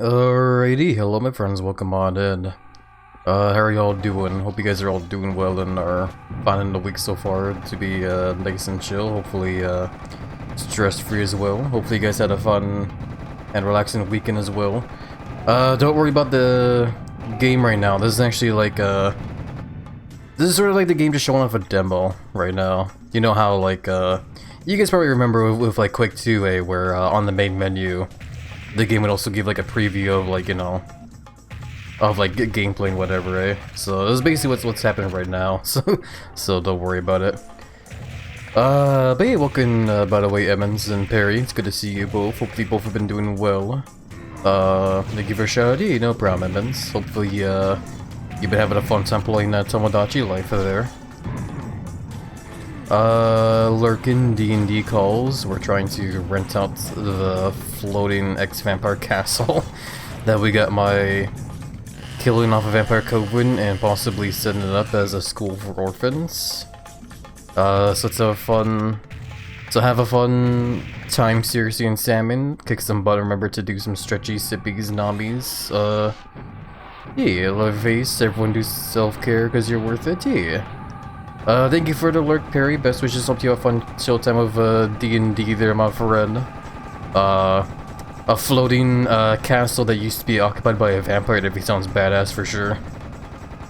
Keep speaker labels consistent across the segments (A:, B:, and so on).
A: Alrighty, hello my friends, welcome on in. How are y'all doing? Hope you guys are all doing well and are finding the week so far to be nice and chill. Hopefully stress-free as well. Hopefully you guys had a fun and relaxing weekend as well. Don't worry about the game right now. This is actually like this is sort of like the game just showing off a demo right now. You know how like you guys probably remember with like Quake 2, where on the main menu the game would also give like a preview of like, you know, of like gameplay and whatever, So this is basically what's happening right now. So don't worry about it. But yeah, welcome by the way, Emmons and Perry. It's good to see you both. Hopefully both have been doing well. Thank you for a shout out. Yeah, no problem, Emmons. Hopefully you've been having a fun time playing that Tomodachi Life there. Lurkin D&D calls. We're trying to rent out the floating ex-vampire castle that we got my killing off a vampire coven and possibly setting it up as a school for orphans. So it's a fun, have a fun time seriously in salmon, kick some butt, remember to do some stretchy sippies, nobbies. Yeah, love face, everyone do self-care because you're worth it, yeah. Thank you for the lurk, Perry. Best wishes. Hope you have fun chill time of D&D there, my friend. A floating castle that used to be occupied by a vampire. That sounds badass for sure.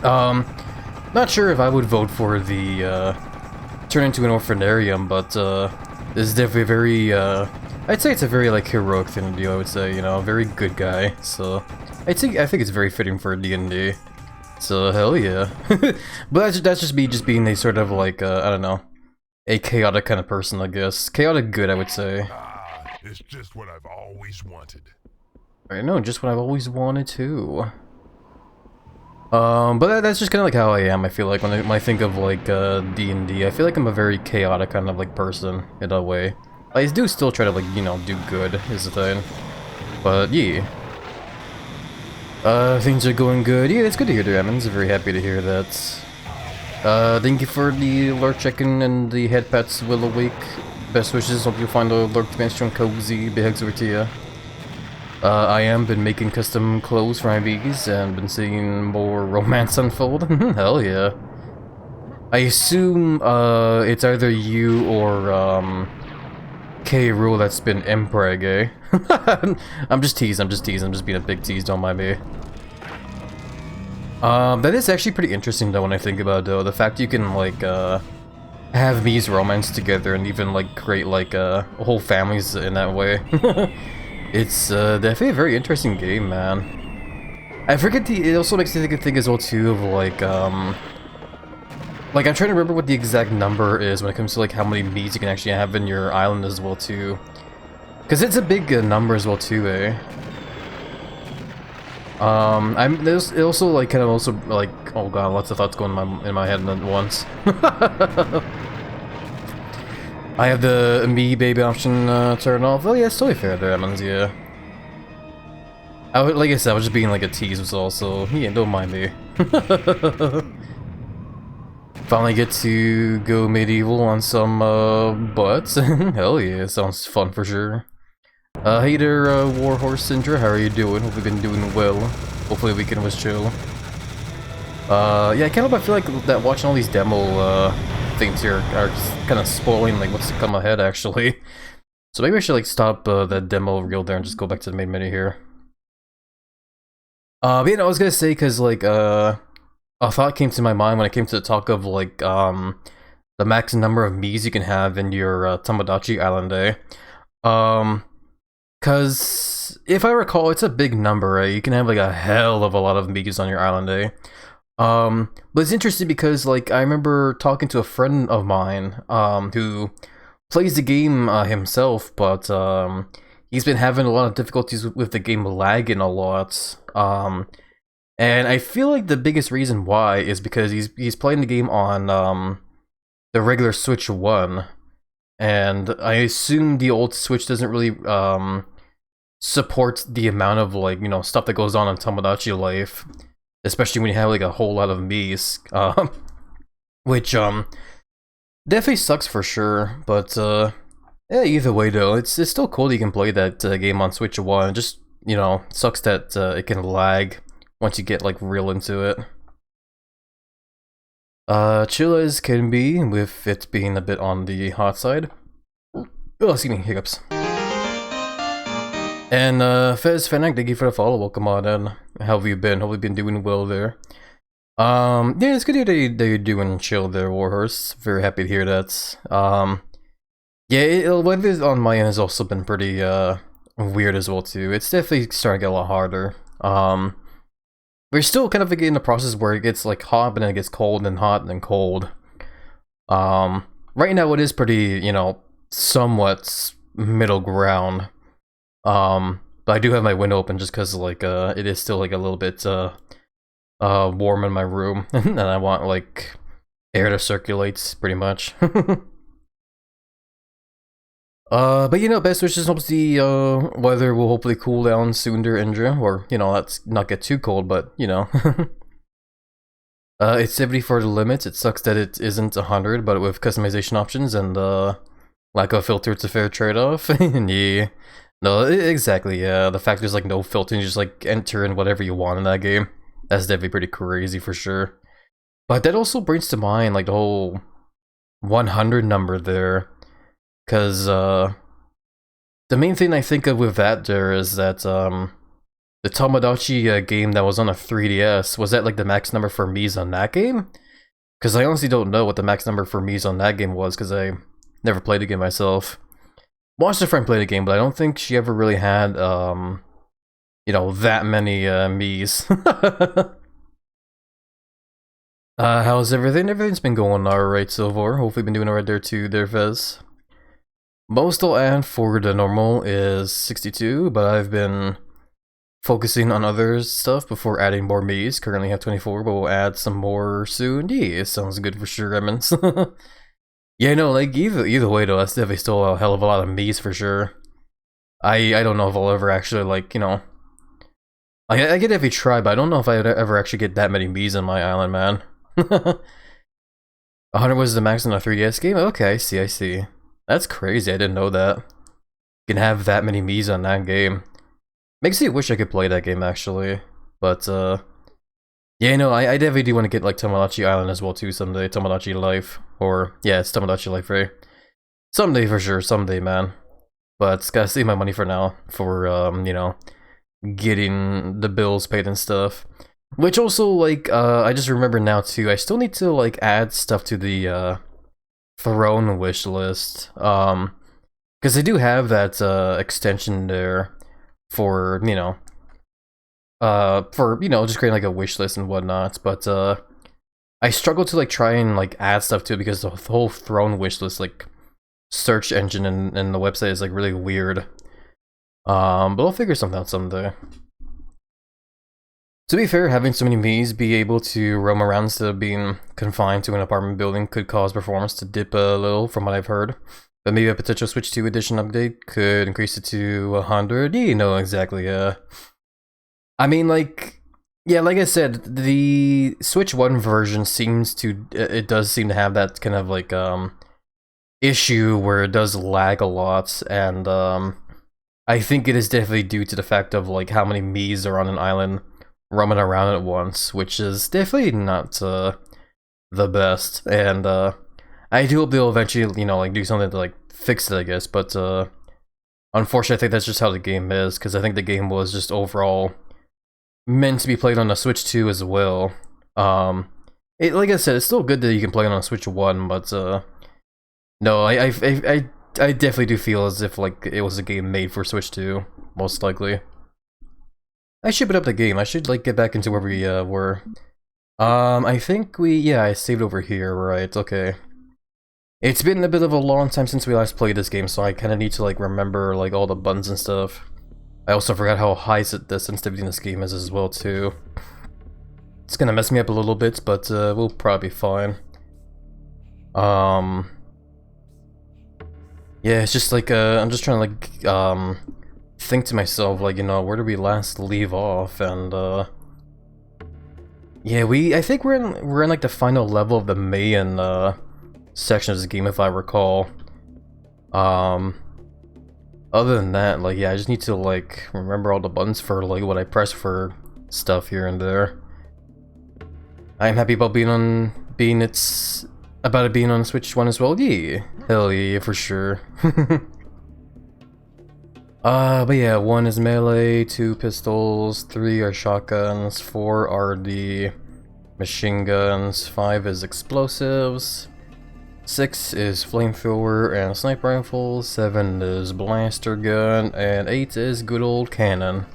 A: Not sure if I would vote for the turn into an orphanarium, but this is definitely a very I'd say it's a very like heroic thing to do. I would say, you know, a very good guy. So I think it's very fitting for D&D. So hell yeah. But that's just me being a sort of like I don't know, a chaotic kind of person, I guess. Chaotic good, I would say.
B: It's just what I've always wanted.
A: I know, just what I've always wanted to. But that's just kind of like how I am. I feel like when I think of like D&D, I feel like I'm a very chaotic kind of like person in a way. I do still try to like, you know, do good is the thing. But yeah. Things are going good. Yeah, it's good to hear, Emmons. Very happy to hear that. Thank you for the lurk check-in and the head pats will awake. Best wishes, hope you find the lurk dimension cozy. Big hugs over to you. I am been making custom clothes for my bees and been seeing more romance unfold. Hell yeah. I assume, it's either you or, K. Rule that's been impreg, eh? I'm just teasing, I'm just being a big tease, don't mind me. That is actually pretty interesting though when I think about it though, the fact you can like, have these romance together and even like create like, whole families in that way. It's, definitely a very interesting game, man. I forget it also makes me think as well too of like, like, I'm trying to remember what the exact number is when it comes to, like, how many meats you can actually have in your island as well, too. Because it's a big number as well, too, eh? There's it also, like, kind of also, like, oh god, lots of thoughts going in my head at once. I have the me baby option turned off. Oh, yeah, it's totally fair there, Emmons, yeah. Like I said, I was just being, like, a tease was also, yeah, don't mind me. Finally get to go medieval on some butts. Hell yeah, sounds fun for sure. Hey there, Warhorse Syndra, how are you doing? Hope you've been doing well. Hopefully the weekend was chill. Yeah, I kind of feel like that watching all these demo things here are just kind of spoiling like what's to come ahead actually. So maybe I should like stop that demo reel there and just go back to the main menu here. But yeah, no, I was gonna say because like a thought came to my mind when it came to the talk of like the max number of Miis you can have in your Tomodachi Island, cause if I recall, it's a big number, right? You can have like a hell of a lot of Miis on your island, but it's interesting because like I remember talking to a friend of mine who plays the game himself, but he's been having a lot of difficulties with the game lagging a lot. And I feel like the biggest reason why is because he's playing the game on the regular Switch 1, and I assume the old Switch doesn't really support the amount of like, you know, stuff that goes on in Tomodachi Life, especially when you have like a whole lot of Miis, which definitely sucks for sure. But yeah, either way though, it's still cool that you can play that game on Switch 1. Just you know, sucks that it can lag once you get like real into it. Chill as can be, with it being a bit on the hot side. Oh, excuse me, hiccups. And Fez Fennec, thank you for the follow. Welcome on in. How have you been? Hope you've been doing well there. Yeah, it's good to hear that you're doing chill there, Warhorse. Very happy to hear that. Yeah, weather on my end has also been pretty weird as well too. It's definitely starting to get a lot harder. We're still kind of like in the process where it gets like hot, but then it gets cold and hot and then cold. Right now it is pretty, you know, somewhat middle ground. But I do have my window open just because like it is still like a little bit warm in my room, and I want like air to circulate pretty much. But you know, best wishes. Hope the weather will hopefully cool down soon there, Indra, or you know, let's not get too cold, but you know. It's 70 for the limits. It sucks that it isn't 100, but with customization options and lack of filter, it's a fair trade-off. Yeah. No, exactly, yeah. The fact there's like no filter, you just like enter in whatever you want in that game. That's definitely pretty crazy for sure. But that also brings to mind like the whole 100 number there. Cause the main thing I think of with that there is that the Tomodachi game that was on a 3DS, was that like the max number for Mii's on that game? Cause I honestly don't know what the max number for Mii's on that game was, cause I never played the game myself. Watched a friend play the game, but I don't think she ever really had you know, that many Mii's. How's everything? Everything's been going alright so far. Hopefully been doing alright there too, there, Fez. Most I'll add for the normal is 62, but I've been focusing on other stuff before adding more Mii's. Currently have 24, but we'll add some more soon. Yeah, sounds good for sure, Emmons. Yeah, no, like either way though, that's definitely still a hell of a lot of Mii's for sure. I don't know if I'll ever actually like, you know, I could definitely try, but I don't know if I'd ever actually get that many Mii's on my island, man. 100 was the max on a 3DS game? Okay, I see. That's crazy, I didn't know that. You can have that many Mii's on that game. Makes me wish I could play that game, actually. But, yeah, no, I definitely do want to get, like, Tomodachi Island as well, too, someday. Tomodachi Life. Or, yeah, it's Tomodachi Life, right? Someday, for sure. Someday, man. But, gotta save my money for now. For, you know, getting the bills paid and stuff. Which also, like, I just remember now, too, I still need to, like, add stuff to the, Throne wish list, because I do have that extension there for, you know, just creating like a wish list and whatnot, but I struggle to like try and like add stuff to it because the whole Throne wish list like search engine and the website is like really weird. But I'll figure something out someday. To be fair, having so many Mii's be able to roam around instead of being confined to an apartment building could cause performance to dip a little, from what I've heard. But maybe a potential Switch 2 edition update could increase it to 100. Yeah, you know, exactly, I mean, like, yeah, like I said, the Switch 1 version seems to, it does seem to have that kind of, like, issue where it does lag a lot, and, I think it is definitely due to the fact of, like, how many Mii's are on an island roaming around at once, which is definitely not the best, and I do hope they'll eventually, you know, like do something to like fix it, I guess, but unfortunately I think that's just how the game is, because I think the game was just overall meant to be played on the Switch 2 as well. Like I said, it's still good that you can play it on Switch 1, but no, I definitely do feel as if like it was a game made for Switch 2, most likely. I should put up the game. I should like get back into where we were. I think I saved over here, right? Okay. It's been a bit of a long time since we last played this game, so I kind of need to like remember like all the buttons and stuff. I also forgot how high the sensitivity in this game is as well too. It's gonna mess me up a little bit, but we'll probably be fine. Yeah, it's just like I'm just trying to like think to myself, like, you know, where did we last leave off? And yeah, I think we're in like the final level of the main section of this game, if I recall. Other than that, like, yeah, I just need to, like, remember all the buttons for, like, what I press for stuff here and there. I'm happy about about it being on Switch 1 as well. Yeah, hell yeah, for sure. But yeah, 1 is melee, 2 pistols, 3 are shotguns, 4 are the machine guns, 5 is explosives, 6 is flamethrower and sniper rifle, 7 is blaster gun, and 8 is good old cannon.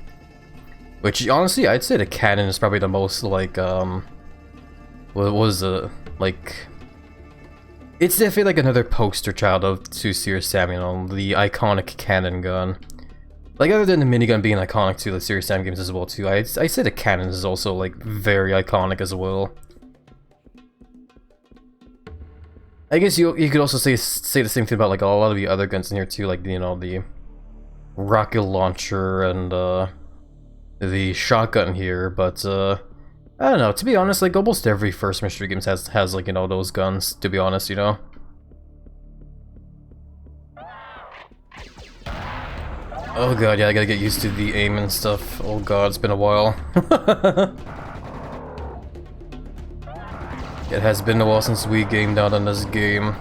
A: Which, honestly, I'd say the cannon is probably the most, like, what was it? Like, it's definitely like another poster child of to Serious Sam, you know, the iconic cannon gun. Like, other than the minigun being iconic to the Serious Sam games as well, too, I say the cannon is also, like, very iconic as well. I guess you could also say the same thing about, like, a lot of the other guns in here, too, like, you know, the rocket launcher and, the shotgun here, but, I don't know, to be honest, like, almost every first mystery games has like, you know, those guns, to be honest, you know? Oh god, yeah, I gotta get used to the aim and stuff. Oh god, it's been a while. It has been a while since we gamed out on this game.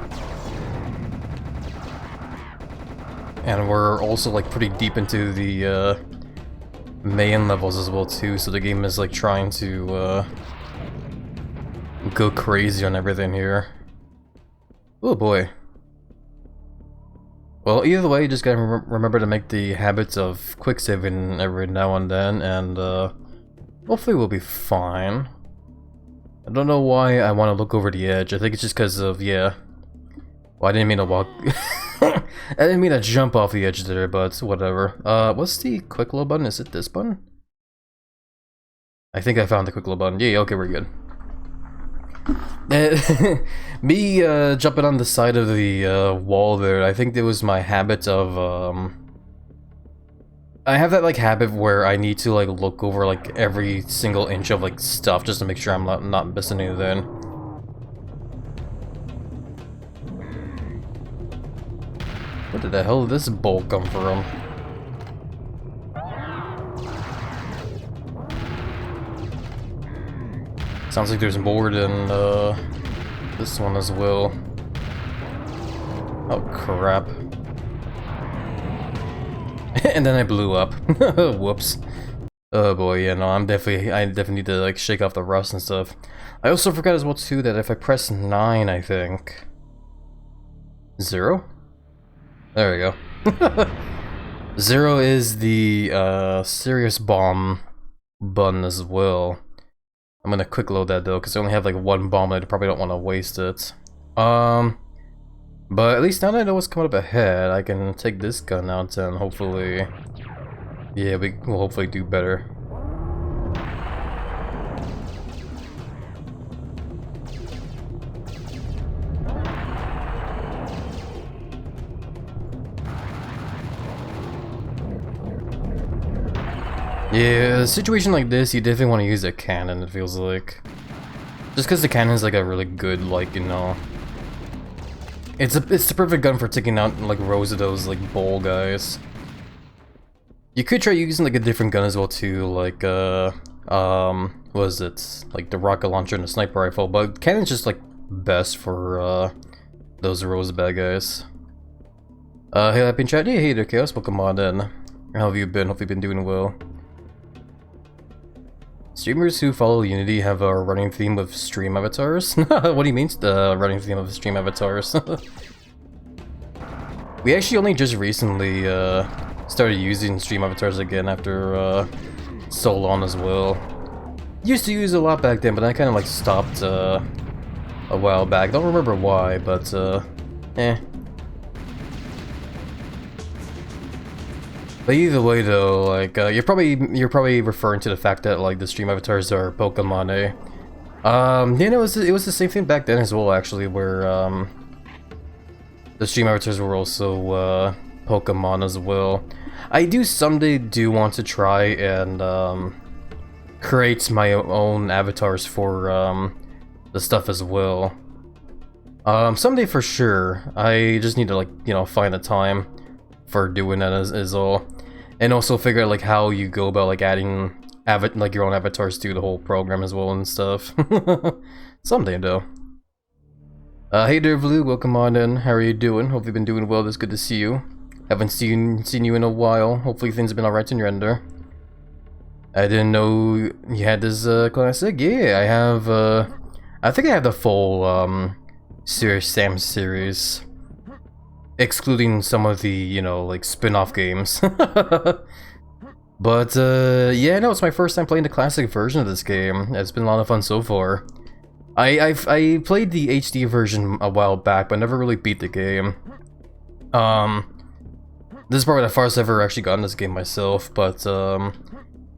A: And we're also, like, pretty deep into the, main levels as well too, so the game is like trying to go crazy on everything here. Oh boy. Well, either way, you just gotta remember to make the habits of quick saving every now and then, and hopefully we'll be fine. I don't know why I want to look over the edge. I think it's just because of, yeah. Well, I didn't mean to walk. I didn't mean to jump off the edge there, but whatever. What's the quick load button? Is it this button? I think I found the quick load button. Yeah, okay, we're good. Me jumping on the side of the wall there, I think it was my habit of I have that like habit where I need to like look over like every single inch of like stuff just to make sure I'm not missing anything. Where the hell did this bolt come from? Sounds like there's more than this one as well. Oh crap. And then I blew up. Whoops. Oh boy, yeah, no, I definitely need to like shake off the rust and stuff. I also forgot as well too that if I press 9, I think 0? There we go. 0 is the serious bomb button as well. I'm gonna quick load that though, because I only have like 1 bomb and I probably don't want to waste it. But at least now that I know what's coming up ahead, I can take this gun out and hopefully, yeah, we will hopefully do better. Yeah, a situation like this, you definitely want to use a cannon, it feels like. Just because the cannon's like a really good, like, you know... It's the perfect gun for taking out, like, rows of those, like, bowl guys. You could try using, like, a different gun as well, too, like, what is it? Like, the rocket launcher and the sniper rifle, but cannon's just, like, best for, those rows of bad guys. Hey, Happy in chat. Yeah, hey there, Chaos. Welcome on in. How have you been? Hope you've been doing well. Streamers who follow Unity have a running theme of stream avatars? What do you mean, the running theme of stream avatars? We actually only just recently started using stream avatars again after so long as well. Used to use a lot back then, but I kind of like stopped a while back. Don't remember why, but eh. But either way though, like, you're probably referring to the fact that, like, the stream avatars are Pokemon, eh? Yeah, no, it was the same thing back then as well, actually, where, the stream avatars were also, Pokemon as well. I someday want to try and, create my own avatars for, the stuff as well. Someday for sure. I just need to, like, you know, find the time for doing that is all. And also figure out like how you go about like adding like your own avatars to the whole program as well and stuff. Someday though. Hey there, Blue. Welcome on in. How are you doing? Hope you've been doing well. It's good to see you. Haven't seen you in a while. Hopefully things have been alright in your ender. I didn't know you had this classic. Yeah, I have. I think I have the full Serious Sam series, excluding some of the like spin-off games. But yeah, no, it's my first time playing the classic version of this game. It's been a lot of fun so far. I played the HD version a while back, but never really beat the game. This is probably the farthest I've ever actually gotten this game myself, but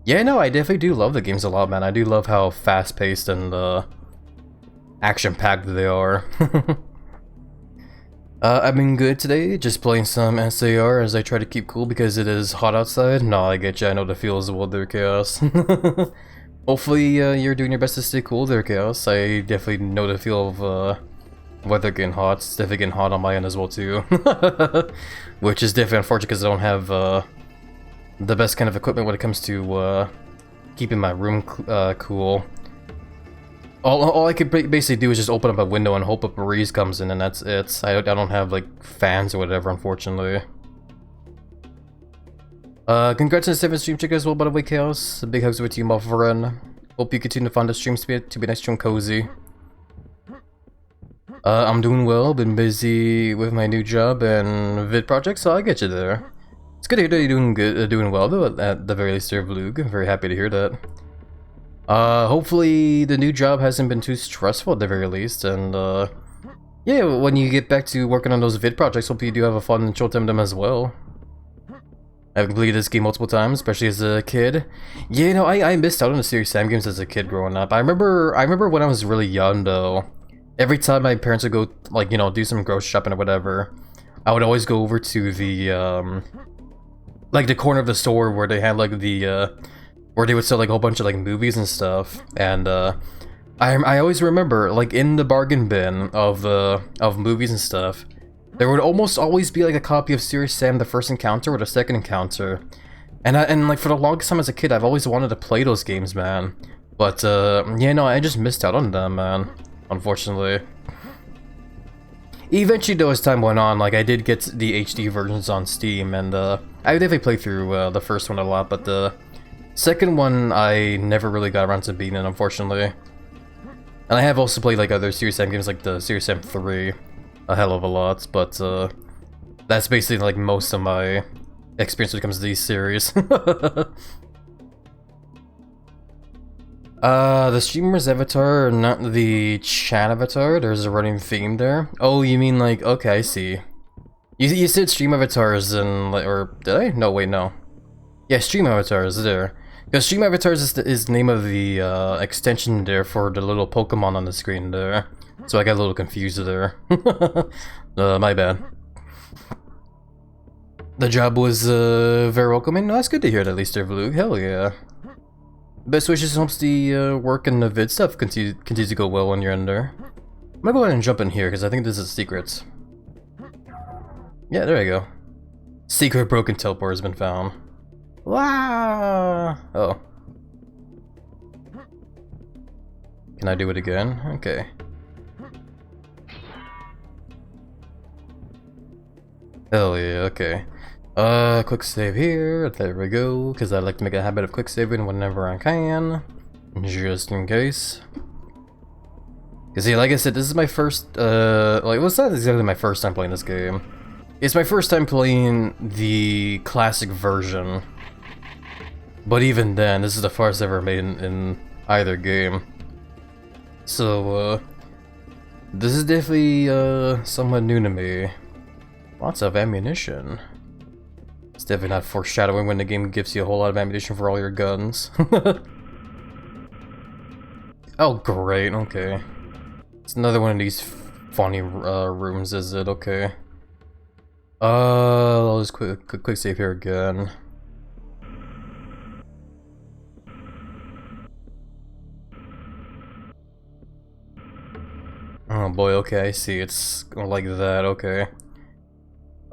A: yeah, no, I definitely do love the games a lot, man. I do love how fast-paced and action-packed they are. I've been good today, just playing some SAR as I try to keep cool because it is hot outside. No, I get you, I know the feel as well there, Chaos. Hopefully you're doing your best to stay cool there, Chaos. I definitely know the feel of weather getting hot. It's definitely getting hot on my end as well too. Which is definitely unfortunate because I don't have the best kind of equipment when it comes to keeping my room cool. All I could basically do is just open up a window and hope a breeze comes in, and that's it. I don't have like fans or whatever, unfortunately. Congrats on the 7th stream check as well, by the way, Chaos. Big hugs over to you, my friend. Hope you continue to find the streams to be nice and cozy. I'm doing well, been busy with my new job and vid project, so I get you there. It's good to hear that you're doing good, doing well though, at the very least there, Vlug. I'm very happy to hear that. Hopefully the new job hasn't been too stressful at the very least, and yeah, when you get back to working on those vid projects, hopefully you do have a fun and chill time with them as well. I've completed this game multiple times, especially as a kid. Yeah, you know, I missed out on the Serious Sam games as a kid growing up. I remember when I was really young though. Every time my parents would go, like, you know, do some grocery shopping or whatever, I would always go over to the like the corner of the store where they had like the where they would sell like a whole bunch of like movies and stuff. And I always remember, like, in the bargain bin of movies and stuff, there would almost always be like a copy of Serious Sam: The First Encounter or The Second Encounter, and like for the longest time as a kid, I've always wanted to play those games, man. But yeah, no, I just missed out on them, man. Unfortunately. Eventually, though, as time went on, like I did get the HD versions on Steam, and I definitely played through the first one a lot, but the second one I never really got around to beating it, unfortunately. And I have also played like other Serious Sam games, like the Serious Sam 3. A hell of a lot, but that's basically like most of my experience when it comes to these series. The streamer's avatar, not the chat avatar. There's a running theme there. Oh, you mean like, okay, I see. You said stream avatars and like, or did I? No, wait, no. Yeah, stream avatars there. Because stream avatars is the name of the extension there for the little Pokemon on the screen there. So I got a little confused there. My bad. The job was very welcoming. No, that's good to hear that, at least there, Vlug. Hell yeah. Best wishes, hopes the work and the vid stuff continues to go well when you're in there. I'm gonna go ahead and jump in here because I think this is secrets. Yeah, there you go. Secret broken teleport has been found. Wow. Oh. Can I do it again? Okay. Hell yeah, okay. Quick save here, there we go, because I like to make a habit of quick saving whenever I can, just in case. Cause see, like I said, this is my first, like, well, it's not exactly my first time playing this game. It's my first time playing the classic version. But even then, this is the farthest I've ever made in either game. So, this is definitely, somewhat new to me. Lots of ammunition. It's definitely not foreshadowing when the game gives you a whole lot of ammunition for all your guns. Oh, great, okay. It's another one of these funny rooms, is it? Okay. I'll just quick save here again. Oh boy, okay, I see. It's like that, okay.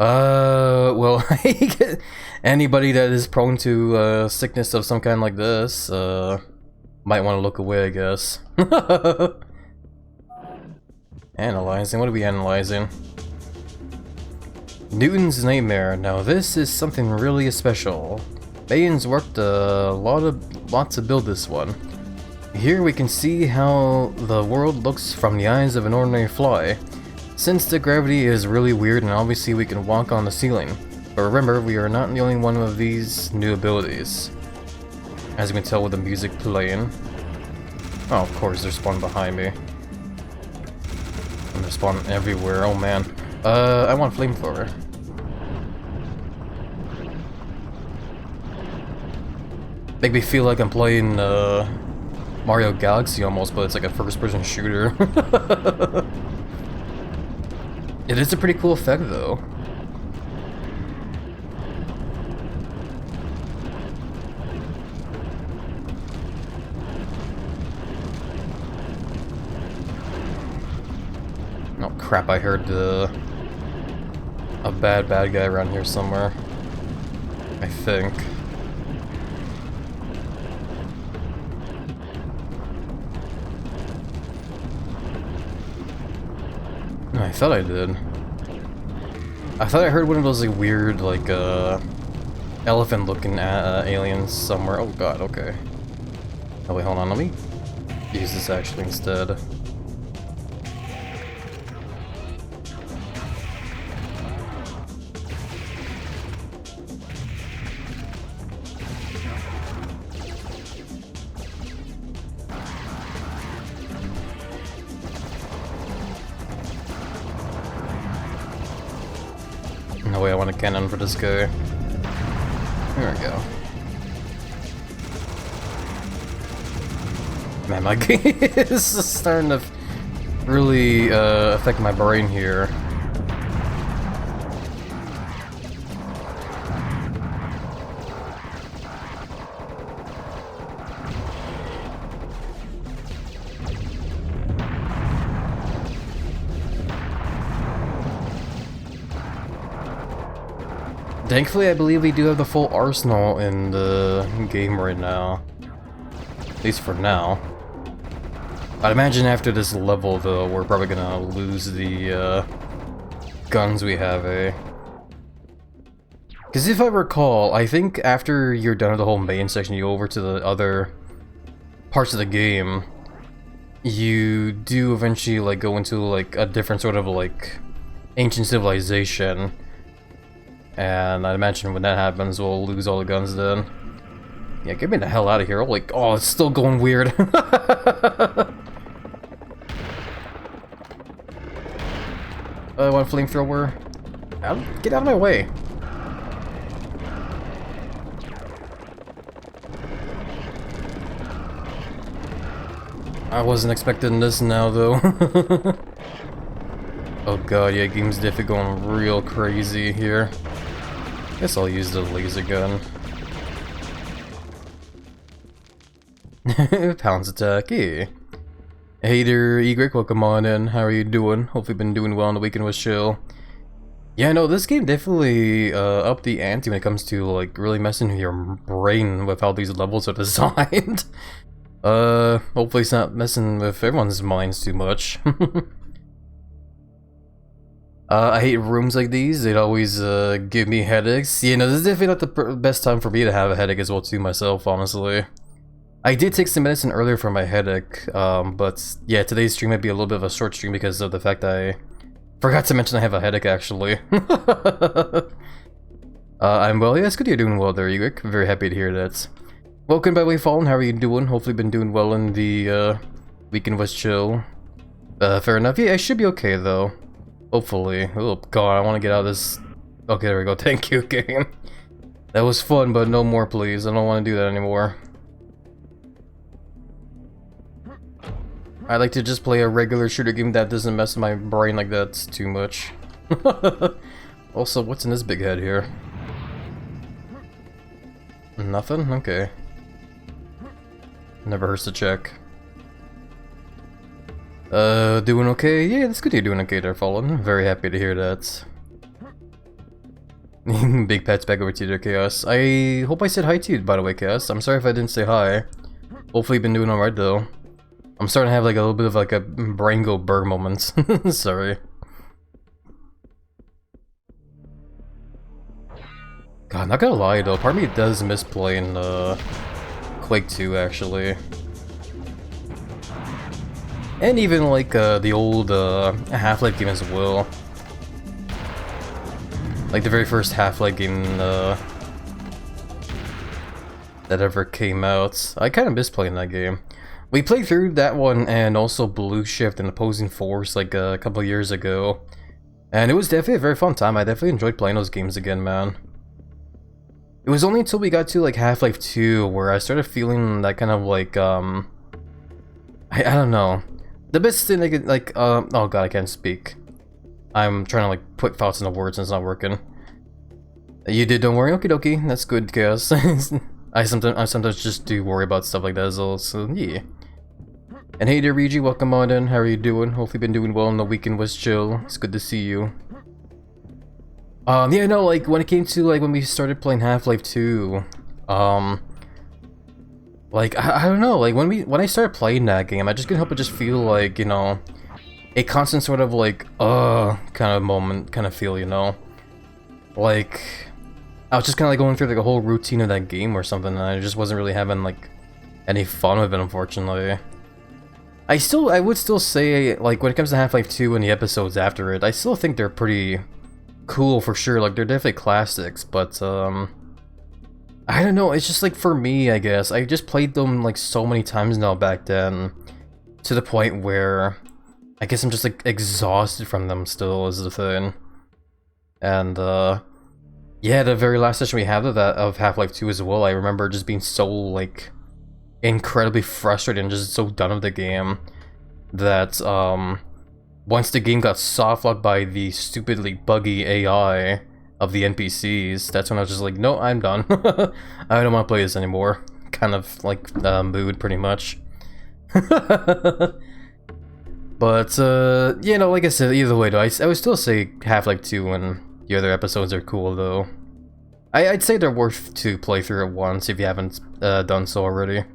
A: Well, anybody that is prone to sickness of some kind like this, might want to look away, I guess. Analyzing, what are we analyzing? Newton's Nightmare. Now this is something really special. Bayans worked a lot to build this one. Here we can see how the world looks from the eyes of an ordinary fly. Since the gravity is really weird and obviously we can walk on the ceiling. But remember, we are not the only one with these new abilities. As you can tell with the music playing. Oh, of course, there's spawn behind me. And there's spawn everywhere, oh man. I want flamethrower. Make me feel like I'm playing, Mario Galaxy almost, but it's like a first-person shooter. It is a pretty cool effect, though. Oh crap, I heard a bad guy around here somewhere. I think. I thought I did. I thought I heard one of those like weird like elephant looking aliens somewhere. Oh god, okay. Oh wait, hold on, let me use this actually instead. No way, I want a cannon for this guy. There we go. Man, my game is starting to really affect my brain here. Thankfully, I believe we do have the full arsenal in the game right now. At least for now. I'd imagine after this level, though, we're probably gonna lose the guns we have, eh? Because if I recall, I think after you're done with the whole main section, you go over to the other parts of the game, you do eventually like go into like a different sort of like ancient civilization. And I imagine when that happens, we'll lose all the guns then. Yeah, get me the hell out of here. Oh, like, oh, it's still going weird. I want a flamethrower. Get out of my way. I wasn't expecting this now, though. Oh god, yeah, game's definitely going real crazy here. Guess I'll use the laser gun. Pounce attack, yeah. Hey there, Egric, welcome on in. How are you doing? Hope you've been doing well on the weekend with chill. Yeah, no, this game definitely upped the ante when it comes to like really messing with your brain with how these levels are designed. Hopefully it's not messing with everyone's minds too much. I hate rooms like these. They'd always give me headaches. You know, this is definitely not the best time for me to have a headache as well too myself, honestly. I did take some medicine earlier for my headache, but yeah, today's stream might be a little bit of a short stream because of the fact that I forgot to mention I have a headache, actually. I'm well. Yeah, it's good you're doing well there, Egric. Very happy to hear that. Welcome by Way Fallen. How are you doing? Hopefully been doing well in the weekend was chill. Fair enough. Yeah, I should be okay, though. Hopefully. Oh god, I want to get out of this. Okay, there we go. Thank you, game. That was fun, but no more, please. I don't want to do that anymore. I like to just play a regular shooter game that doesn't mess with my brain like that too much. Also, what's in this big head here? Nothing? Okay. Never hurts to check. Doing okay? Yeah, that's good you're doing okay there, Fallen. Very happy to hear that. Big pats back over to you there, Chaos. I hope I said hi to you, by the way, Chaos. I'm sorry if I didn't say hi. Hopefully you've been doing alright, though. I'm starting to have like a little bit of like a brain go burr moment. Sorry. God, not gonna lie though, part of me does miss playing Quake 2 actually. And even like the old Half-Life game as well. Like the very first Half-Life game that ever came out. I kind of miss playing that game. We played through that one and also Blue Shift and Opposing Force like a couple of years ago. And it was definitely a very fun time. I definitely enjoyed playing those games again, man. It was only until we got to like Half-Life 2 where I started feeling that kind of like I don't know. The best thing oh god, I can't speak. I'm trying to like put thoughts into words and it's not working. You did, don't worry. Okie dokie, that's good, guys. I sometimes just do worry about stuff like that as well, so yeah. And hey there, Regi, welcome on in. How are you doing? Hopefully been doing well and the weekend was chill. It's good to see you. Yeah, no, like, when it came to, like, when we started playing Half-Life 2, like, I don't know, like, when I started playing that game, I just couldn't help but just feel like, you know, a constant sort of, like, kind of moment, kind of feel, you know? Like, I was just kind of, like, going through, like, a whole routine of that game or something, and I just wasn't really having, like, any fun with it, unfortunately. I would still say, like, when it comes to Half-Life 2 and the episodes after it, I still think they're pretty cool for sure, like they're definitely classics, but I don't know, it's just like for me, I guess, I just played them like so many times now back then, to the point where I guess I'm just like exhausted from them still is the thing. And yeah, the very last session we had of Half-Life 2 as well, I remember just being so like incredibly frustrated and just so done with the game that once the game got softlocked by the stupidly buggy AI of the NPCs, that's when I was just like, no, I'm done. I don't want to play this anymore. Kind of like mood, pretty much. But, you know, like I said, either way, though, I would still say Half-Life 2 and the other episodes are cool, though. I'd say they're worth to play through at once if you haven't done so already.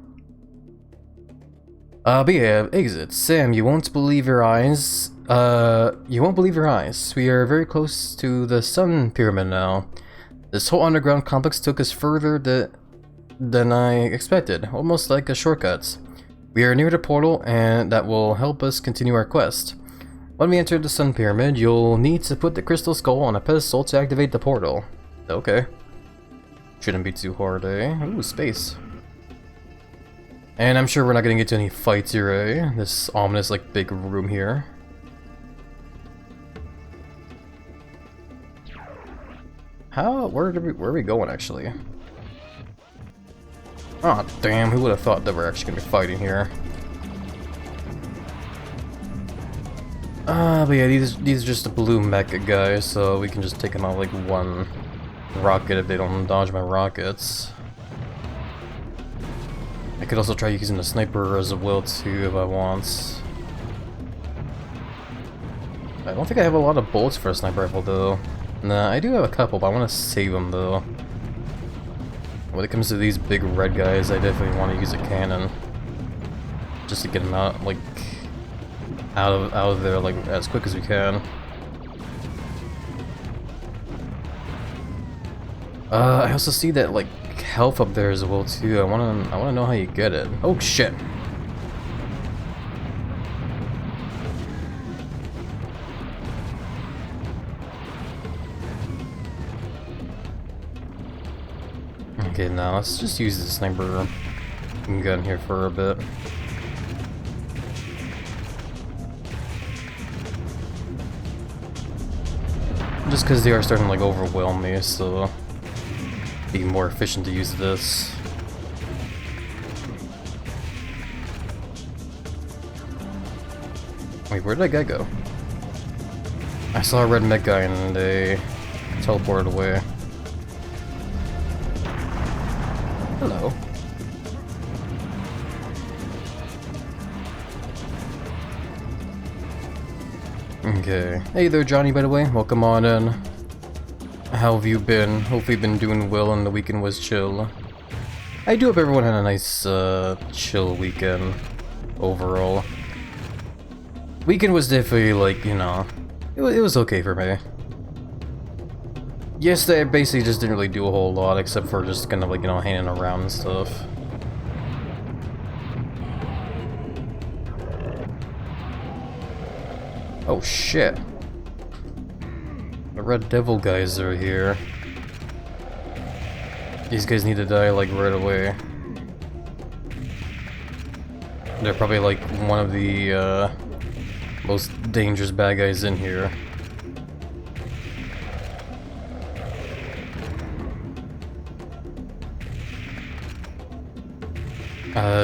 A: But yeah, exit. Sam, you won't believe your eyes. You won't believe your eyes. We are very close to the Sun Pyramid now. This whole underground complex took us further than I expected, almost like a shortcut. We are near the portal, and that will help us continue our quest. When we enter the Sun Pyramid, you'll need to put the crystal skull on a pedestal to activate the portal. Okay. Shouldn't be too hard, eh? Ooh, space. And I'm sure we're not gonna get to any fights here, eh? This ominous, like, big room here. Where are we going, actually? Oh damn, who would have thought that we're actually gonna be fighting here? But yeah, these are just the blue mecha guys, so we can just take them out like one rocket if they don't dodge my rockets. I could also try using the sniper as well too if I want. I don't think I have a lot of bullets for a sniper rifle though. Nah, I do have a couple, but I want to save them though. When it comes to these big red guys, I definitely want to use a cannon. Just to get them out, like, out of there, like, as quick as we can. I also see that, like, health up there as well too. I wanna know how you get it. Oh shit! Okay, now let's just use the sniper gun here for a bit. Just because they are starting to like overwhelm me, so be more efficient to use this. Wait, where did that guy go? I saw a red mech guy and they teleported away. Hello. Okay. Hey there, Johnny, by the way. Welcome on in. How have you been? Hopefully you've been doing well and the weekend was chill. I do hope everyone had a nice, chill weekend overall. Weekend was definitely, like, you know, it was okay for me. Yesterday I basically just didn't really do a whole lot except for just kind of, like, you know, hanging around and stuff. Oh shit. The Red Devil guys are here. These guys need to die, like, right away. They're probably, like, one of the, most dangerous bad guys in here.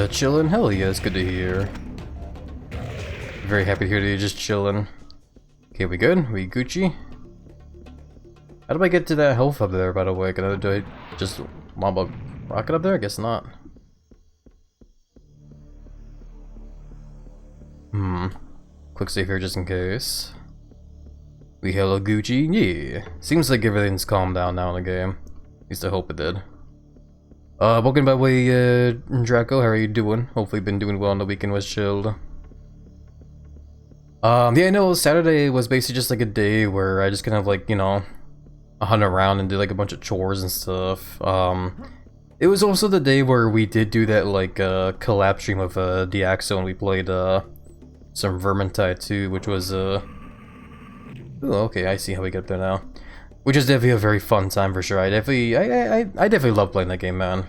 A: Chillin'? Hell yeah, it's good to hear. Very happy to hear that you're just chillin'. Okay, we good? We Gucci? How do I get to that health up there, by the way? Do I just mob a rocket up there? I guess not. Quick save here just in case. We hello Gucci? Yeah. Seems like everything's calmed down now in the game. At least I hope it did. Welcome by way, Draco. How are you doing? Hopefully been doing well and the weekend was chilled. Yeah, no, Saturday was basically just like a day where I just kind of like, you know, hunt around and did like a bunch of chores and stuff. It was also the day where we did do that like, collab stream of, Diaxo and we played, some Vermintide too, which was, Ooh, okay, I see how we get there now. Which is definitely a very fun time for sure. I definitely love playing that game, man.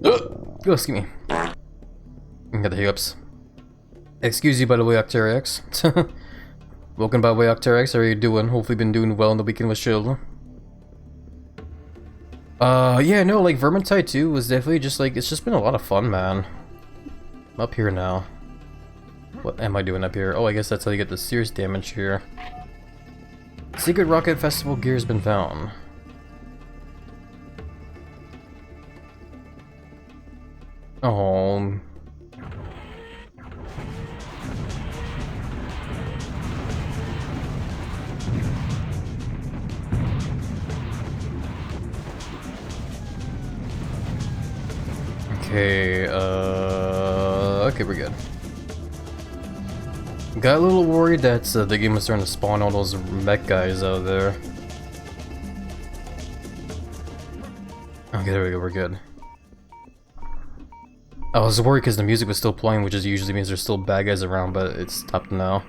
A: Oh, excuse me. Got the hiccups. Excuse you, by the way, Octarix. Welcome by the way, Octarix. How are you doing? Hopefully been doing well and the weekend was chill. Yeah, no, like, Vermintide 2 was definitely just, like, it's just been a lot of fun, man. I'm up here now. What am I doing up here? Oh, I guess that's how you get the serious damage here. Secret Rocket Festival gear has been found. Oh. Okay, okay, we're good. Got a little worried that the game was starting to spawn all those mech guys out there. Okay, there we go, we're good. I was worried because the music was still playing, which is usually means there's still bad guys around, but it's stopped now.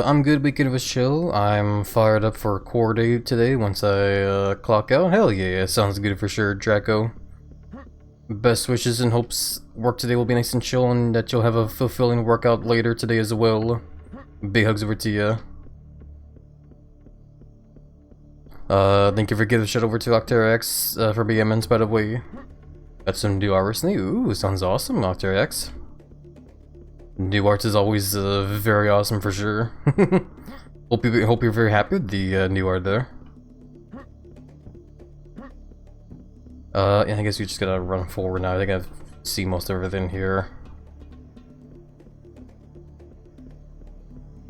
A: I'm good, weekend was chill. I'm fired up for core day today once I clock out. Hell yeah, sounds good for sure, Draco. Best wishes and hopes work today will be nice and chill and that you'll have a fulfilling workout later today as well. Big hugs over to you. Thank you for giving a shout over to Octarix for being immense, by the way. Got some new art recently. Ooh, sounds awesome, Octarix. New art is always very awesome for sure. Hope you're very happy with the new art there. Yeah, I guess we just gotta run forward now. I think I see most of everything here.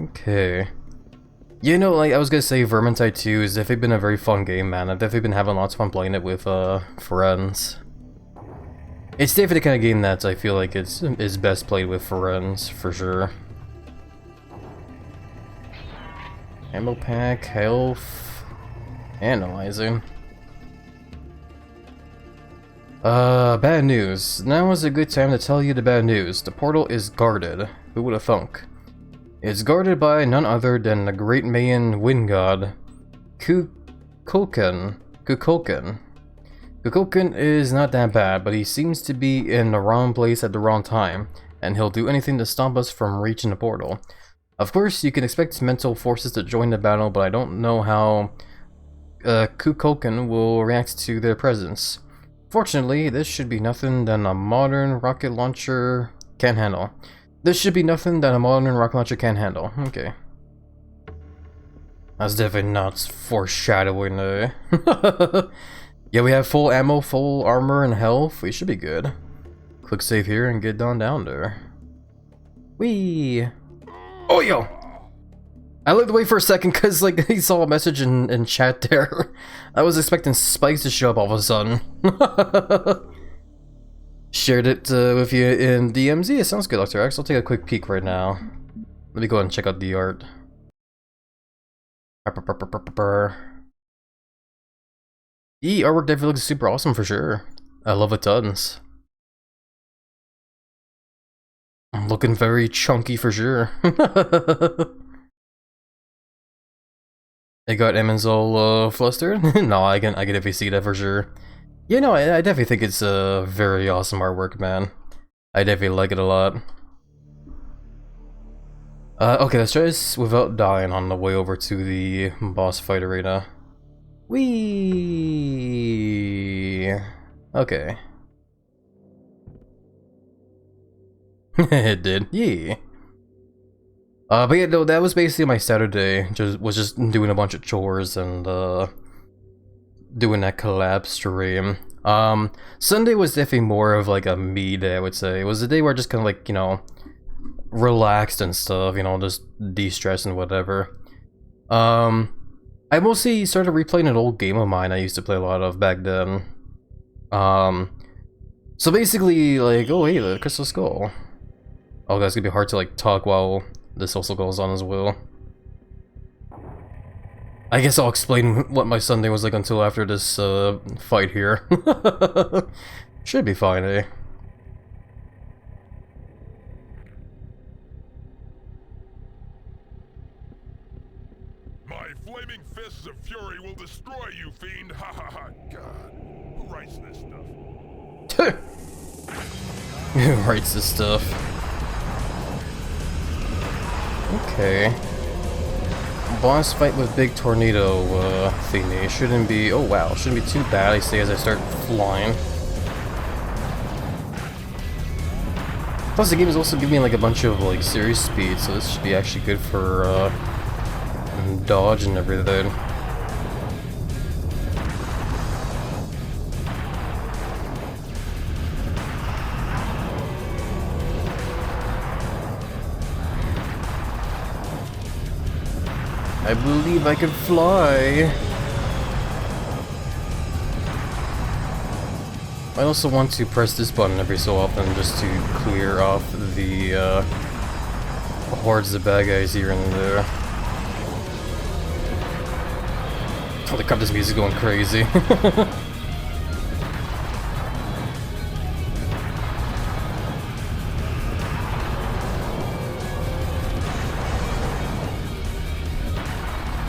A: Okay. You know, like I was gonna say, Vermintide 2 has definitely been a very fun game, man. I've definitely been having lots of fun playing it with friends. It's definitely the kind of game that I feel like is best played with friends, for sure. Ammo pack, health, analyzing. Bad news. Now is a good time to tell you the bad news. The portal is guarded. Who would have thunk? It's guarded by none other than the great Mayan wind god, Kukulkan. Kukulkan is not that bad, but he seems to be in the wrong place at the wrong time, and he'll do anything to stop us from reaching the portal. Of course, you can expect mental forces to join the battle, but I don't know how Kukulkan will react to their presence. Fortunately, this should be nothing than a modern rocket launcher can handle. Okay. That's definitely not foreshadowing, Yeah, we have full ammo, full armor, and health. We should be good. Click save here and get down there. Wee! Oh, yo! I looked away for a second because, like, he saw a message in chat there. I was expecting spikes to show up all of a sudden. Shared it with you in DMZ. It sounds good, Dr. X. I'll take a quick peek right now. Let me go ahead and check out the art. Artwork definitely looks super awesome for sure. I love it tons. I'm looking very chunky for sure. It got Emmons all flustered. No, I can definitely see that for sure. Yeah, no, I definitely think it's a very awesome artwork, man. I definitely like it a lot. Okay, let's try this without dying on the way over to the boss fight arena. Whee! Okay. It did, yeah. But yeah, no, that was basically my Saturday. Was just doing a bunch of chores and doing that collab stream. Sunday was definitely more of like a me day, I would say. It was a day where I just kind of like, you know, relaxed and stuff, you know, just de-stress and whatever. I mostly started replaying an old game of mine I used to play a lot of back then. So basically, like, oh hey, the Crystal Skull. Oh, that's gonna be hard to like talk while this also goes on as well. I guess I'll explain what my Sunday was like until after this fight here. Should be fine, eh?
B: My flaming fists of fury will destroy you, fiend! Ha ha ha! God, who writes this stuff?
A: Who writes this stuff? Okay. Boss fight with big tornado thingy. Shouldn't be. Oh wow, shouldn't be too bad. I say as I start flying. Plus, the game is also giving me like a bunch of like series speed, so this should be actually good for dodge and everything. I believe I can fly. I also want to press this button every so often just to clear off the hordes of bad guys here and there. Holy crap, this music's going crazy.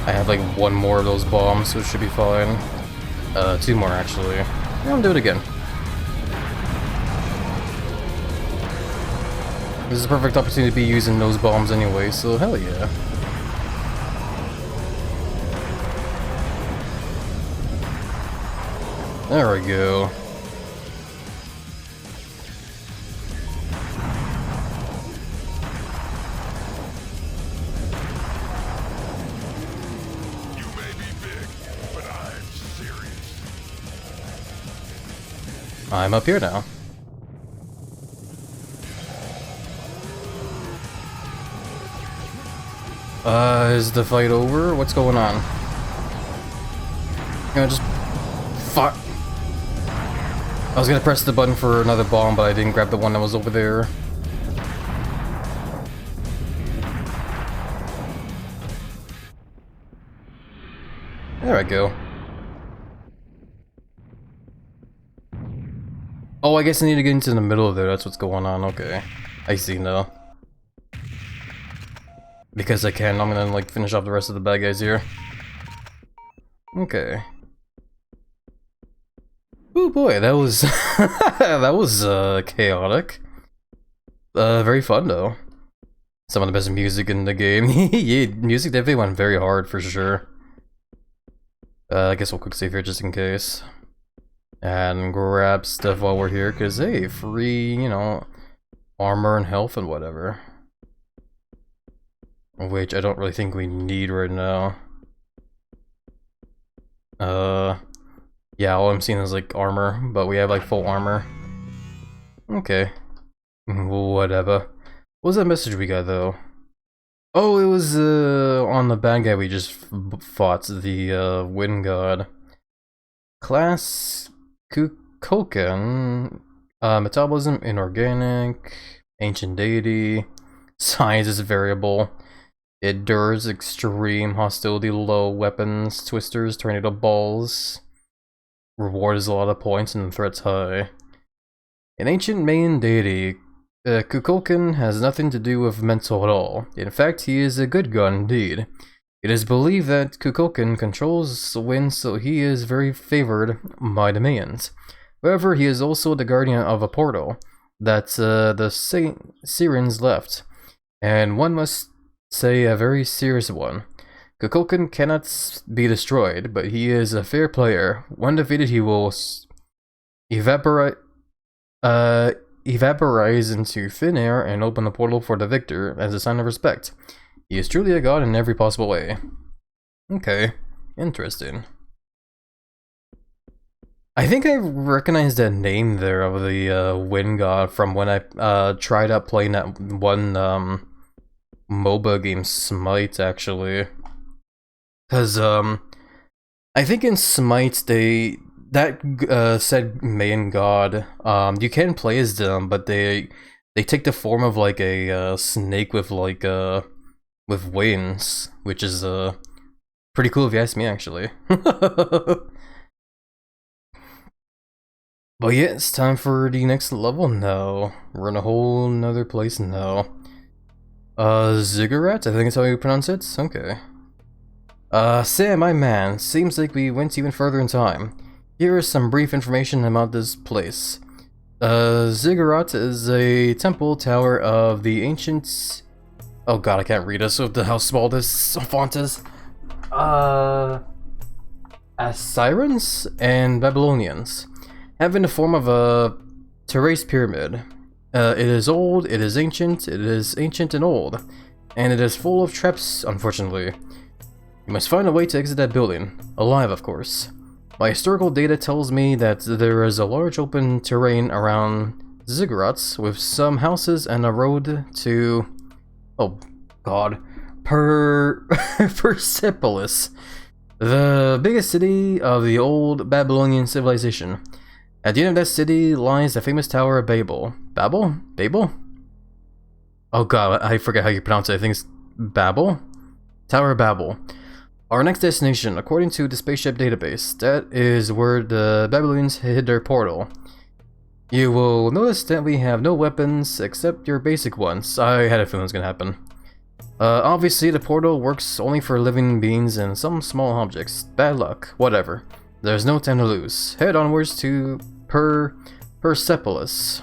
A: I have like one more of those bombs, so it should be fine. Two more actually. Yeah, I'll do it again. This is a perfect opportunity to be using those bombs anyway, so hell yeah. There we go. I'm up here now. Is the fight over? What's going on? Just... Fuck. I was gonna press the button for another bomb, but I didn't grab the one that was over there. There I go. Oh, I guess I need to get into the middle of there, that's what's going on, okay. I see now. Because I can, I'm gonna like finish off the rest of the bad guys here. Okay. Oh boy, that was... that was chaotic. Very fun though. Some of the best music in the game. Yeah, music definitely went very hard for sure. I guess we'll quick save here just in case. And grab stuff while we're here, because hey, free, you know, armor and health and whatever. Which I don't really think we need right now. Yeah, all I'm seeing is like armor, but we have like full armor. Okay. Whatever. What was that message we got though? Oh, it was on the bad guy we just fought, the wind god. Class Kukoken, metabolism inorganic, ancient deity, size is variable, endures extreme hostility low, weapons, twisters, tornado balls, reward is a lot of points and threats high. An ancient Mayan deity, Kukoken has nothing to do with mental at all. In fact, he is a good god indeed. It is believed that Kukoken controls the wind, so he is very favored by the Mayans. However, he is also the guardian of a portal that the Sirens left, and one must say a very serious one. Kukoken cannot be destroyed, but he is a fair player. When defeated, he will evaporize into thin air and open the portal for the victor as a sign of respect. He is truly a god in every possible way. Okay, interesting. I think I recognized that name there of the wind god from when I tried out playing that one MOBA game, Smite, actually. Cause I think in Smite that said Mayan god, you can play as them, but they take the form of like a snake with like with wings, which is pretty cool if you ask me, actually. But yeah, it's time for the next level now. We're in a whole nother place now. Ziggurat, I think that's how you pronounce it? Okay. Sam, my man, seems like we went even further in time. Here is some brief information about this place. Ziggurat is a temple tower of the ancient... Oh god, I can't read this with how small this font is. Assyrians and Babylonians, having the form of a terraced pyramid. It is old, it is ancient and old, and it is full of traps, unfortunately. You must find a way to exit that building, alive of course. My historical data tells me that there is a large open terrain around Ziggurats, with some houses and a road to... Oh god. Persepolis, the biggest city of the old Babylonian civilization. At the end of that city lies the famous Tower of Babel. Babel? Babel? Oh god, I forget how you pronounce it. I think it's Babel? Tower of Babel. Our next destination, according to the spaceship database, that is where the Babylonians hid their portal. You will notice that we have no weapons except your basic ones. I had a feeling it was gonna happen. Obviously the portal works only for living beings and some small objects. Bad luck, whatever. There's no time to lose. Head onwards to Persepolis.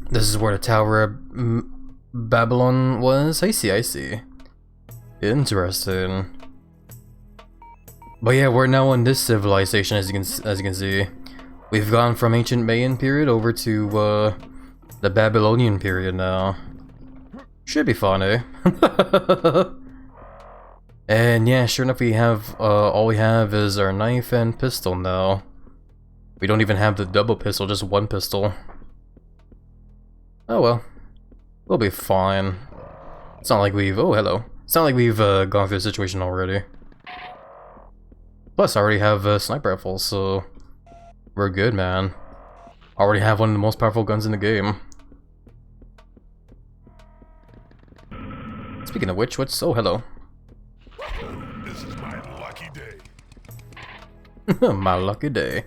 A: This is where the Tower of Babylon was. I see. Interesting. But yeah, we're now in this civilization, as you can see. We've gone from ancient Mayan period over to the Babylonian period now. Should be fun, eh? And yeah, sure enough, we have all we have is our knife and pistol now. We don't even have the double pistol, just one pistol. Oh well, we'll be fine. It's not like we've It's not like we've gone through the situation already. Plus, I already have sniper rifles, so we're good, man. I already have one of the most powerful guns in the game. Speaking of which, what's... Oh, hello.
B: This is my lucky day.
A: My lucky day.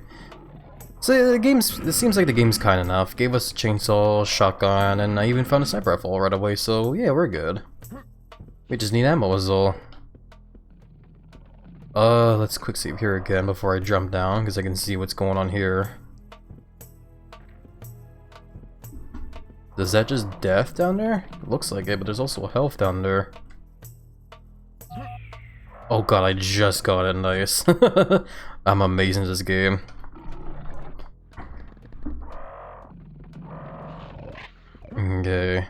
A: So it seems like the game's kind enough. Gave us a chainsaw, shotgun, and I even found a sniper rifle right away, so yeah, we're good. We just need ammo is all. Let's quick save here again before I jump down, because I can see what's going on here. Is that just death down there? It looks like it, but there's also health down there. Oh god, I just got it, nice. I'm amazing at this game. Okay.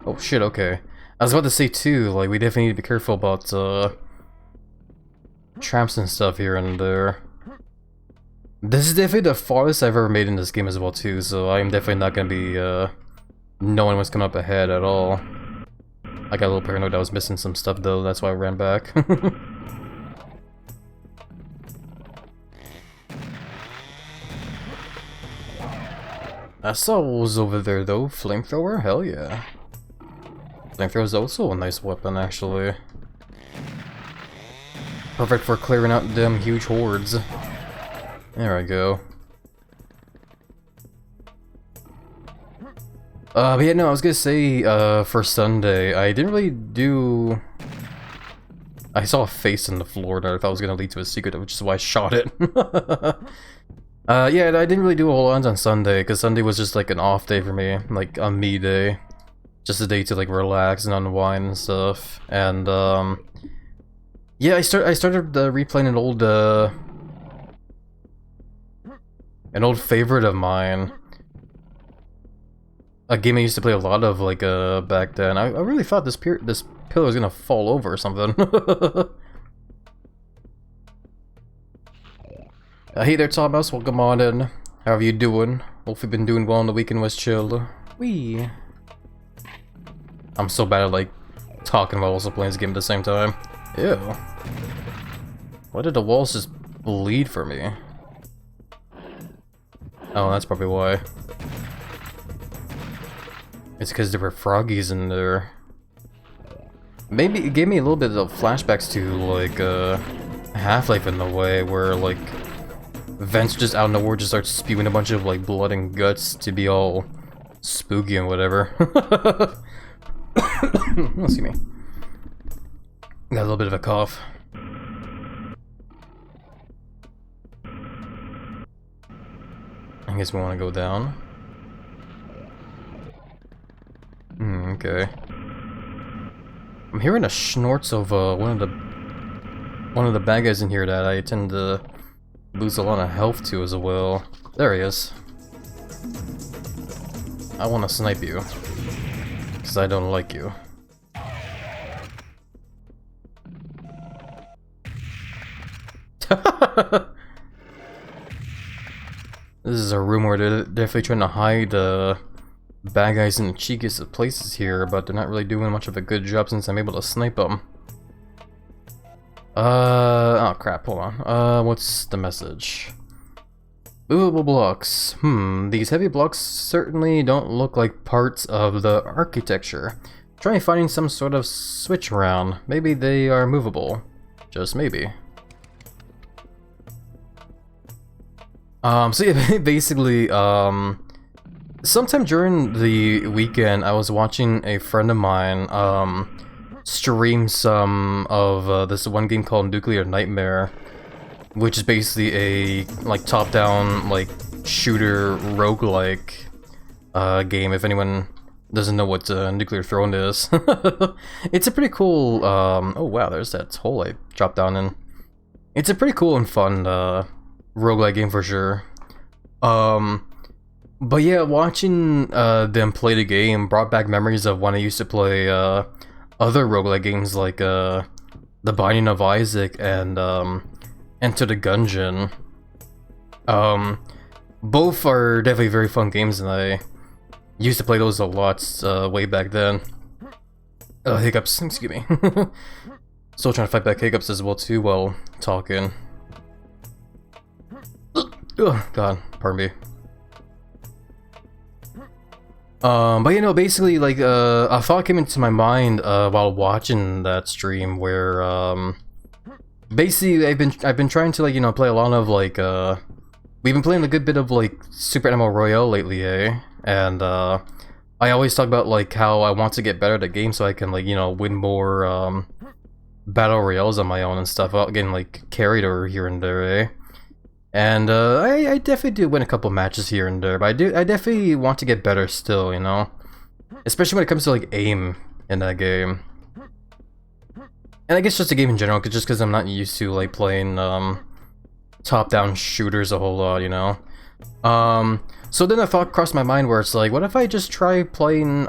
A: Oh shit, okay. I was about to say too, like, we definitely need to be careful about traps and stuff here and there. This is definitely the farthest I've ever made in this game as well too, so I'm definitely not gonna be knowing what's coming up ahead at all. I got a little paranoid I was missing some stuff though, that's why I ran back. I saw what was over there though. Flamethrower? Hell yeah. Flamethrower is also a nice weapon actually. Perfect for clearing out them huge hordes. There I go. But yeah, no, I was gonna say, for Sunday, I didn't really do... I saw a face on the floor that I thought was gonna lead to a secret, which is why I shot it. Yeah, I didn't really do a whole lot on Sunday, because Sunday was just like an off day for me, like a me day. Just a day to like relax and unwind and stuff. And, yeah, I started replaying an old favorite of mine. A game I used to play a lot of, like, back then. I really thought this pillar was gonna fall over or something. Hey there, Thomas. Welcome on in. How are you doing? Hope you've been doing well on the weekend was chill. Wee. I'm so bad at, like, talking while also playing this game at the same time. Ew. Why did the walls just bleed for me? Oh, that's probably why. It's because there were froggies in there. Maybe it gave me a little bit of flashbacks to, like, Half-Life in a way, where, like, vents just out of nowhere just start spewing a bunch of, like, blood and guts to be all spooky and whatever. Excuse me. Got a little bit of a cough. I guess we want to go down. Okay. I'm hearing a schnorts of one of the bad guys in here that I tend to lose a lot of health to as well. There he is. I want to snipe you, because I don't like you. This is a room where they're definitely trying to hide bad guys in the cheekiest of places here, but they're not really doing much of a good job since I'm able to snipe them. Oh crap, hold on. What's the message? Movable blocks. These heavy blocks certainly don't look like parts of the architecture. Try finding some sort of switch around. Maybe they are movable. Just maybe. So yeah, basically, sometime during the weekend, I was watching a friend of mine, stream some of, this one game called Nuclear Nightmare, which is basically a, like, top-down, like, shooter roguelike, game, if anyone doesn't know what, Nuclear Throne is. It's a pretty cool, oh wow, there's that hole I dropped down in. It's a pretty cool and fun, roguelike game for sure. But yeah, watching them play the game brought back memories of when I used to play other roguelike games like The Binding of Isaac and Enter the Gungeon. Both are definitely very fun games, and I used to play those a lot way back then. Hiccups, excuse me. Still trying to fight back hiccups as well too while talking. Oh god, pardon me. But you know, basically, like, a thought came into my mind while watching that stream where basically I've been trying to, like, you know, play a lot of, like, we've been playing a good bit of, like, Super Animal Royale lately, eh? And I always talk about, like, how I want to get better at the game so I can, like, you know, win more battle royales on my own and stuff without getting, like, carried over here and there, eh? And I definitely do win a couple matches here and there, but I definitely want to get better still, you know? Especially when it comes to, like, aim in that game. And I guess just the game in general, just because I'm not used to, like, playing top-down shooters a whole lot, you know? So then a thought crossed my mind where it's like, what if I just try playing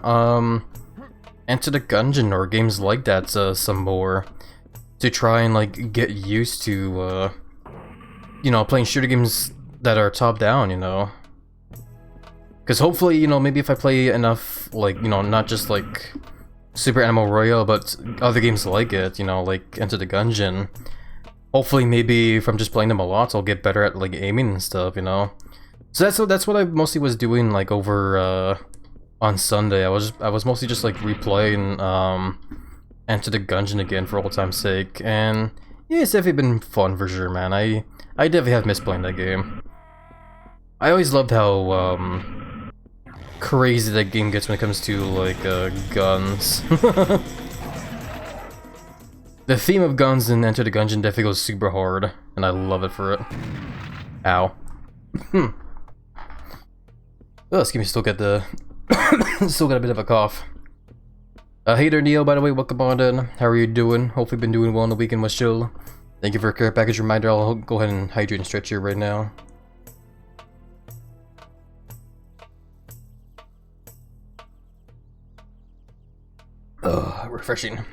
A: Enter the Gungeon or games like that some more, to try and, like, get used to you know, playing shooter games that are top down, you know. Because hopefully, you know, maybe if I play enough, like, you know, not just like Super Animal Royale, but other games like it, you know, like Enter the Gungeon. Hopefully, maybe if I'm just playing them a lot, I'll get better at like aiming and stuff, you know. So that's what I mostly was doing, like over on Sunday. I was mostly just like replaying Enter the Gungeon again for old time's sake, and yeah, it's definitely been fun for sure, man. I definitely have missed playing that game. I always loved how crazy that game gets when it comes to like guns. The theme of guns in Enter the Gungeon definitely goes super hard, and I love it for it. Ow. Oh, excuse me, still got the still got a bit of a cough. Hey there, Neo, by the way, welcome on in. How are you doing? Hopefully been doing well on the weekend with chill. Thank you for a care package reminder. I'll go ahead and hydrate and stretch here right now. Refreshing.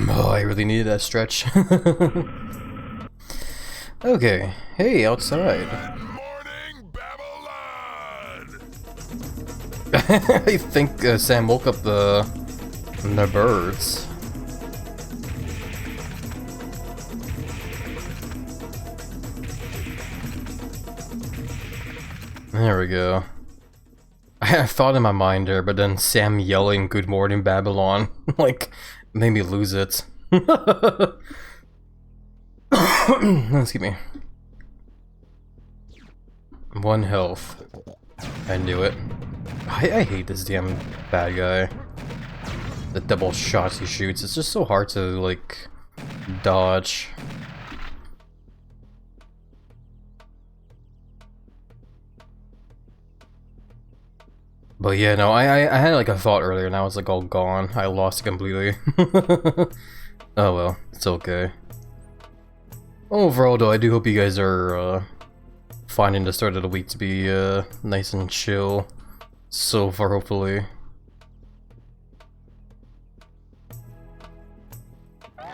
A: Oh, I really needed that stretch. Okay, hey, outside.
B: Good morning, Babylon!
A: I think Sam woke up the birds. There we go. I had a thought in my mind there, but then Sam yelling "Good morning, Babylon" like made me lose it. Excuse me. 1 health. I knew it. I hate this damn bad guy. The double shots he shoots. It's just so hard to like dodge. But yeah, no, I had like a thought earlier, now it's like all gone. I lost it completely. Oh well, it's okay. Overall though, I do hope you guys are finding the start of the week to be nice and chill so far, hopefully.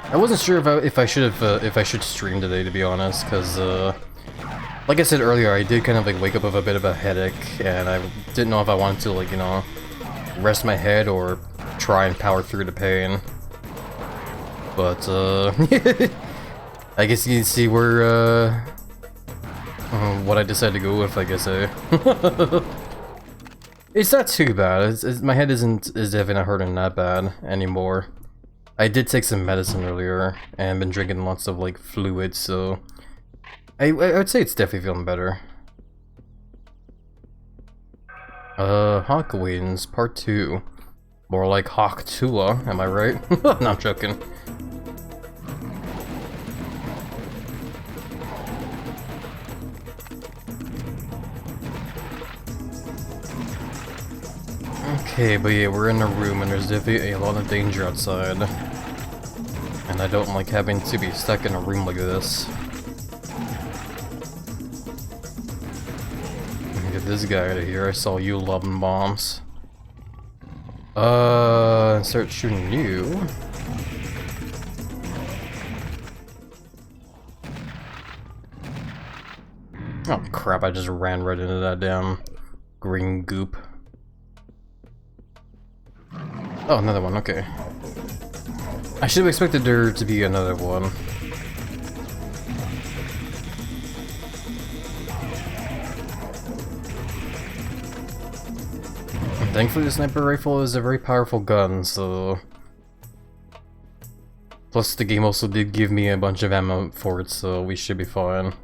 A: I wasn't sure if I should stream today, to be honest, because like I said earlier, I did kind of like wake up with a bit of a headache, and I didn't know if I wanted to, like, you know, rest my head or try and power through the pain. But I guess you can see where what I decided to go with, I guess. It's not too bad. My head is definitely not hurting that bad anymore. I did take some medicine earlier and been drinking lots of like fluids, so I would say it's definitely feeling better. Hawk Wings Part 2. More like Hawk Tua, am I right? No, I'm joking. Okay, but yeah, we're in a room and there's definitely a lot of danger outside. And I don't like having to be stuck in a room like this. Get this guy out of here. I saw you lobbing bombs. Start shooting you. Oh crap, I just ran right into that damn green goop. Oh, another one, okay. I should have expected there to be another one. Thankfully, the sniper rifle is a very powerful gun, so... Plus, the game also did give me a bunch of ammo for it, so we should be fine.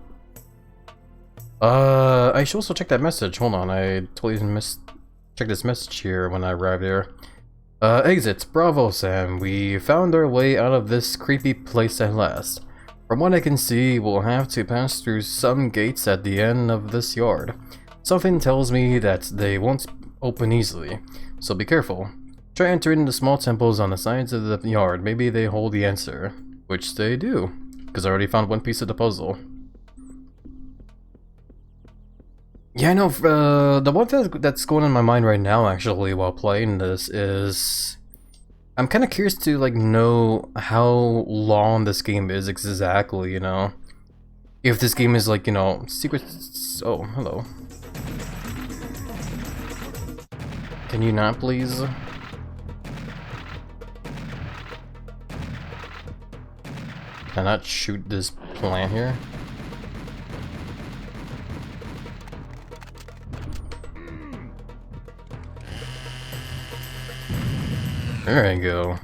A: I should also check that message. Hold on, I totally checked this message here when I arrived here. Exits. Bravo, Sam. We found our way out of this creepy place at last. From what I can see, we'll have to pass through some gates at the end of this yard. Something tells me that they won't open easily, so be careful. Try entering the small temples on the sides of the yard. Maybe they hold the answer. Which they do, because I already found one piece of the puzzle. Yeah, I know, the one thing that's going on in my mind right now, actually, while playing this is... I'm kind of curious to like know how long this game is exactly, you know? If this game is like, you know, secrets... Oh, hello. Can you not, please? Can I not shoot this plant here? There you go.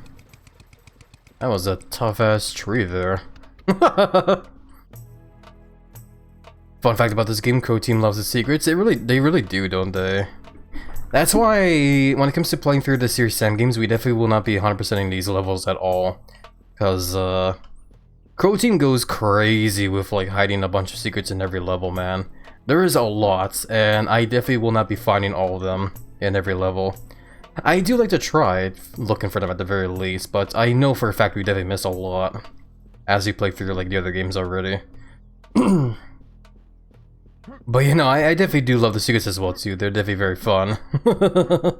A: That was a tough-ass tree there. Fun fact about this game, Code Team loves the secrets. They really do, don't they? That's why, when it comes to playing through the Serious Sam games, we definitely will not be 100%ing these levels at all. Because, Code Team goes crazy with, like, hiding a bunch of secrets in every level, man. There is a lot, and I definitely will not be finding all of them in every level. I do like to try looking for them at the very least, but I know for a fact we definitely miss a lot as we play through, like, the other games already. But you know, I definitely do love the secrets as well too. They're definitely very fun. But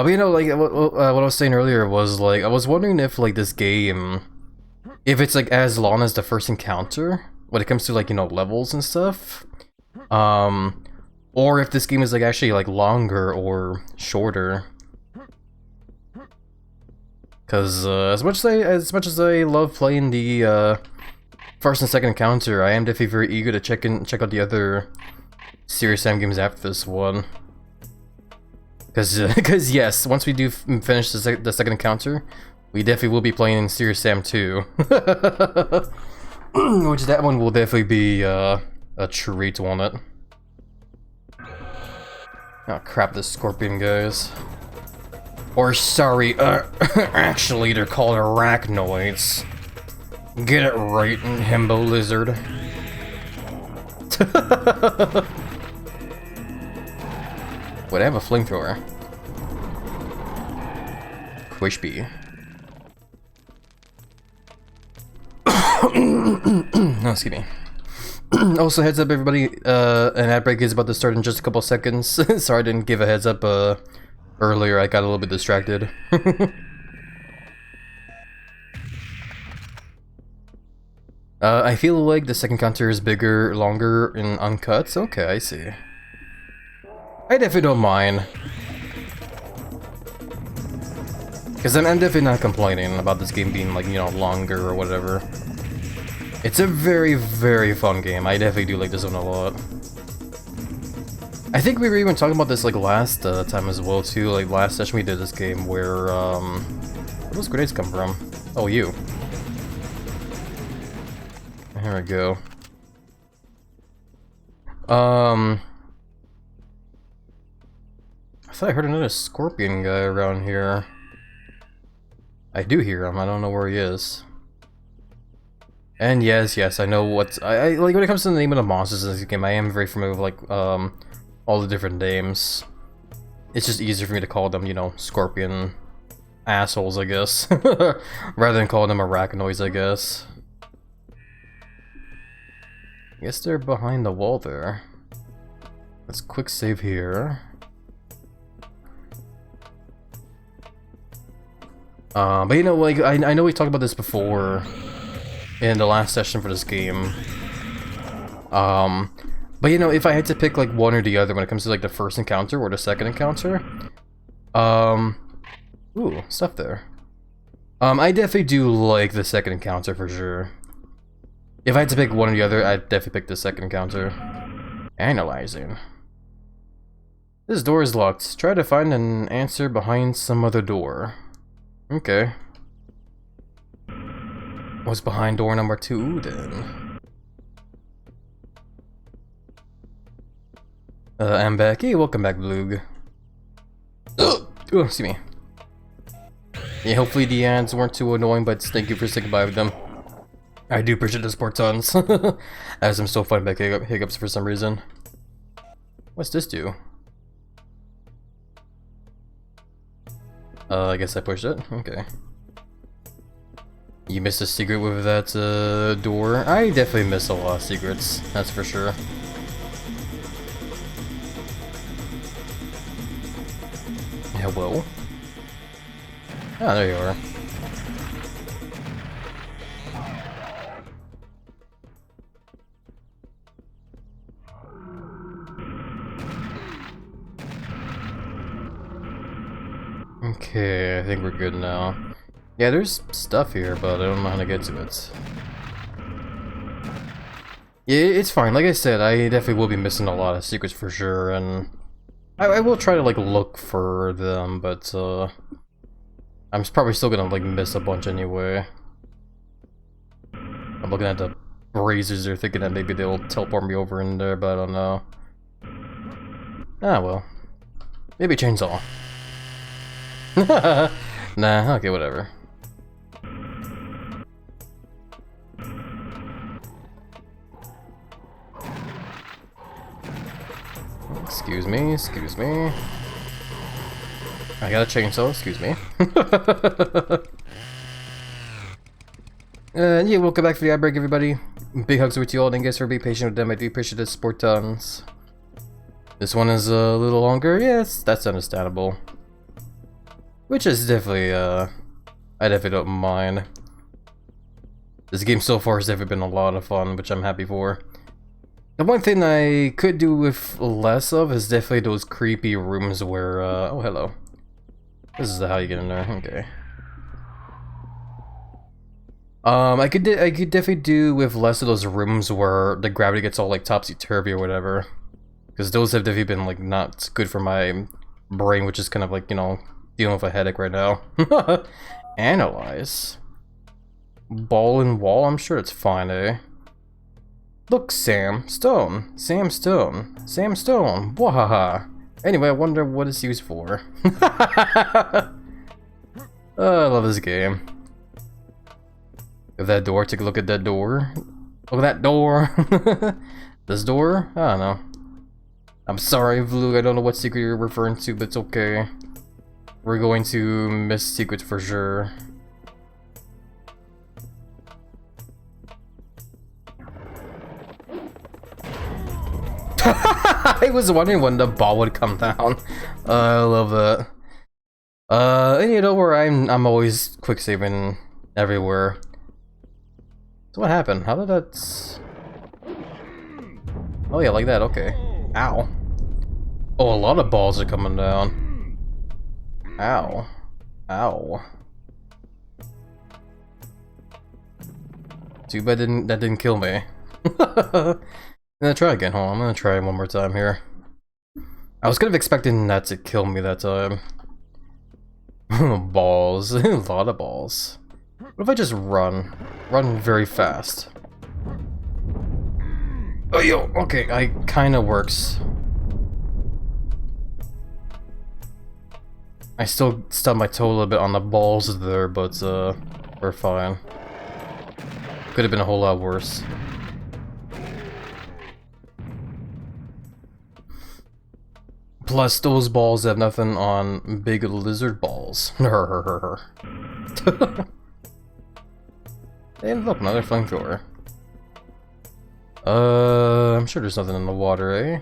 A: you know, like what I was saying earlier was like I was wondering if like this game, if it's like as long as the first encounter when it comes to like, you know, levels and stuff, or if this game is like actually like longer or shorter. Because as much as I love playing the first and second encounter, I am definitely very eager to check out the other Serious Sam games after this one. Because yes, once we do finish the second encounter, we definitely will be playing Serious Sam 2. Which that one will definitely be a treat, won't it? Oh crap, the scorpion guys. Or sorry, actually they're called arachnoids. Get it right, HappyLizard. Wait, I have a flamethrower. Crispy. No, excuse me. Also, heads up, everybody. An ad break is about to start in just a couple seconds. Sorry, I didn't give a heads up earlier. I got a little bit distracted. I feel like the second counter is bigger, longer, and uncut. Okay, I see. I definitely don't mind. Because I'm definitely not complaining about this game being, like, you know, longer or whatever. It's a very, very fun game. I definitely do like this one a lot. I think we were even talking about this, like, last time as well, too. Like, last session we did this game where, where those grenades come from? Oh, you. Here we go. I thought I heard another scorpion guy around here. I do hear him, I don't know where he is. And yes, I know what I like when it comes to the name of the monsters in this game, I am very familiar with like all the different names. It's just easier for me to call them, you know, scorpion assholes, I guess. Rather than calling them arachnoids, I guess. I guess they're behind the wall there. Let's quick save here. But you know, like, I know we talked about this before in the last session for this game. But you know, if I had to pick like one or the other when it comes to like the first encounter or the second encounter, ooh, stuff there. I definitely do like the second encounter for sure. If I had to pick one or the other, I'd definitely pick the second encounter. Analyzing. This door is locked. Try to find an answer behind some other door. Okay. What's behind door number 2 then? I'm back. Hey, welcome back, Bloog. Oh, excuse me. Yeah, hopefully the ads weren't too annoying, but thank you for sticking by with them. I do appreciate the support tons, as I'm still fighting back hiccups for some reason. What's this do? I guess I pushed it. Okay. You missed a secret with that door. I definitely miss a lot of secrets, that's for sure. Hello? Ah, there you are. Okay, I think we're good now. Yeah, there's stuff here, but I don't know how to get to it. Yeah, it's fine. Like I said, I definitely will be missing a lot of secrets for sure, and I will try to like look for them, but I'm probably still gonna like miss a bunch anyway. I'm looking at the razors, they're thinking that maybe they'll teleport me over in there, but I don't know. Ah well. Maybe chainsaw. Nah, okay, whatever. Excuse me, excuse me. I got a chainsaw, excuse me. Yeah, welcome back to the Outbreak, everybody. Big hugs with you all, and guys for being patient with them. I do appreciate the support tons. This one is a little longer, yes, that's understandable. Which is definitely, I definitely don't mind. This game so far has definitely been a lot of fun, which I'm happy for. The one thing I could do with less of is definitely those creepy rooms where, oh hello. This is how you get in there, okay. I could definitely do with less of those rooms where the gravity gets all like topsy-turvy or whatever. Because those have definitely been like not good for my brain, which is kind of like, you know, dealing with a headache right now. Analyze. Ball and wall, I'm sure it's fine, eh? Look, Sam Stone. Sam Stone. Sam Stone. Wahaha. Anyway, I wonder what it's used for. Oh, I love this game. If that door, take a look at that door. Look at that door. This door? I don't know. I'm sorry, Blue, I don't know what secret you're referring to, but it's okay. We're going to miss secrets for sure. I was wondering when the ball would come down. I love that. And you know where I'm always quick saving everywhere. So what happened? How did that? Oh yeah, like that. Okay. Ow. Oh, a lot of balls are coming down. Ow. Ow. Too bad that didn't kill me. I'm gonna try again. Hold on, I'm gonna try one more time here. I was kind of expecting that to kill me that time. Balls. A lot of balls. What if I just run? Run very fast. Oh, yo, okay, kinda works. I still stubbed my toe a little bit on the balls there, but we're fine. Could have been a whole lot worse. Plus, those balls have nothing on big lizard balls. And look, another flamethrower. I'm sure there's nothing in the water, eh?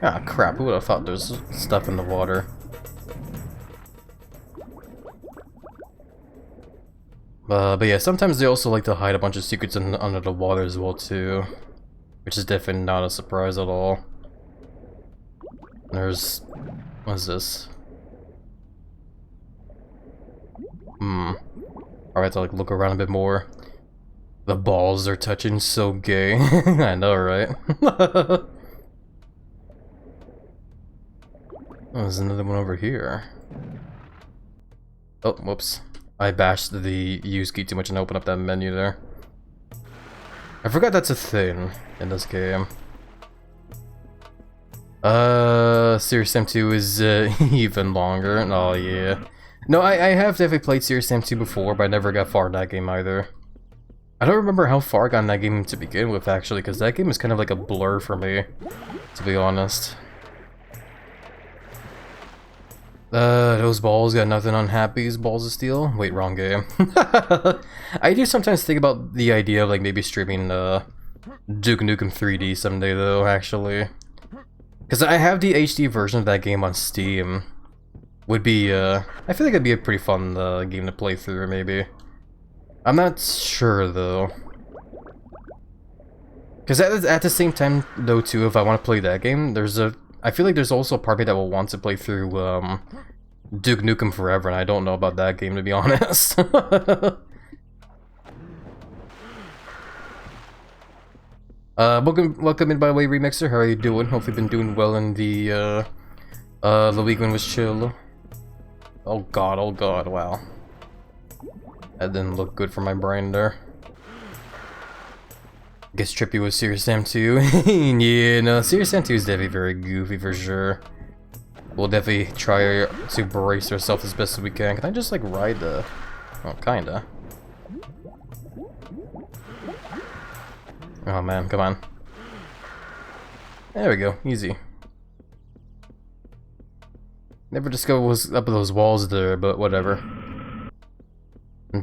A: Ah, crap, who would have thought there's stuff in the water? But yeah, sometimes they also like to hide a bunch of secrets under the water as well, too. Which is definitely not a surprise at all. There's... what's this? Alright, to like look around a bit more. The balls are touching, so gay. I know, right? Oh, there's another one over here. Oh, whoops. I bashed the use key too much and opened up that menu there. I forgot that's a thing in this game. Serious Sam 2 is even longer. Oh yeah. No, I have definitely played Serious Sam 2 before, but I never got far in that game either. I don't remember how far I got in that game to begin with, actually, because that game is kind of like a blur for me, to be honest. Those balls got nothing on Happy's Balls of Steel? Wait, wrong game. I do sometimes think about the idea of like maybe streaming Duke Nukem 3D someday though, actually. Because I have the HD version of that game on Steam. would be, I feel like it'd be a pretty fun game to play through, maybe. I'm not sure, though. Because at the same time, though, too, if I want to play that game, I feel like there's also a part of me that will want to play through, Duke Nukem Forever, and I don't know about that game, to be honest. Welcome in, by the way, Remixer. How are you doing? Hope you've been doing well in the weekend was chill. Oh god, wow. That didn't look good for my brain there. Guess Trippy was Serious Sam 2. Yeah, no, Serious Sam 2 is definitely very goofy for sure. We'll definitely try to brace ourselves as best as we can. Can I just like ride the... Oh, kinda. Oh man, come on. There we go, easy. Never discovered what was up with those walls there, but whatever.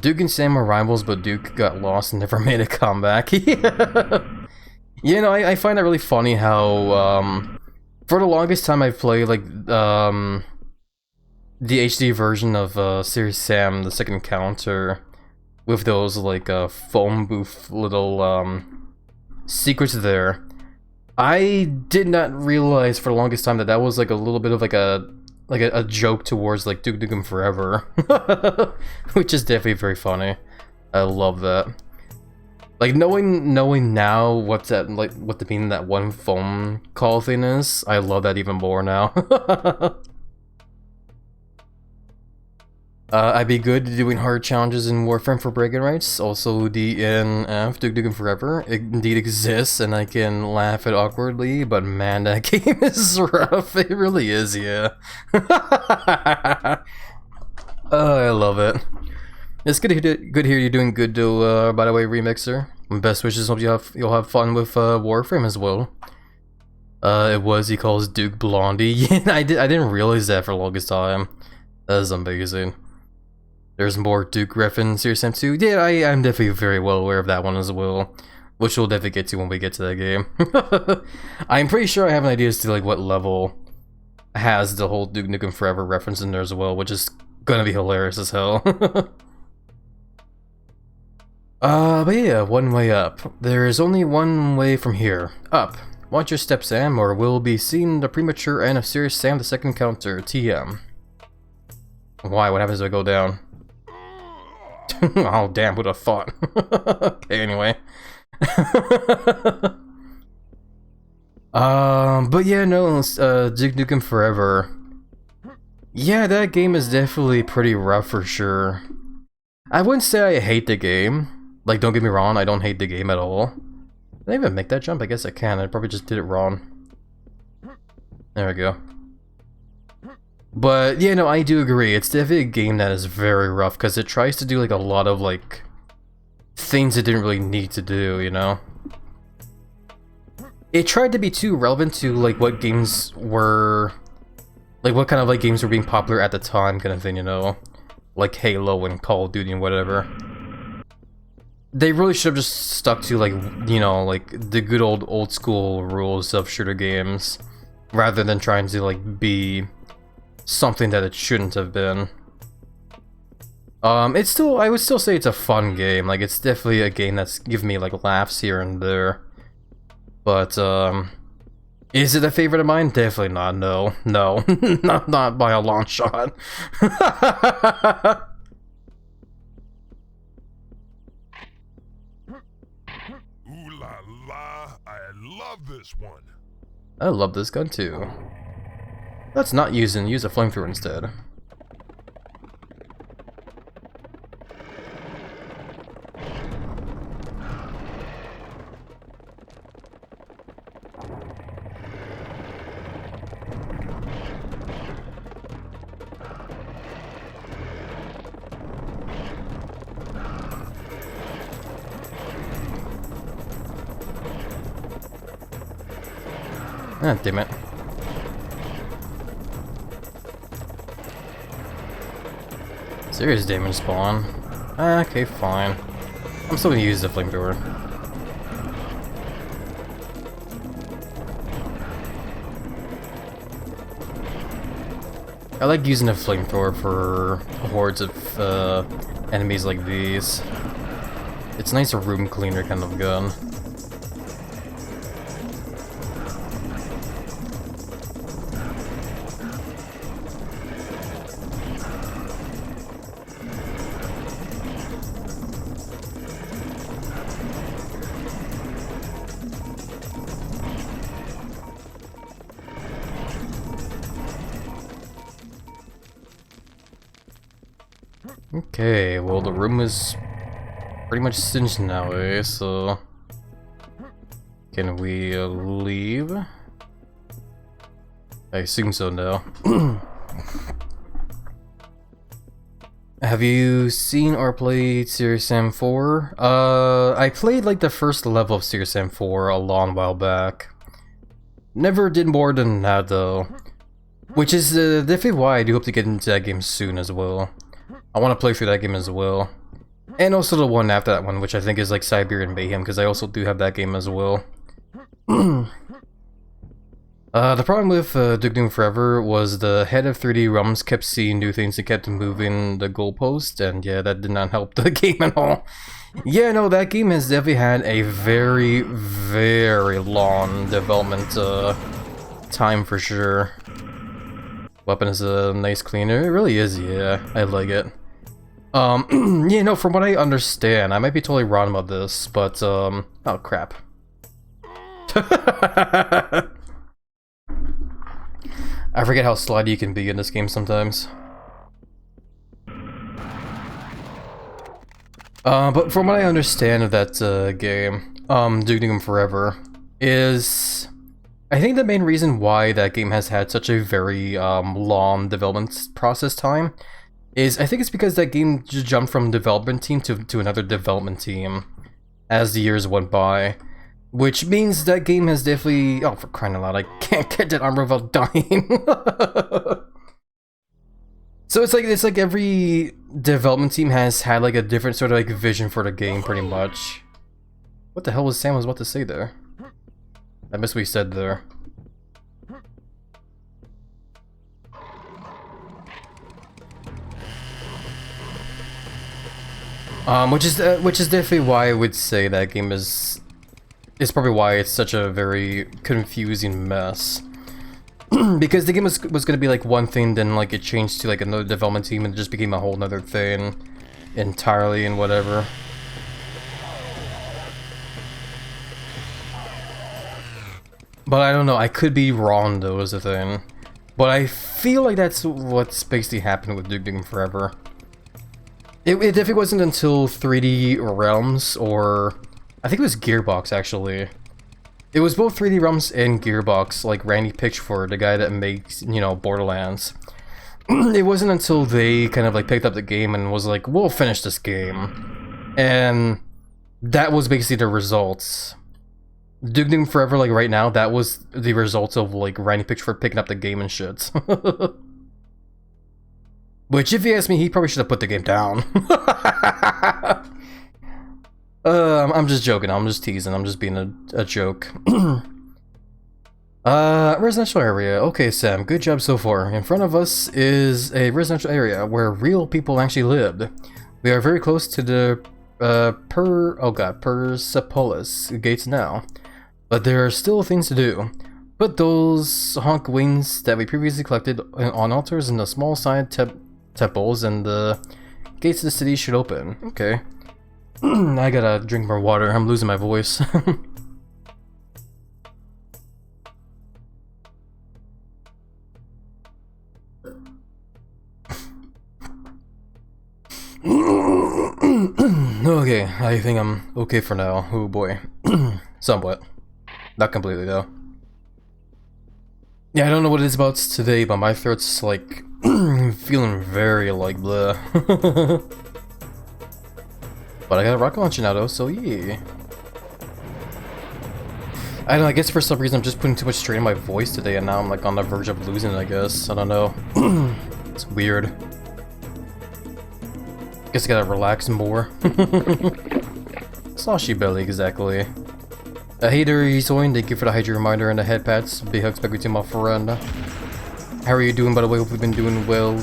A: Duke and Sam were rivals, but Duke got lost and never made a comeback. Yeah. You know, I find that really funny how, for the longest time I've played, like, the HD version of, Serious Sam, the second encounter, with those, like, phone booth little, secrets there. I did not realize for the longest time that that was, like, a little bit of, like, a joke towards like Duke Nukem Forever, which is definitely very funny. I love that. Like knowing now what the meaning of that one phone call thing is, I love that even more now. I'd be good at doing hard challenges in Warframe for bragging rights. Also, DNF, Duke Nukem Forever, it indeed exists, and I can laugh at awkwardly, but man, that game is rough. It really is, yeah. Oh, I love it. It's good to hear you're doing good, though, by the way, Remixer. Best wishes, hope you'll have fun with Warframe as well. He calls Duke Blondie. Yeah, I didn't realize that for the longest time. That is amazing. There's more Duke ref in Serious Sam 2. Yeah, I'm definitely very well aware of that one as well, which we'll definitely get to when we get to that game. I'm pretty sure I have an idea as to like what level has the whole Duke Nukem Forever reference in there as well, which is gonna be hilarious as hell. But yeah, one way up. There is only one way from here. Up. Watch your step, Sam, or we'll be seeing the premature end of Serious Sam the second encounter, TM. Why? What happens if I go down? Oh damn, who'd have thought? Okay, anyway. But yeah, no, Duke Nukem Forever. Yeah, that game is definitely pretty rough for sure. I wouldn't say I hate the game. Like, don't get me wrong, I don't hate the game at all. Did I even make that jump? I guess I can. I probably just did it wrong. There we go. But, yeah, no, I do agree. It's definitely a game that is very rough, because it tries to do, like, a lot of, like, things it didn't really need to do, you know? It tried to be too relevant to, like, what games were... Like, what kind of, like, games were being popular at the time, kind of thing, you know? Like Halo and Call of Duty and whatever. They really should have just stuck to, like, you know, like, the good old school rules of shooter games, rather than trying to, like, be... something that it shouldn't have been. It's still, I would still say it's a fun game. Like, it's definitely a game that's given me, like, laughs here and there. But, is it a favorite of mine? Definitely not, no. No. not by a long shot.
B: Ooh la la, I love this one.
A: I love this gun too. Let's not use a flamethrower instead. Ah, damn it. Serious damage spawn. Okay, fine. I'm still gonna use the flamethrower. I like using a flamethrower for hordes of enemies like these. It's a nice room cleaner kind of gun. Okay, well the room is pretty much singed now, eh? So can we leave? I assume so now. Have you seen or played Serious Sam 4? I played like the first level of Serious Sam 4 a long while back. Never did more than that though. Which is definitely why I do hope to get into that game soon as well. I want to play through that game as well. And also the one after that one, which I think is like Siberian Mayhem, because I also do have that game as well. The problem with Duke Nukem Forever was the head of 3D Realms kept seeing new things and kept moving the goalpost, and yeah, that did not help the game at all. Yeah, no, that game has definitely had a very, very long development time for sure. Weapon is a nice cleaner. It really is, yeah. I like it. Yeah, no, from what I understand, I might be totally wrong about this, but, oh crap. I forget how slidey you can be in this game sometimes. But from what I understand of that game, Duke Nukem Forever, is I think the main reason why that game has had such a very long development process time is I think it's because that game just jumped from development team to another development team as the years went by. Which means that game has definitely... Oh, for crying out loud, I can't get that armor without dying. So it's like every development team has had like a different sort of like vision for the game, pretty much. What the hell was Sam about to say there? I missed what he said there. Which is definitely why I would say that game is probably why it's such a very confusing mess. Because the game was gonna be like one thing, then like it changed to like another development team and it just became a whole nother thing entirely and whatever. But I don't know, I could be wrong though is the thing. But I feel like that's what's basically happened with Duke Nukem Forever. It definitely wasn't until 3D Realms, or I think it was Gearbox actually. It was both 3D Realms and Gearbox, like Randy Pitchford, the guy that makes, you know, Borderlands. It wasn't until they kind of like picked up the game and was like, we'll finish this game. And that was basically the results. Duke Nukem Forever, like right now, that was the results of like Randy Pitchford picking up the game and shit. Which, if you ask me, he probably should have put the game down. I'm just joking, I'm just teasing, I'm just being a joke. Residential area. Okay, Sam, good job so far. In front of us is a residential area where real people actually lived. We are very close to the Persepolis gates now. But there are still things to do. Put those honk wings that we previously collected on altars in the small side temples, and the gates of the city should open. Okay. I gotta drink more water, I'm losing my voice. Okay, I think I'm okay for now. Oh boy. Somewhat. Not completely though. Yeah, I don't know what it is about today, but my throat's like feeling very like bleh. But I got a rocket launcher now though, so yeah. I don't know, I guess for some reason I'm just putting too much strain on my voice today and now I'm like on the verge of losing it, I guess. I don't know. It's weird. Guess I gotta relax more. Sloshy belly, exactly. Hey there, Easoin, thank you for the hydrate reminder and the head pats. Big hugs back with you, my friend. How are you doing, by the way? Hope you've been doing well.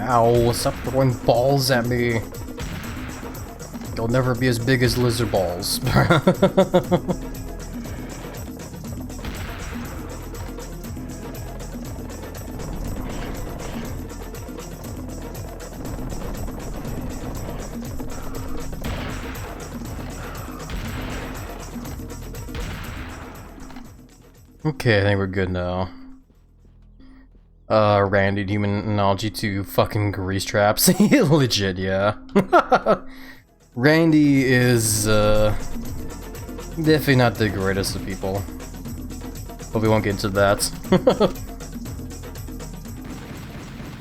A: Ow, stop throwing balls at me. They'll never be as big as lizard balls. Okay, I think we're good now. Randy, human analogy to fucking grease traps. Legit, yeah. Randy is, definitely not the greatest of people. But we won't get into that.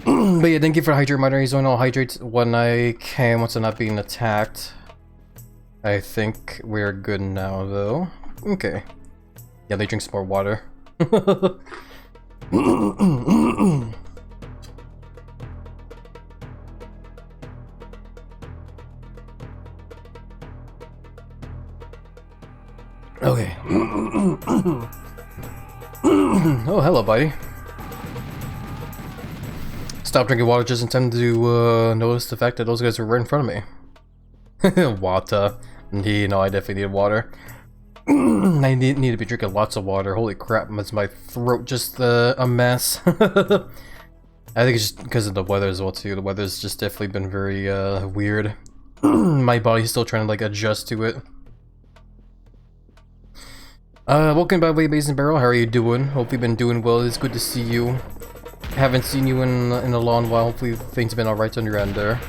A: But yeah, thank you for the hydrate reminder. He's only all hydrates when I can once I'm not being attacked. I think we're good now, though. Okay. Yeah, they drink some more water. Okay. Oh, hello, buddy. Stop drinking water just in time to notice the fact that those guys were right in front of me. Water. You know, I definitely need water. I need to be drinking lots of water. Holy crap, is my throat just a mess. I think it's just because of the weather as well too. The weather's just definitely been very weird. My body's still trying to like adjust to it. Welcome by the way, Basin Barrel. How are you doing? Hope you've been doing well. It's good to see you. Haven't seen you in a long while. Hopefully things have been alright on your end there.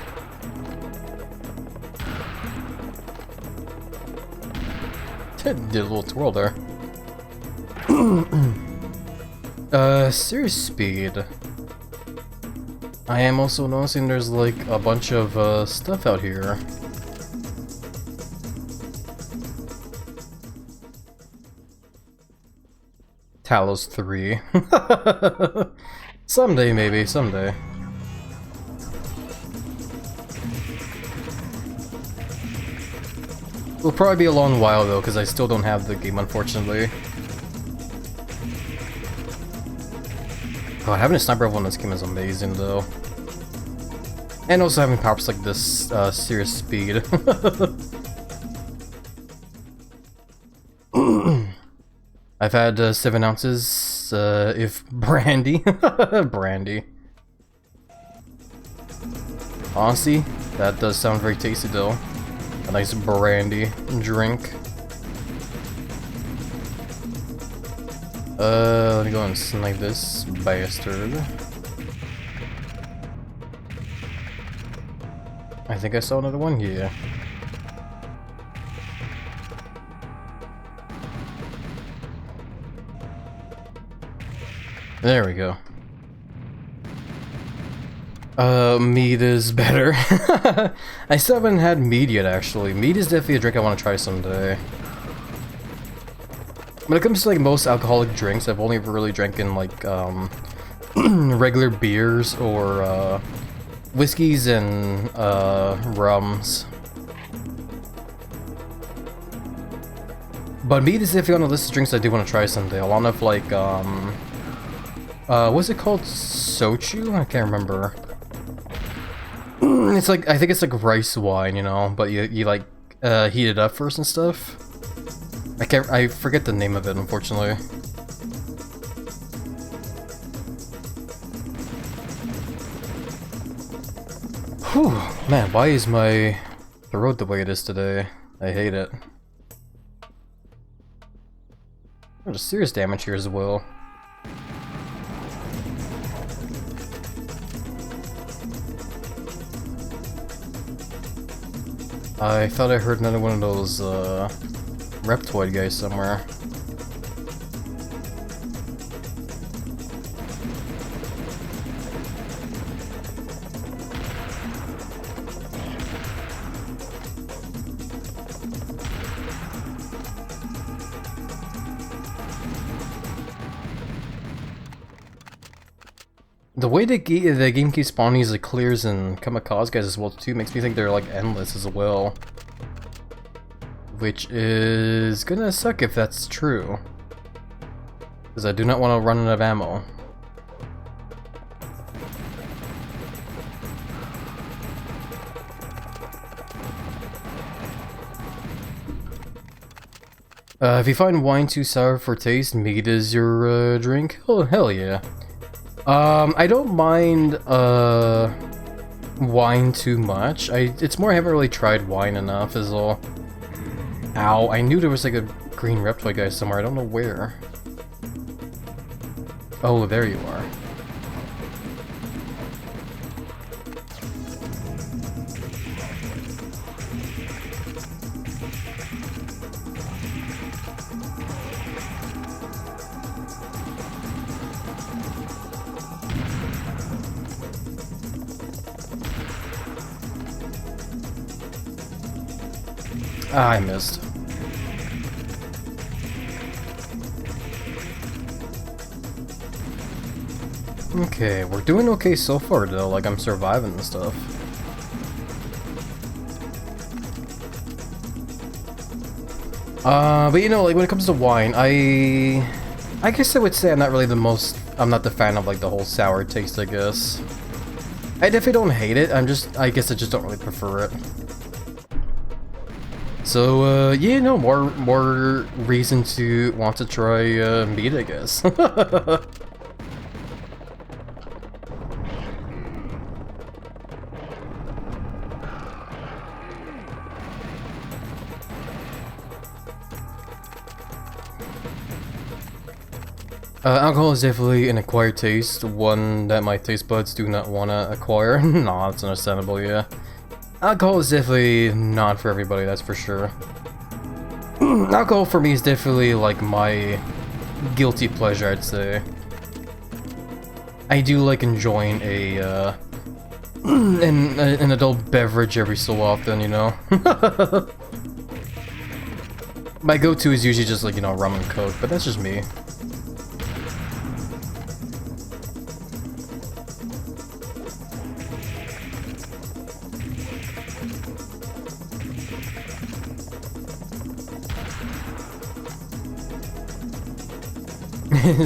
A: Did a little twirl there. Serious speed. I am also noticing there's like a bunch of stuff out here. Talos 3. Someday, maybe, someday. It'll probably be a long while though, because I still don't have the game, unfortunately. Oh, having a sniper rifle in this game is amazing though. And also having power-ups like this, serious speed. I've had 7 ounces, if brandy. Brandy. Honestly, that does sound very tasty though. A nice brandy drink. Let me go and snipe this bastard. I think I saw another one here. There we go. Mead is better. I still haven't had mead yet, actually. Mead is definitely a drink I want to try someday. When it comes to like most alcoholic drinks, I've only really drank in like regular beers or whiskeys and rums. But mead is definitely on the list of drinks I do want to try someday. Along with like what's it called? Sochu? I can't remember. It's like, I think it's like rice wine, you know, but you like heat it up first and stuff. I forget the name of it, unfortunately. Whew, man, why is my throat the way it is today? I hate it. There's serious damage here as well. I thought I heard another one of those reptoid guys somewhere. The way the game keeps spawning these like clears and kamikaze guys as well too makes me think they're like endless as well. which is gonna suck if that's true. Because I do not want to run out of ammo. If you find wine too sour for taste, mead is your drink. Oh, hell yeah. I don't mind wine too much. It's more I haven't really tried wine enough is all. Ow, I knew there was like a green reptoid guy somewhere. I don't know where. Oh, there you are. Ah, I missed. Okay, we're doing okay so far though, like I'm surviving and stuff. But you know, like when it comes to wine, I guess I would say I'm not the fan of like the whole sour taste, I guess. I definitely don't hate it, I guess I just don't really prefer it. So, yeah, no, more reason to want to try, meat, I guess. Alcohol is definitely an acquired taste, one that my taste buds do not want to acquire. Nah, that's understandable, yeah. Alcohol is definitely not for everybody, that's for sure. Alcohol for me is definitely like my guilty pleasure, I'd say. I do like enjoying a an adult beverage every so often, you know. My go-to is usually just like, you know, rum and coke, but that's just me.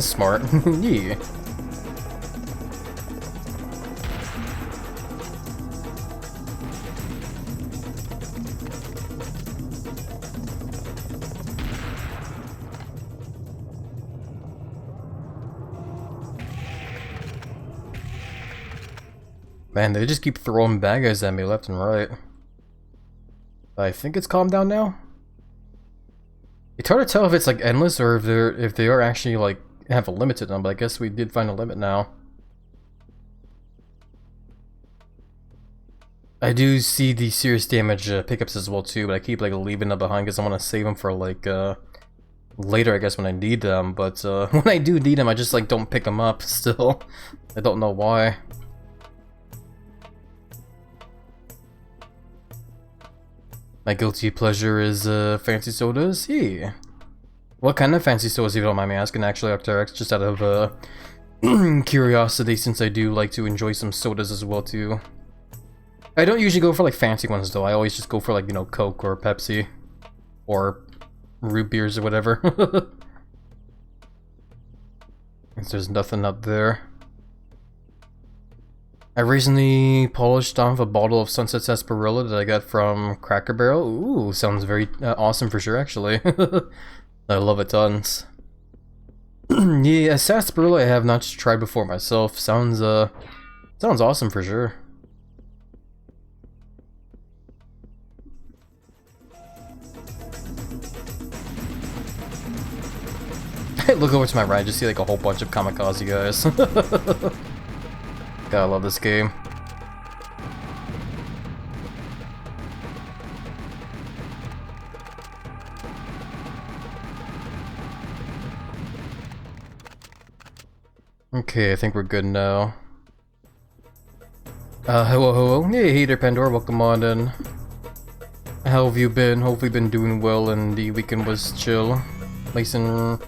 A: Smart. Yeah. Man, they just keep throwing bad guys at me left and right. I think it's calmed down now. It's hard to tell if it's like endless or if they are actually like have a limit to them, but I guess we did find a limit now. I do see the serious damage pickups as well too, but I keep like leaving them behind because I want to save them for like later, I guess, when I need them. But when I do need them, I just like don't pick them up still. I don't know why. My guilty pleasure is fancy sodas. Yeah. What kind of fancy sodas, if you don't mind me asking, actually, Octarex, just out of curiosity, since I do like to enjoy some sodas as well too. I don't usually go for like fancy ones though. I always just go for like, you know, Coke or Pepsi or root beers or whatever. There's nothing up there. I recently polished off a bottle of Sunset Sarsaparilla that I got from Cracker Barrel. Ooh, sounds very awesome for sure, actually. I love it tons. Yeah, sarsaparilla I have not tried before myself. Sounds awesome for sure. Look over to my right, just see like a whole bunch of kamikaze guys. Gotta love this game. Okay, I think we're good now. Hello. Hey there, Pandora, welcome on in. How have you been? Hopefully been doing well and the weekend was chill. Nice and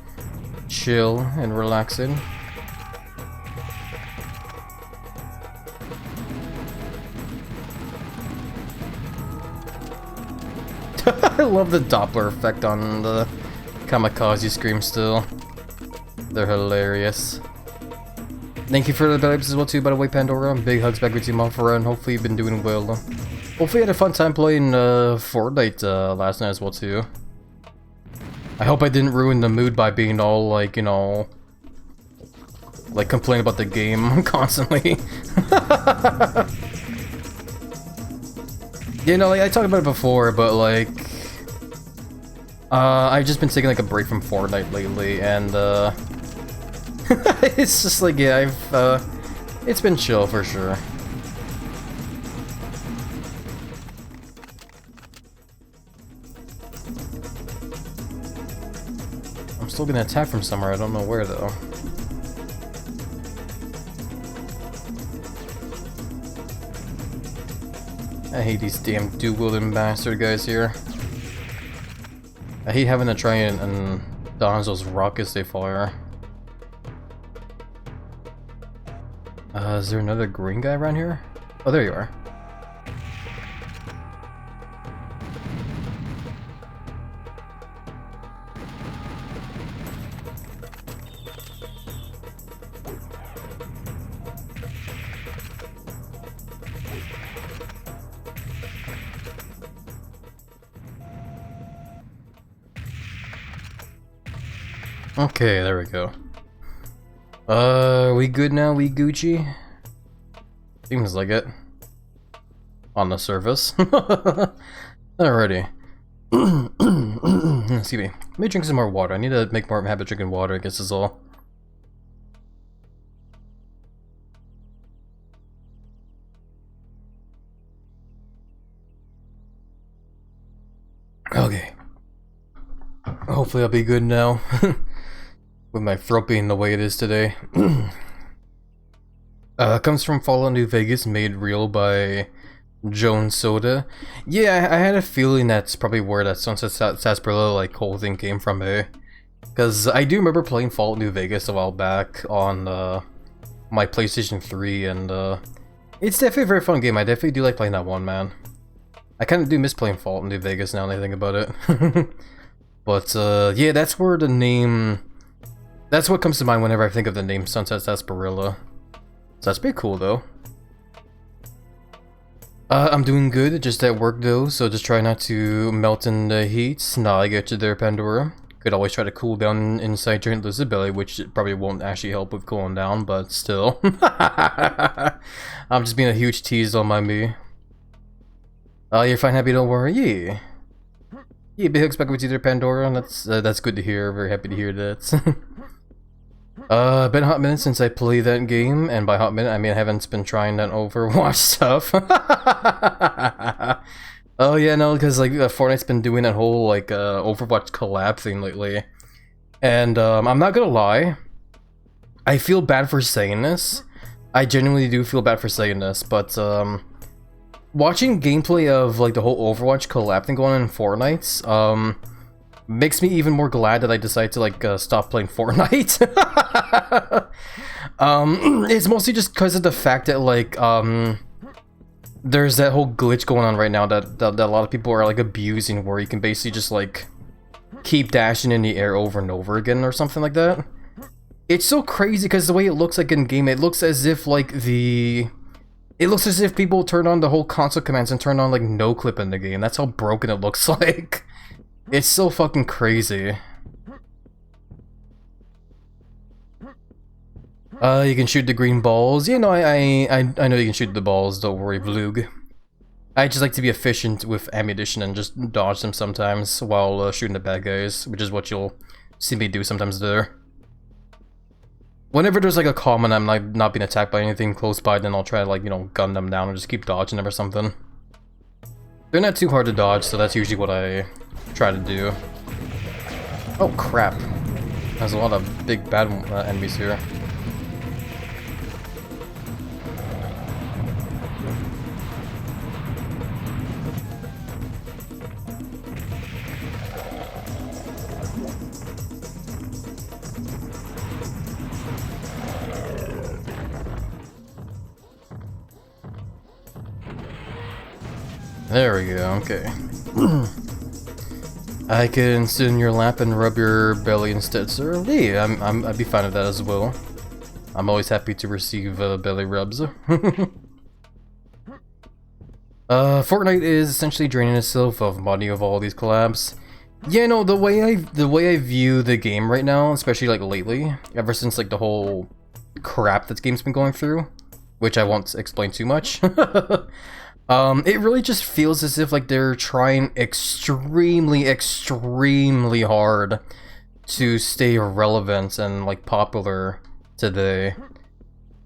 A: chill and relaxing. I love the Doppler effect on the kamikaze scream still. They're hilarious. Thank you for the vibes as well too, by the way, Pandora. Big hugs back with you, Monfora, and hopefully you've been doing well. Hopefully you had a fun time playing Fortnite last night as well too. I hope I didn't ruin the mood by being all like, you know, like complaining about the game constantly. You know, like I talked about it before, but like I've just been taking like a break from Fortnite lately, and it's just like, yeah, it's been chill for sure. I'm still getting attacked from somewhere, I don't know where though. I hate these damn dual-wielding bastard guys here. I hate having to try and dodge those rockets they fire. Is there another green guy around here? Oh, there you are. Okay, there we go. We good now? We Gucci? Seems like it. On the surface. Alrighty. Excuse me. Let me drink some more water. I need to make more of a habit drinking water, I guess is all. Okay. Hopefully I'll be good now. With my throat being the way it is today. Comes from Fallout New Vegas, made real by Joan Soda. Yeah, I had a feeling that's probably where that Sunset Sarsaparilla like whole thing came from, eh? Because I do remember playing Fallout New Vegas a while back on my PlayStation 3, and it's definitely a very fun game. I definitely do like playing that one, man. I kind of do miss playing Fallout New Vegas now that I think about it. But yeah, that's where the name... That's what comes to mind whenever I think of the name Sunset Sarsaparilla. So that's pretty cool, though. I'm doing good, just at work, though, so just try not to melt in the heat. Nah, I get you there, Pandora. Could always try to cool down inside your lizard belly, which probably won't actually help with cooling down, but still. I'm just being a huge tease on my me. You're fine, Happy, don't worry. Yeah. Yeah, big hugs back with you there, Pandora. That's good to hear. Very happy to hear that. Been a hot minute since I played that game, and by hot minute I mean I haven't been trying that Overwatch stuff. Oh yeah, no, because like Fortnite's been doing that whole like Overwatch collab thing lately, and I'm not gonna lie, I feel bad for saying this. I genuinely do feel bad for saying this, but watching gameplay of like the whole Overwatch collab thing going on in Fortnite, makes me even more glad that I decided to like stop playing Fortnite. It's mostly just because of the fact that like there's that whole glitch going on right now that a lot of people are like abusing, where you can basically just like keep dashing in the air over and over again or something like that. It's so crazy because the way it looks like in game, it looks as if like it looks as if people turn on the whole console commands and turn on like no clip in the game. That's how broken it looks like. It's so fucking crazy. You can shoot the green balls. Yeah, no, I know you can shoot the balls, don't worry, Vlug. I just like to be efficient with ammunition and just dodge them sometimes while shooting the bad guys, which is what you'll see me do sometimes there. Whenever there's like a calm and I'm like not being attacked by anything close by, then I'll try to like, you know, gun them down and just keep dodging them or something. They're not too hard to dodge, so that's usually what I try to do. Oh crap. There's a lot of big bad enemies here. There we go, okay. I can sit in your lap and rub your belly instead, sir. Yeah, I'd be fine with that as well. I'm always happy to receive belly rubs. Fortnite is essentially draining itself of money of all these collabs. Yeah, no, the way I view the game right now, especially like lately, ever since like the whole crap that the game's been going through, which I won't explain too much. It really just feels as if like they're trying extremely hard to stay relevant and like popular today.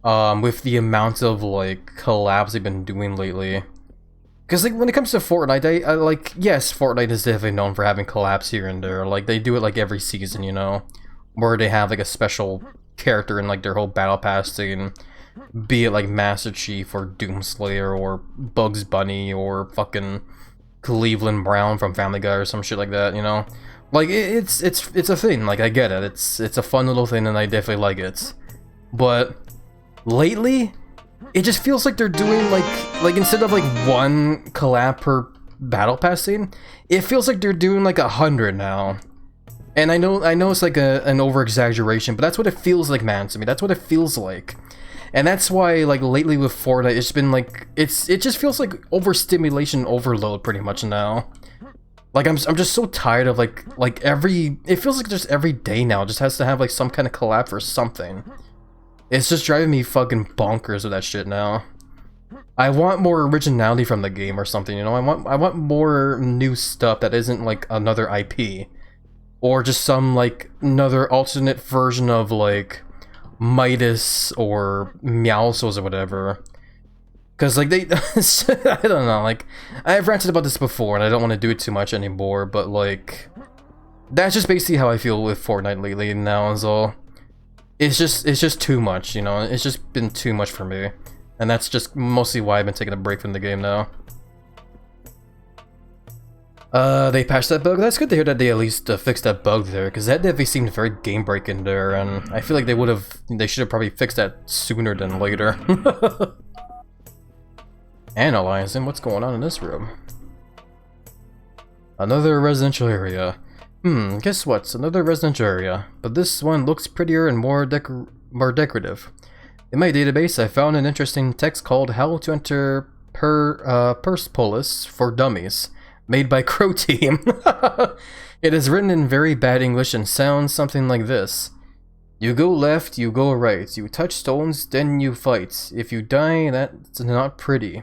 A: With the amount of like collabs they've been doing lately. Because like when it comes to Fortnite, I like, yes, Fortnite is definitely known for having collabs here and there. Like they do it like every season, you know, where they have like a special character in like their whole battle pass thing. Be it like Master Chief or Doomslayer or Bugs Bunny or fucking Cleveland Brown from Family Guy or some shit like that, you know? Like it's a thing, like I get it. It's a fun little thing and I definitely like it. But lately, it just feels like they're doing like instead of like one collab per battle pass scene, it feels like they're doing like 100 now. And I know it's like an over exaggeration, but that's what it feels like, man, to me. That's what it feels like. And that's why, like, lately with Fortnite, it's been, like, it just feels like overstimulation overload pretty much now. Like, I'm just so tired of, like it feels like just every day now just has to have, like, some kind of collab for something. It's just driving me fucking bonkers with that shit now. I want more originality from the game or something, you know? I want more new stuff that isn't, like, another IP. Or just some, like, another alternate version of, like, Midas or Meowsos or whatever. Because, like, they... I don't know, like... I've ranted about this before, and I don't want to do it too much anymore, but, like... That's just basically how I feel with Fortnite lately now, so... It's just too much, you know? It's just been too much for me. And that's just mostly why I've been taking a break from the game now. They patched that bug. That's good to hear that they at least fixed that bug there, because that definitely seemed very game-breaking there, and I feel like they should have probably fixed that sooner than later. Analyzing what's going on in this room. Another residential area. Guess what? Another residential area, but this one looks prettier and more decorative. In my database, I found an interesting text called How to Enter Persepolis for Dummies, made by Crow Team. It is written in very bad English and sounds something like this. You go left, you go right. You touch stones, then you fight. If you die, that's not pretty.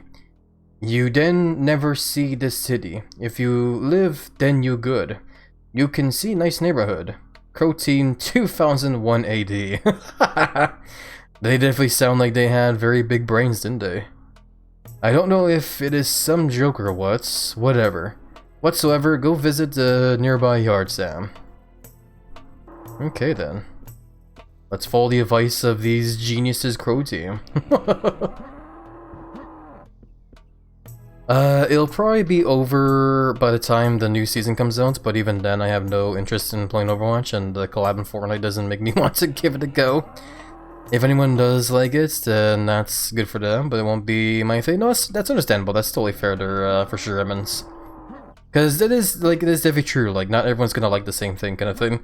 A: You then never see this city. If you live, then you good. You can see nice neighborhood. Crow Team 2001 AD. They definitely sound like they had very big brains, didn't they? I don't know if it is some joke or what. Whatever. Whatsoever, go visit the nearby yard, Sam. Okay then. Let's follow the advice of these geniuses, Crow Team. It'll probably be over by the time the new season comes out, but even then I have no interest in playing Overwatch, and the collab in Fortnite doesn't make me want to give it a go. If anyone does like it, then that's good for them, but it won't be my thing. No, that's understandable. That's totally fair to, for sure, Emmons. Because it is definitely true. Like, not everyone's gonna like the same thing, kind of thing.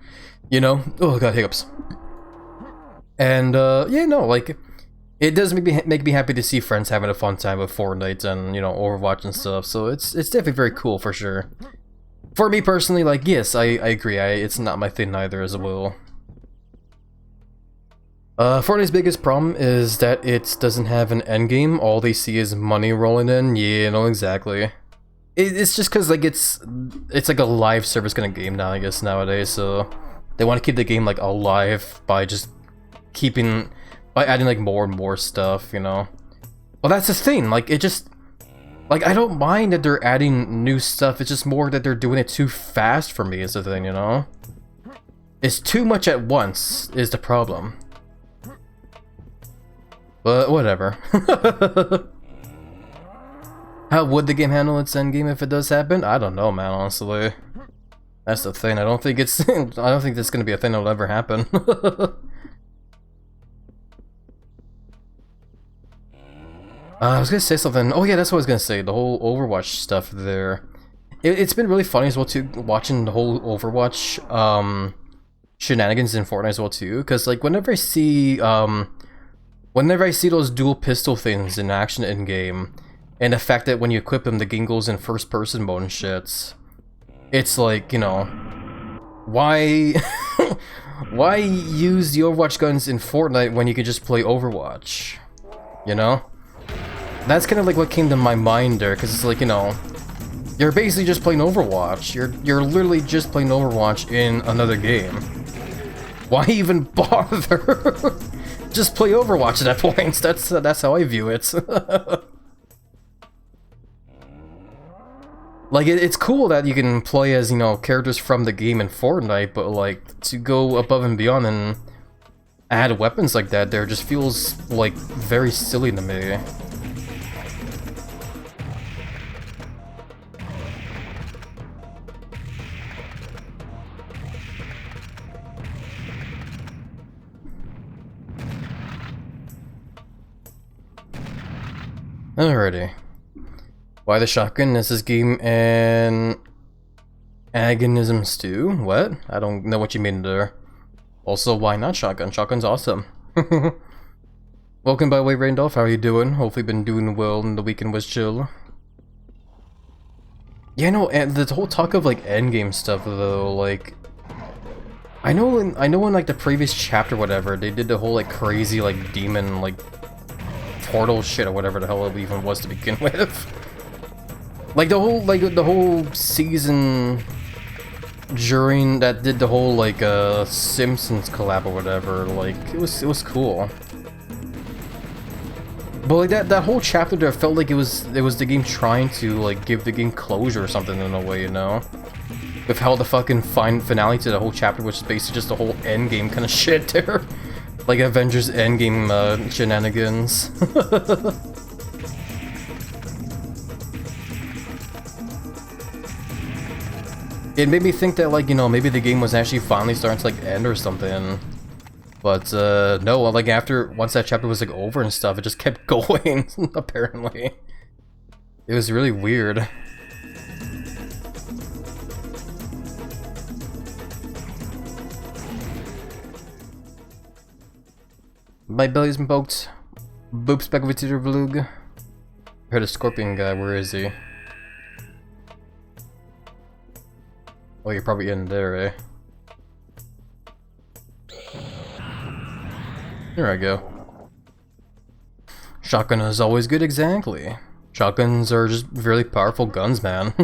A: You know? Oh god, hiccups. And, yeah, no, like, it does make me happy to see friends having a fun time with Fortnite and, you know, Overwatch and stuff. So it's definitely very cool, for sure. For me personally, like, yes, I agree. It's not my thing either as well. Fortnite's biggest problem is that it doesn't have an endgame. All they see is money rolling in. Yeah, no, exactly. It's just because, like, it's like a live service kind of game now, I guess, nowadays. So they want to keep the game, like, alive by just by adding, like, more and more stuff, you know? Well, that's the thing. Like, it just... Like, I don't mind that they're adding new stuff. It's just more that they're doing it too fast for me is the thing, you know? It's too much at once is the problem. But whatever. How would the game handle its endgame if it does happen? I don't know, man, honestly. That's the thing. I don't think that's gonna be a thing that'll ever happen. I was gonna say something. Oh yeah, that's what I was gonna say. The whole Overwatch stuff there. It's been really funny as well too, watching the whole Overwatch shenanigans in Fortnite as well too. Because like whenever I see those dual pistol things in action in game, and the fact that when you equip them, the game goes in first person mode and shit, it's like, you know, why why use the Overwatch guns in Fortnite when you could just play Overwatch? You know? That's kind of like what came to my mind there, because it's like, you know, you're basically just playing Overwatch. You're literally just playing Overwatch in another game. Why even bother? Just play Overwatch at that point. That's how I view it. Like, it's cool that you can play as, you know, characters from the game in Fortnite, but like, to go above and beyond and add weapons like that there just feels like very silly to me. Alrighty. Why the shotgun? Is this game an agonism stew? What? I don't know what you mean there. Also, why not shotgun? Shotgun's awesome. Welcome by the way, Randolph. How are you doing? Hopefully been doing well and the weekend was chill. Yeah, no, and the whole talk of like endgame stuff though, like I know in like the previous chapter whatever, they did the whole like crazy like demon like portal shit or whatever the hell it even was to begin with. Like the whole season during that did the whole like Simpsons collab or whatever, like it was cool. But like that whole chapter there felt like it was the game trying to like give the game closure or something in a way, you know? With how the fucking finale to the whole chapter, which is basically just the whole endgame kind of shit there. Like Avengers Endgame shenanigans. It made me think that, like, you know, maybe the game was actually finally starting to like end or something. But no, like once that chapter was like over and stuff, it just kept going, apparently. It was really weird. My belly's been poked. Boops back with your vlog. Heard a scorpion guy, where is he? Oh, you're probably in there, eh? There I go. Shotgun is always good, exactly. Shotguns are just really powerful guns, man.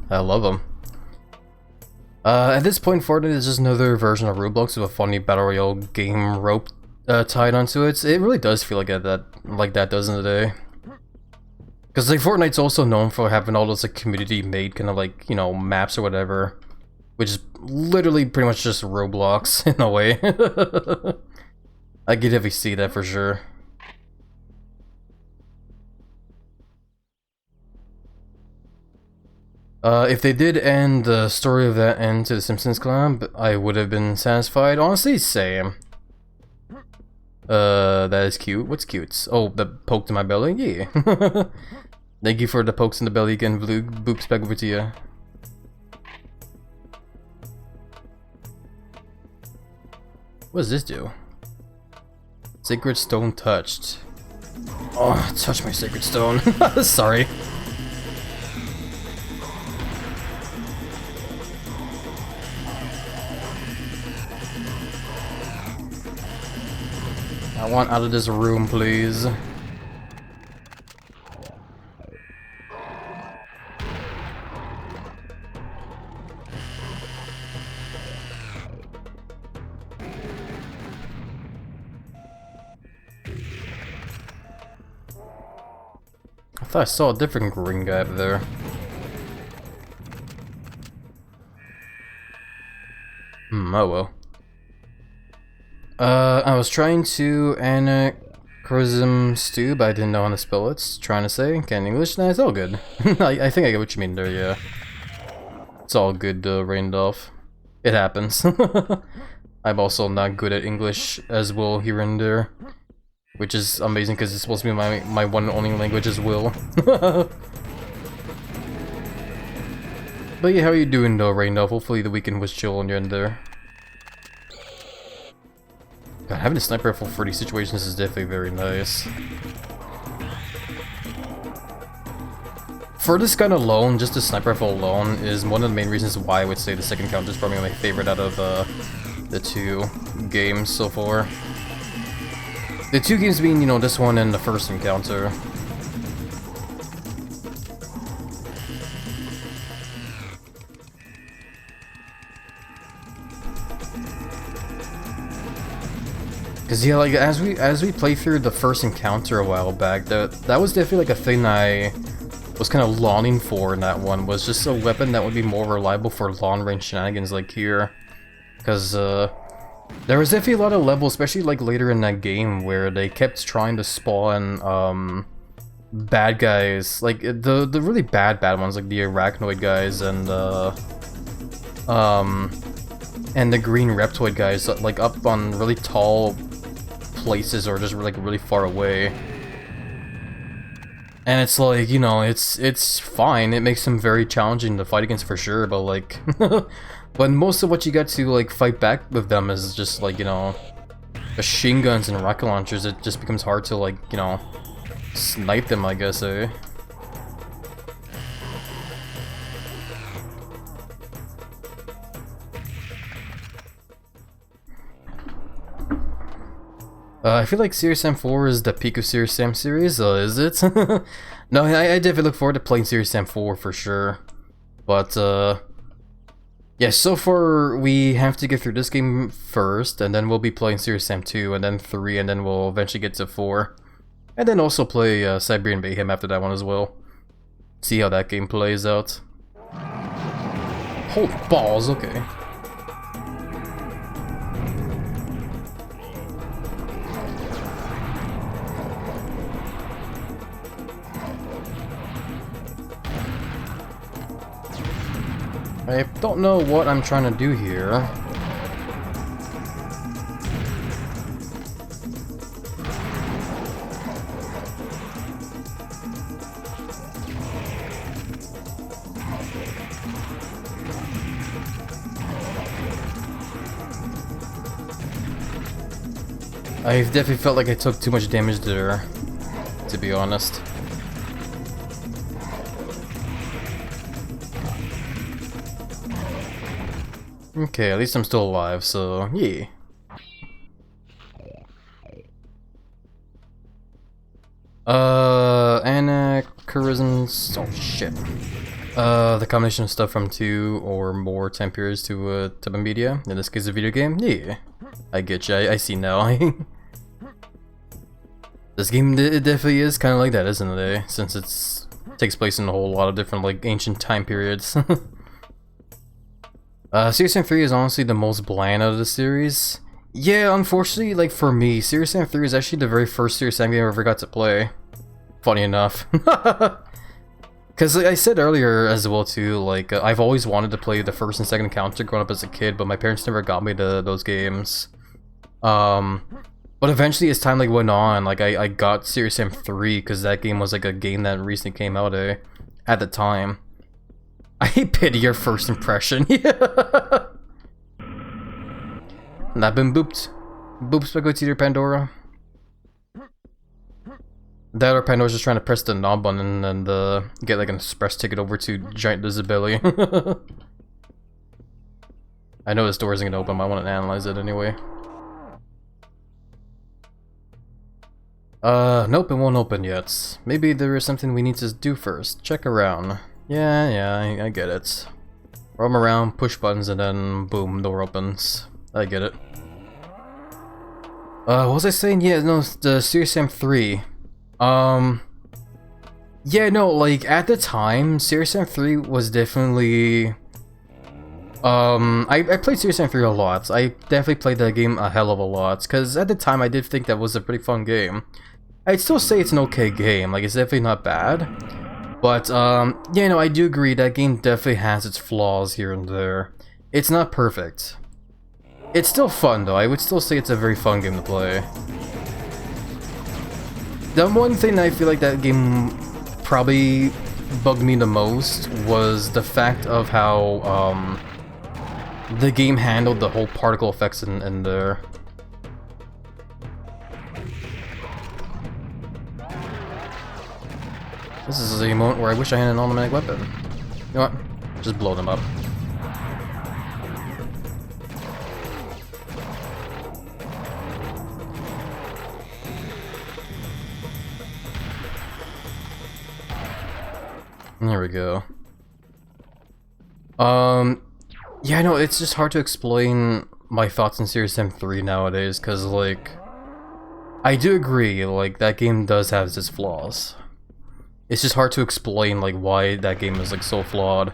A: I love them. At this point, Fortnite is just another version of Roblox with a funny battle royale game rope tied onto it. It really does feel like that, doesn't it? Eh? Because like Fortnite's also known for having all those like community-made kind of like, you know, maps or whatever, which is literally pretty much just Roblox in a way. I could definitely see that for sure. If they did end the story of that end to the Simpsons collab, I would have been satisfied. Honestly, same. That is cute. What's cute? Oh, the poke to my belly? Yeah. Thank you for the pokes in the belly again, Boops back over to you. What does this do? Sacred stone touched. Oh, touch my sacred stone. Sorry. I want out of this room, please. I thought I saw a different green guy up there. Oh well. I was trying to anachronism stew, but I didn't know how to spell it. Trying to say, can't English? Nah, it's all good. I think I get what you mean there, yeah. It's all good, Randolph. It happens. I'm also not good at English as well here and there. which is amazing because it's supposed to be my one and only language as well. But yeah, how are you doing though right now? Hopefully the weekend was chill on your end there. God, having a sniper rifle for these situations is definitely very nice. For this gun alone, just the sniper rifle alone is one of the main reasons why I would say the second encounter is probably my favorite out of the two games so far. The two games being, you know, this one and the first encounter. Cause yeah, like as we played through the first encounter a while back, that was definitely like a thing I was kind of longing for in that one, was just a weapon that would be more reliable for long range shenanigans like here. Cause there was definitely a lot of levels, especially like later in that game, where they kept trying to spawn bad guys, like the really bad ones, like the arachnoid guys and the green reptoid guys, like up on really tall places or just like really far away. And it's like, you know, it's fine. It makes them very challenging to fight against for sure, but like but most of what you got to like fight back with them is just like, you know, machine guns and rocket launchers. It just becomes hard to like, you know, snipe them, I guess, eh? I feel like Serious Sam 4 is the peak of Serious Sam series, is it? No, I definitely look forward to playing Serious Sam 4 for sure. But, yeah, so far we have to get through this game first, and then we'll be playing Serious Sam 2, and then 3, and then we'll eventually get to 4. And then also play Siberian Mayhem after that one as well. See how that game plays out. Holy balls, okay. I don't know what I'm trying to do here. I've definitely felt like I took too much damage there, to be honest. Okay, at least I'm still alive, so yeah. Anachronisms. Oh shit. The combination of stuff from 2 or more time periods to a type of media. In this case, a video game. Yeah, I get you. I see now. This game it definitely is kind of like that, isn't it? Eh? Since it takes place in a whole lot of different like ancient time periods. Serious Sam 3 is honestly the most bland out of the series. Yeah, unfortunately, like for me, Serious Sam 3 is actually the very first Serious Sam game I ever got to play. Funny enough. Because like I said earlier as well too, like I've always wanted to play the first and second encounter growing up as a kid, but my parents never got me to those games. But eventually as time like went on, like I got Serious Sam 3 because that game was like a game that recently came out at the time. I pity your first impression. Yeah. And I've been booped. Boops by Goatee Pandora. That or Pandora's just trying to press the knob button and get like an express ticket over to Giant Lizard Belly. I know this door isn't gonna open, but I want to analyze it anyway. Nope, it won't open yet. Maybe there is something we need to do first. Check around. Yeah, I get it. Roam around, push buttons, and then boom, door opens. I get it. What was I saying? Yeah, no, the Serious Sam 3. Yeah, no, like, at the time, Serious Sam 3 was definitely... I played Serious Sam 3 a lot. I definitely played that game a hell of a lot, because at the time I did think that was a pretty fun game. I'd still say it's an okay game, like, it's definitely not bad. But, yeah, no, I do agree that game definitely has its flaws here and there. It's not perfect. It's still fun, though. I would still say it's a very fun game to play. The one thing I feel like that game probably bugged me the most was the fact of how the game handled the whole particle effects in there. This is a moment where I wish I had an automatic weapon. You know what? Just blow them up. There we go. Yeah, no, it's just hard to explain my thoughts on Serious Sam 3 nowadays, because, like, I do agree, like, that game does have its flaws. It's just hard to explain, like, why that game is, like, so flawed.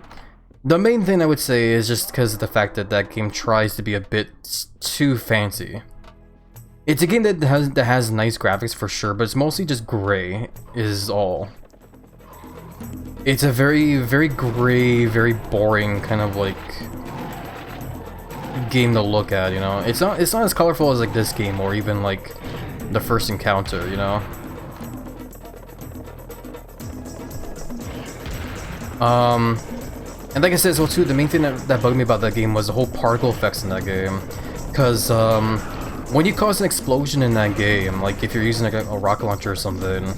A: The main thing I would say is just because of the fact that that game tries to be a bit too fancy. It's a game that has nice graphics for sure, but it's mostly just gray, is all. It's a very, very gray, very boring kind of, like, game to look at, you know? It's not as colorful as, like, this game, or even, like, the first encounter, you know? And like I said as well too, the main thing that bugged me about that game was the whole particle effects in that game. Because, when you cause an explosion in that game, like if you're using like a rocket launcher or something,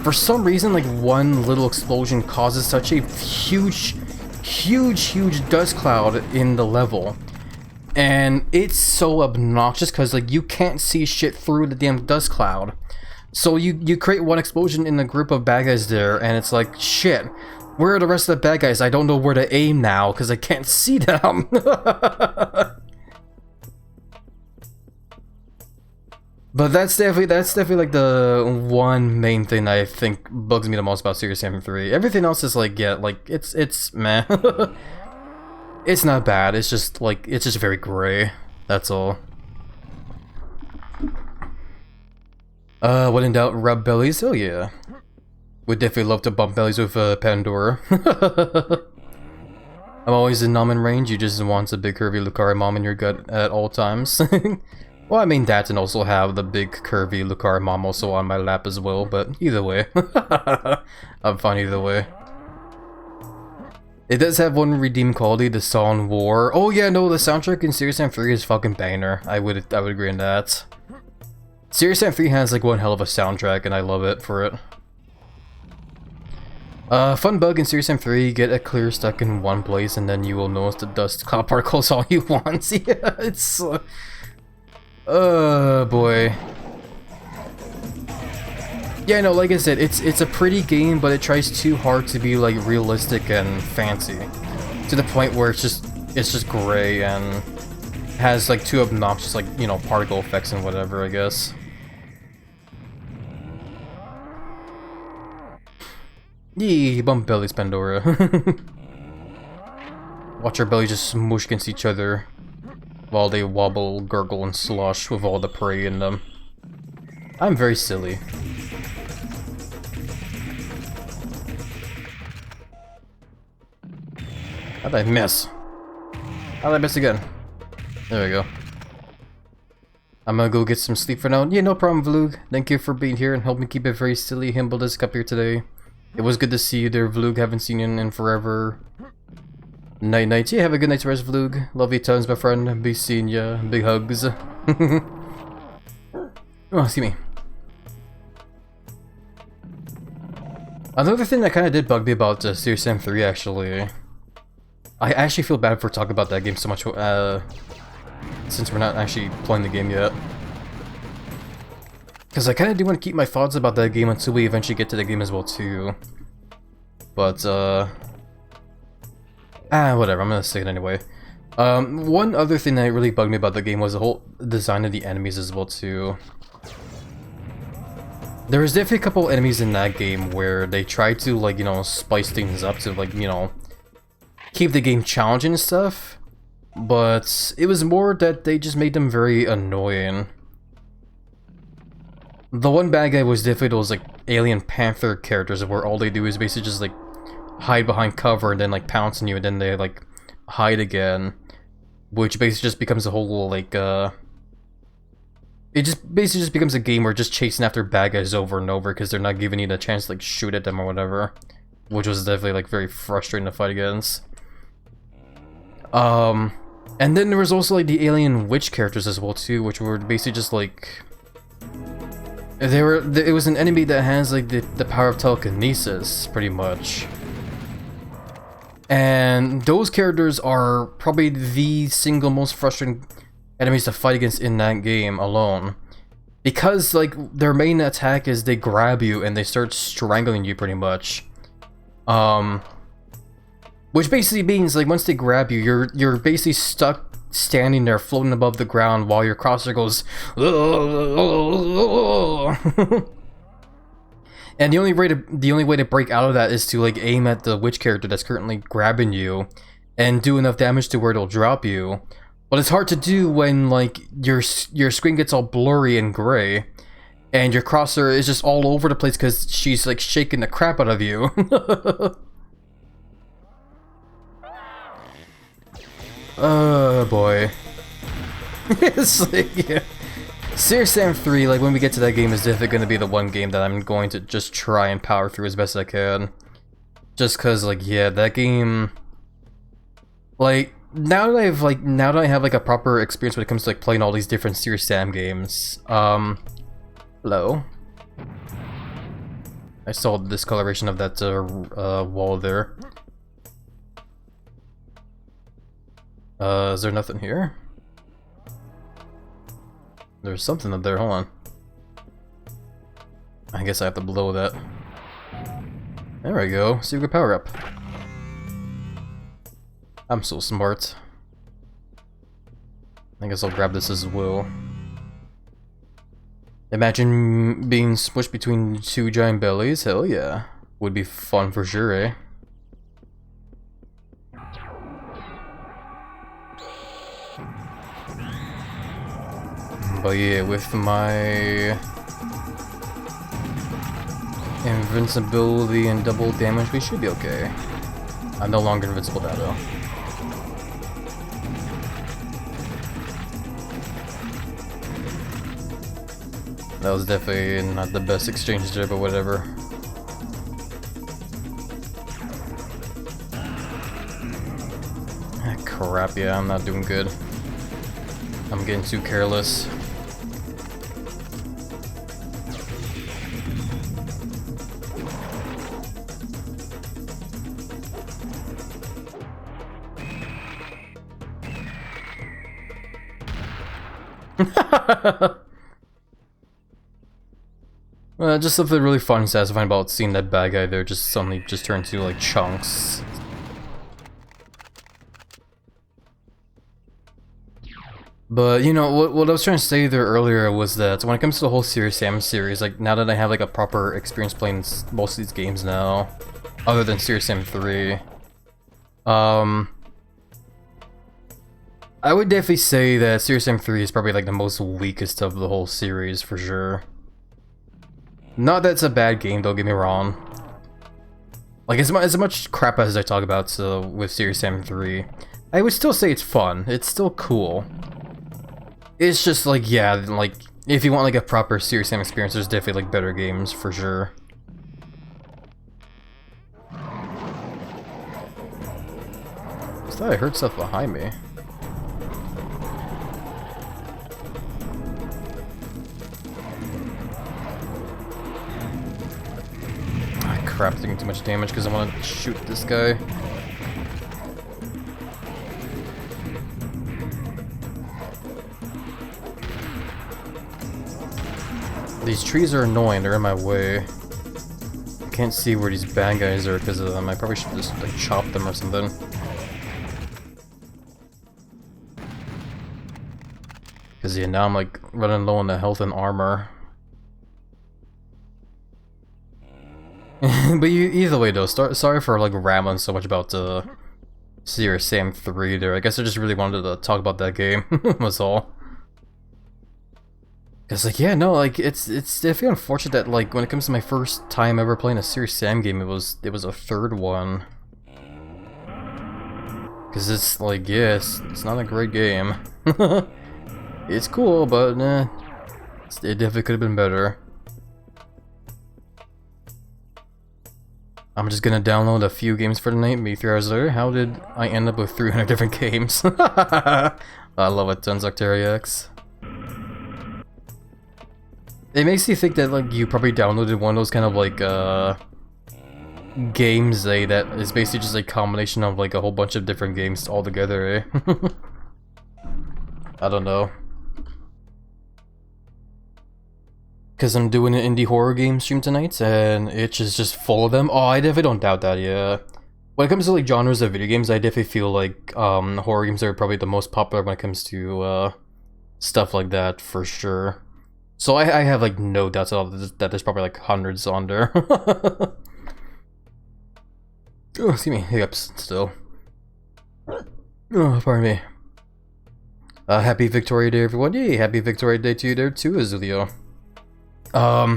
A: for some reason, like one little explosion causes such a huge dust cloud in the level. And it's so obnoxious because like you can't see shit through the damn dust cloud. So you create one explosion in a group of bad guys there, and it's like, shit, where are the rest of the bad guys? I don't know where to aim now because I can't see them. But that's definitely like the one main thing I think bugs me the most about Serious Sam 3. Everything else is like, yeah, like it's meh. It's not bad. It's just like it's just very gray. That's all. When in doubt, rub bellies. Oh yeah. Would definitely love to bump bellies with Pandora. I'm always in Nomin range. You just want a big curvy Lucaria mom in your gut at all times. Well, I mean that, and also have the big curvy Lucaria mom also on my lap as well, but either way. I'm fine either way. It does have one redeemed quality, the song War. Oh yeah, no, the soundtrack in Serious Sam 3 is fucking banger. I would agree on that. Serious Sam 3 has like one hell of a soundtrack, and I love it for it. Fun bug in Serious Sam 3, get a clear stuck in one place, and then you will notice the dust cloud particles all you want. Yeah, it's... boy. Yeah, no, like I said, it's a pretty game, but it tries too hard to be like realistic and fancy, to the point where it's just gray and has like too obnoxious, like, you know, particle effects and whatever, I guess. Yee, bump bellies, Pandora. Watch our bellies just smoosh against each other while they wobble, gurgle, and slosh with all the prey in them. I'm very silly. How'd I miss? How'd I miss again? There we go. I'm gonna go get some sleep for now. Yeah, no problem, Vlug. Thank you for being here and helping me keep it very silly Himbaldisk up here today. It was good to see you there, Vlug. Haven't seen you in forever. Night night. Yeah, have a good night's rest, Vlug. Love you tons, my friend. Be seeing ya. Big hugs. Oh, see me. Another thing that kind of did bug me about Serious Sam 3, actually. I actually feel bad for talking about that game so much, since we're not actually playing the game yet. Because I kind of do want to keep my thoughts about that game until we eventually get to the game as well, too. But, whatever, I'm gonna say it anyway. One other thing that really bugged me about the game was the whole design of the enemies as well, too. There was definitely a couple enemies in that game where they tried to, like, you know, spice things up to, like, you know, keep the game challenging and stuff. But it was more that they just made them very annoying. The one bad guy was definitely those, like, Alien Panther characters where all they do is basically just, like, hide behind cover and then, like, pounce on you and then they, like, hide again. Which basically just becomes a whole, like, it just basically just becomes a game where just chasing after bad guys over and over because they're not giving you the chance to like shoot at them or whatever, which was definitely like very frustrating to fight against. And then there was also like the alien witch characters as well too, which were basically just like it was an enemy that has like the power of telekinesis pretty much. And those characters are probably the single most frustrating enemies to fight against in that game alone. Because, like, their main attack is they grab you and they start strangling you pretty much. Which basically means, like, once they grab you, you're basically stuck standing there floating above the ground while your crosser goes and the only way to break out of that is to like aim at the witch character that's currently grabbing you and do enough damage to where it'll drop you. But it's hard to do when like your screen gets all blurry and gray and your crosser is just all over the place because she's like shaking the crap out of you. Oh boy. It's like, yeah. Serious Sam 3, like when we get to that game, is definitely going to be the one game that I'm going to just try and power through as best as I can. Just cause like, yeah, that game, like, now that I have like a proper experience when it comes to like playing all these different Serious Sam games, hello? I saw the discoloration of that wall there. Is there nothing here? There's something up there, hold on. I guess I have to blow that. There we go, secret power up. I'm so smart. I guess I'll grab this as well. Imagine being smushed between two giant bellies, hell yeah. Would be fun for sure, eh? But yeah, with my invincibility and double damage, we should be okay. I'm no longer invincible now, though. That was definitely not the best exchange there, but whatever. Ah, crap, yeah, I'm not doing good. I'm getting too careless. Just something really fun and satisfying about seeing that bad guy there just suddenly just turn to like chunks. But you know what I was trying to say there earlier was that when it comes to the whole Serious Sam series, like now that I have like a proper experience playing most of these games now, other than Serious Sam 3, I would definitely say that Serious Sam 3 is probably like the most weakest of the whole series for sure. Not that it's a bad game, don't get me wrong. Like as much crap as I talk about with Serious Sam 3, I would still say it's fun. It's still cool. It's just like, yeah, like if you want like a proper Serious Sam experience, there's definitely like better games for sure. I thought I heard stuff behind me. Crap, taking too much damage because I want to shoot this guy. These trees are annoying, they're in my way. I can't see where these bad guys are because of them. I probably should just like chop them or something. Because yeah, now I'm like running low on the health and armor. But either way though, sorry for like rambling so much about Serious Sam 3 there. I guess I just really wanted to talk about that game, was all. Cause like yeah, no, like it's definitely unfortunate that like when it comes to my first time ever playing a Serious Sam game, it was a third one. Cause it's like yes, it's not a great game. It's cool, but It definitely could have been better. I'm just gonna download a few games for tonight, maybe 3 hours later. How did I end up with 300 different games? I love it, Tons Octaria X. It makes you think that like you probably downloaded one of those kind of like games that is basically just a combination of like a whole bunch of different games all together, eh? I don't know. Because I'm doing an indie horror game stream tonight, and it's just full of them. Oh, I definitely don't doubt that, yeah. When it comes to like genres of video games, I definitely feel like horror games are probably the most popular when it comes to stuff like that, for sure. So I have like no doubts at all that there's probably like hundreds on there. Oh, excuse me, hiccups still. Oh, pardon me. Happy Victoria Day, everyone. Yay, happy Victoria Day to you there too, Azulio. Yeah,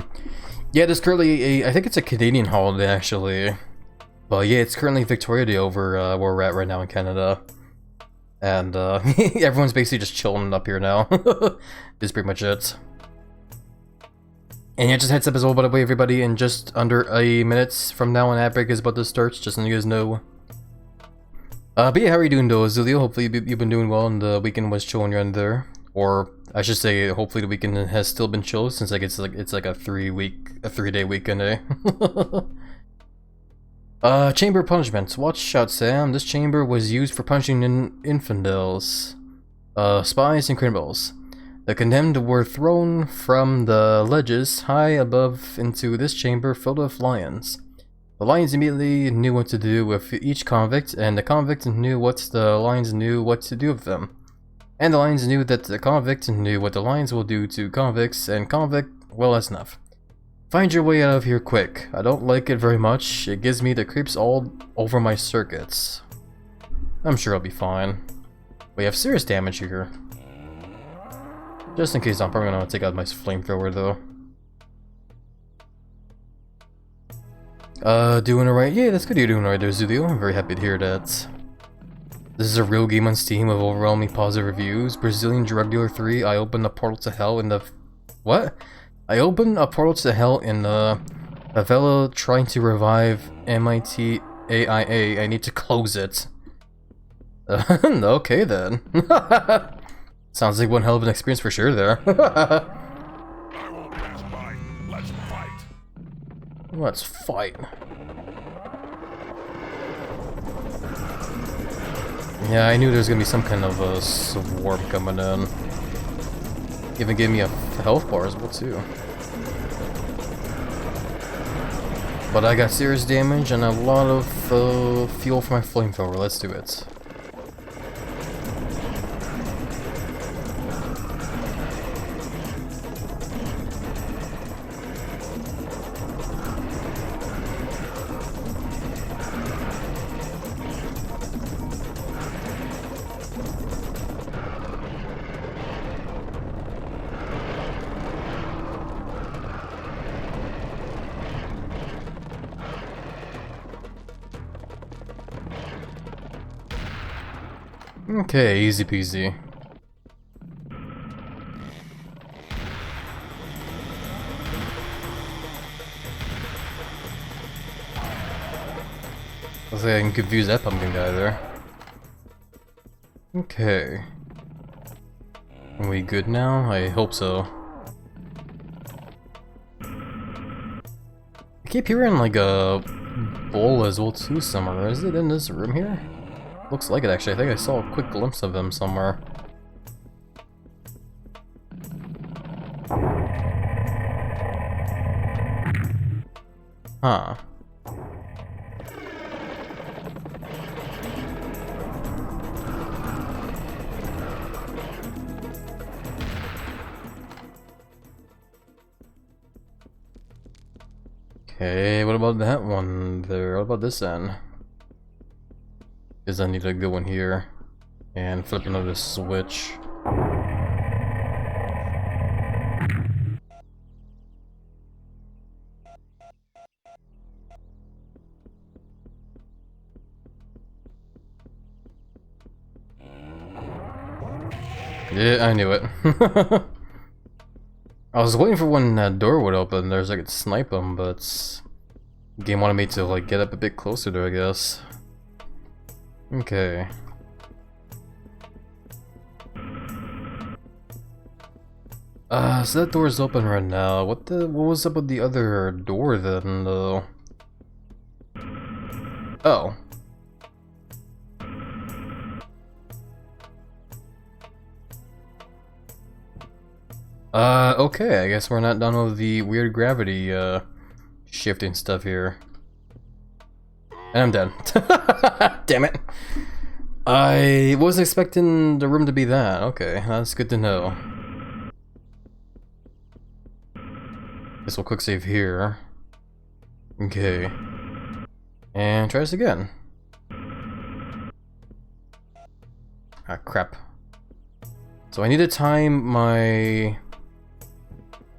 A: there's currently I think it's a Canadian holiday actually. But yeah, it's currently Victoria Day over where we're at right now in Canada. And everyone's basically just chilling up here now. That's pretty much it. And yeah, just heads up as well, by the way, everybody, in just under a minute from now an ad break is about to start, just so you guys know. But yeah, how are you doing though, Azulio? Hopefully you've been doing well and the weekend was chill when you're in there. Or I should say, hopefully the weekend has still been chill since like it's like a 3-day weekend, eh? Chamber punishments. Watch out, Sam. This chamber was used for punishing infidels, spies, and criminals. The condemned were thrown from the ledges high above into this chamber filled with lions. The lions immediately knew what to do with each convict, and the convict knew what the lions knew what to do with them. And the lions knew that the convict knew what the lions will do to convicts, and convict, well, that's enough. Find your way out of here quick. I don't like it very much. It gives me the creeps all over my circuits. I'm sure I'll be fine. We have serious damage here. Just in case, I'm probably gonna take out my flamethrower though. Doing alright? Yeah, that's good you're doing alright there, Zulio. I'm very happy to hear that. This is a real game on Steam with overwhelming positive reviews. Brazilian Drug Dealer 3, I opened a portal to hell in the... What? I opened a portal to hell in the favela trying to revive MIT AIA. I need to close it. Okay then. Sounds like one hell of an experience for sure there.
B: I won't pass by. Let's fight.
A: Let's fight. Yeah, I knew there was gonna be some kind of a swarm coming in. Even gave me a health bar as well too. But I got serious damage and a lot of fuel for my flamethrower. Let's do it. Okay, easy peasy. Looks like I can confuse that pumpkin guy there. Okay. Are we good now? I hope so. I keep hearing like a bull as well too somewhere. Is it in this room here? Looks like it actually. I think I saw a quick glimpse of him somewhere. Huh. Okay, what about that one there? What about this end? Because I need to go in here and flip another switch. Yeah, I knew it. I was waiting for when that door would open there so I could snipe him, but the game wanted me to like get up a bit closer to, I guess. Okay. So that door's open right now. What was up with the other door then, though? Oh. Okay, I guess we're not done with the weird gravity, shifting stuff here. And I'm dead. Damn it. I wasn't expecting the room to be that. Okay, that's good to know. Guess we'll quick save here. Okay. And try this again. Ah, crap. So I need to time my...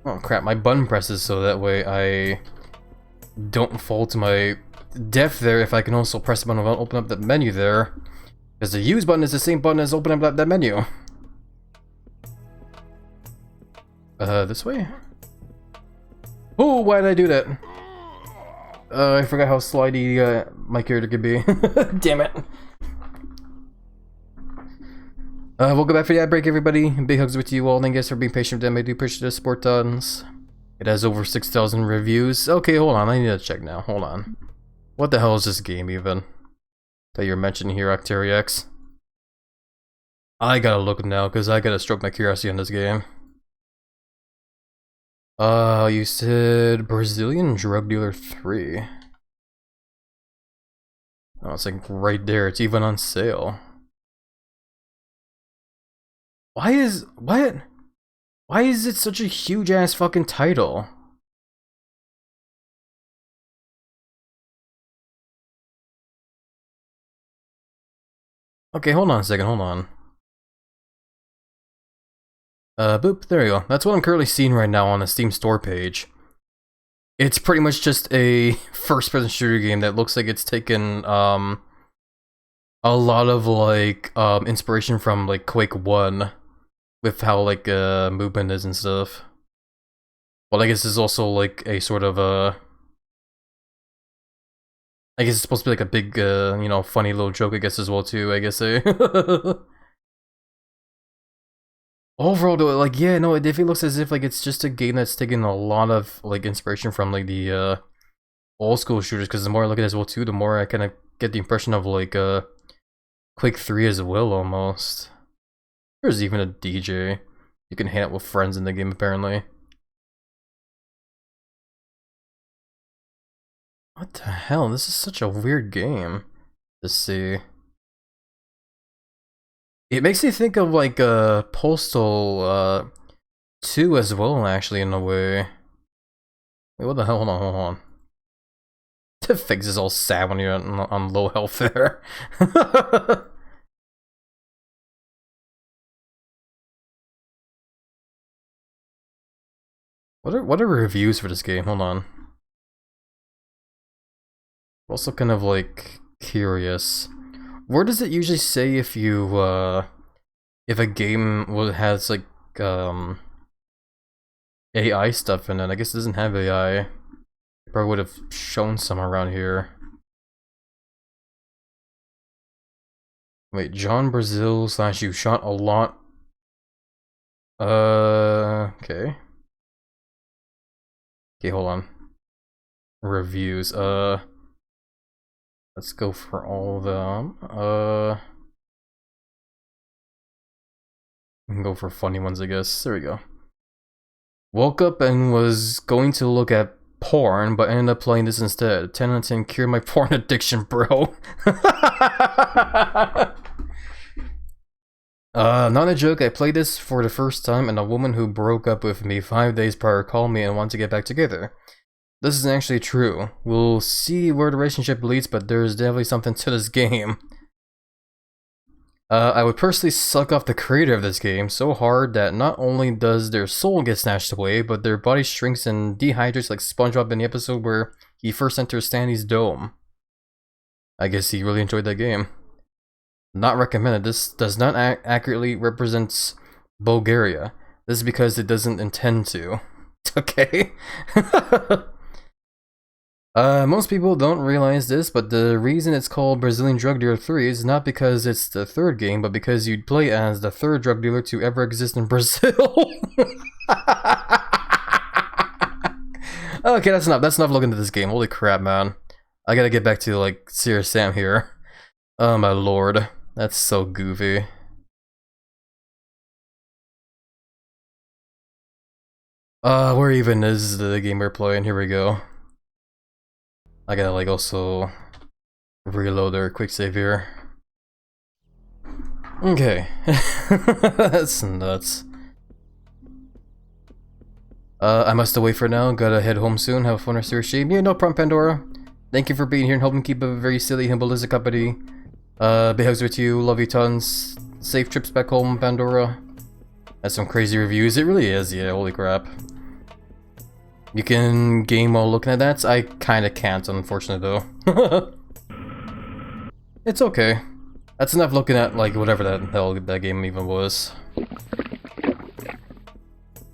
A: Oh crap, my button presses so that way I don't fall to my death there if I can also press the button and open up the menu there. Because the use button is the same button as opening up that menu. This way? Oh, why did I do that? I forgot how slidey my character could be. Damn it. We'll go back for the ad break, everybody. Big hugs with you all. Thank you guys for being patient with them. I do appreciate the support tons. It has over 6,000 reviews. Okay, hold on. I need to check now. Hold on. What the hell is this game even? That you're mentioning here, Octarix? I gotta look now, because I gotta stroke my curiosity on this game. You said Brazilian Drug Dealer 3. Oh, it's like right there. It's even on sale. Why is it such a huge ass fucking title? Okay, hold on a second, hold on. Boop, there you go. That's what I'm currently seeing right now on the Steam store page. It's pretty much just a first-person shooter game that looks like it's taken, a lot of, like, inspiration from, like, Quake 1. With how, like, movement is and stuff. Well, I guess it's also, like, a sort of, I guess it's supposed to be, like, a big, you know, funny little joke, I guess, as well, too, I guess, eh? Overall, though, like, yeah, no, it definitely looks as if, like, it's just a game that's taken a lot of, like, inspiration from, like, the, old school shooters, because the more I look at it as well, too, the more I kind of get the impression of, like, Quake 3 as well, almost. There's even a DJ. You can hang out with friends in the game, apparently. What the hell? This is such a weird game to see. It makes me think of, like, Postal, 2 as well, actually, in a way. Wait, what the hell? Hold on, hold on. The face is all sad when you're on low health there. What are reviews for this game? Hold on. Also kind of like curious. Where does it usually say if you if a game has like AI stuff in it? I guess it doesn't have AI. Probably would have shown some around here. Wait, John Brazil / you shot a lot. Okay. Okay, hold on. Reviews. Let's go for all of them. We can go for funny ones, I guess. There we go. Woke up and was going to look at porn, but ended up playing this instead. 10 out of 10 cure my porn addiction, bro. Not a joke, I played this for the first time and a woman who broke up with me 5 days prior called me and wanted to get back together. This is actually true. We'll see where the relationship leads, but there's definitely something to this game. I would personally suck off the creator of this game so hard that not only does their soul get snatched away, but their body shrinks and dehydrates like SpongeBob in the episode where he first enters Stanley's dome. I guess he really enjoyed that game. Not recommended. This does not accurately represent Bulgaria. This is because it doesn't intend to. Okay? Most people don't realize this, but the reason it's called Brazilian Drug Dealer 3 is not because it's the third game, but because you'd play as the third drug dealer to ever exist in Brazil. Okay, that's enough. That's enough looking at this game. Holy crap, man. I gotta get back to, like, Serious Sam here. Oh my lord. That's so goofy. Where even is the game we're playing? Here we go. I gotta, like, also reload our quick save here. Okay. That's nuts. I must away for now. Gotta head home soon. Have fun or serious stream. Yeah, no problem, Pandora. Thank you for being here and helping keep a very silly HappyLizard company. Big hugs with you. Love you tons. Safe trips back home, Pandora. That's some crazy reviews. It really is, yeah. Holy crap. You can game while looking at that. I kinda can't, unfortunately, though. It's okay. That's enough looking at, like, whatever the hell that game even was.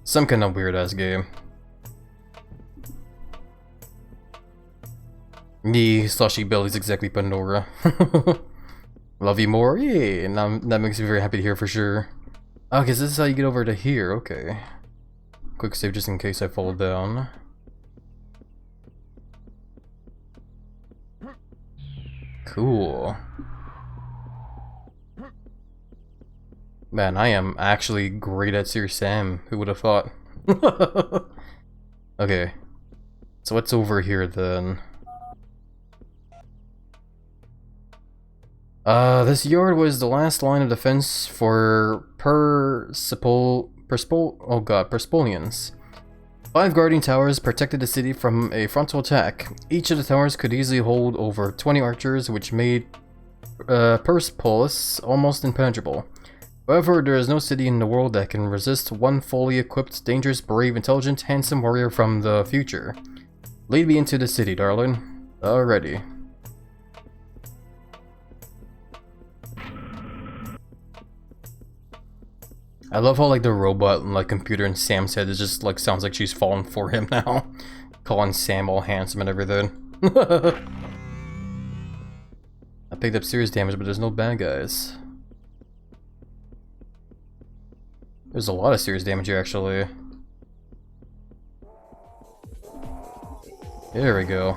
A: Some kind of weird-ass game. Me, Slushy Belly's exactly Pandora. Love you more? Yeah, now that makes me very happy to hear for sure. Okay, so this is how you get over to here, okay. Quick save just in case I fall down. Cool. Man, I am actually great at Serious Sam. Who would have thought? Okay. So what's over here then? This yard was the last line of defense for Perspolians. 5 guarding towers protected the city from a frontal attack. Each of the towers could easily hold over 20 archers, which made Persepolis almost impenetrable. However, there is no city in the world that can resist one fully equipped, dangerous, brave, intelligent, handsome warrior from the future. Lead me into the city, darling. Alrighty. I love how, like, the robot, like, computer in Sam's head is just, like, sounds like she's falling for him now. Calling Sam all handsome and everything. I picked up serious damage, but there's no bad guys. There's a lot of serious damage here, actually. There we go.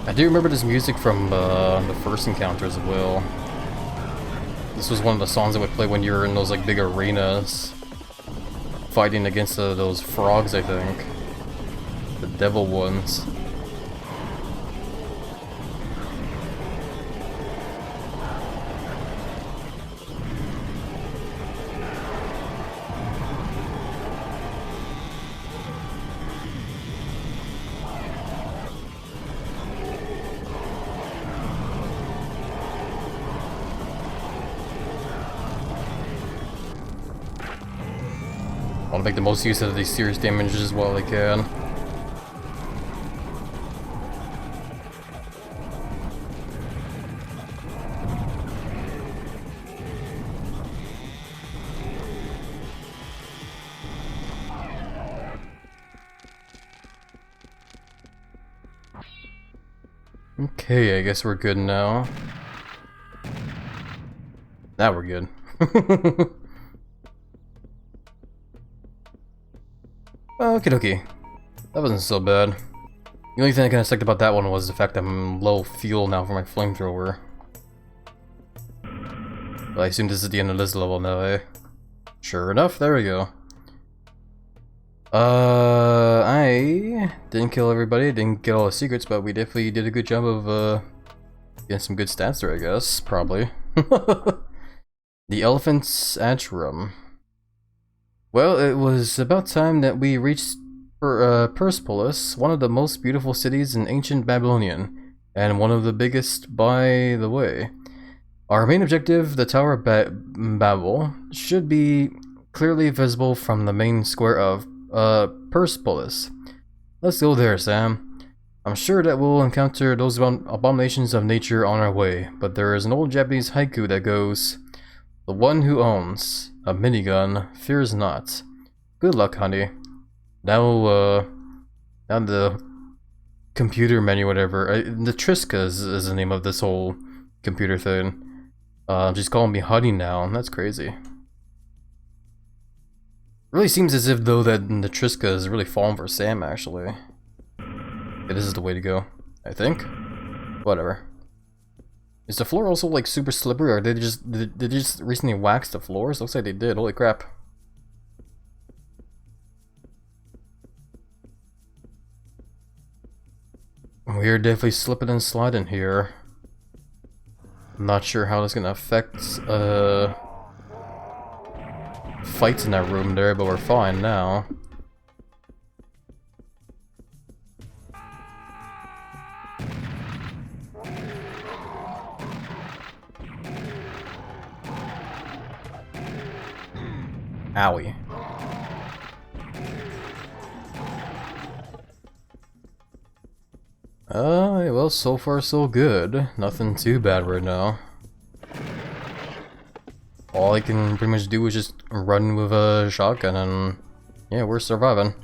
A: I do remember this music from the first encounter as well. This was one of the songs that would play when you were in those, like, big arenas. Fighting against those frogs, I think. The devil ones. I want to make the most use of these serious damages while I can. Okay, I guess we're good now. Now we're good. Okie dokie. That wasn't so bad. The only thing I kind of sucked about that one was the fact that I'm low fuel now for my flamethrower. But I assume this is the end of this level now, eh? Sure enough, there we go. I didn't kill everybody, didn't get all the secrets, but we definitely did a good job of, getting some good stats there, I guess. Probably. The Elephant's Ashram. Well, it was about time that we reached Persepolis, one of the most beautiful cities in ancient Babylonian, and one of the biggest by the way. Our main objective, the Tower of Babel, should be clearly visible from the main square of Persepolis. Let's go there, Sam. I'm sure that we'll encounter those abominations of nature on our way, but there is an old Japanese haiku that goes, "The one who owns a minigun fears not." Good luck, honey. Now the computer menu, whatever. The Triska is the name of this whole computer thing. She's calling me honey now. That's crazy. Really seems as if though that the Triska is really falling for Sam actually. Yeah, this is the way to go, I think. Whatever. Is the floor also like super slippery, or did they just recently wax the floors? Looks like they did. Holy crap. We're definitely slipping and sliding here. I'm not sure how that's gonna affect fights in that room there, but we're fine now. Owie. Well, so far so good. Nothing too bad right now. All I can pretty much do is just run with a shotgun and yeah, we're surviving.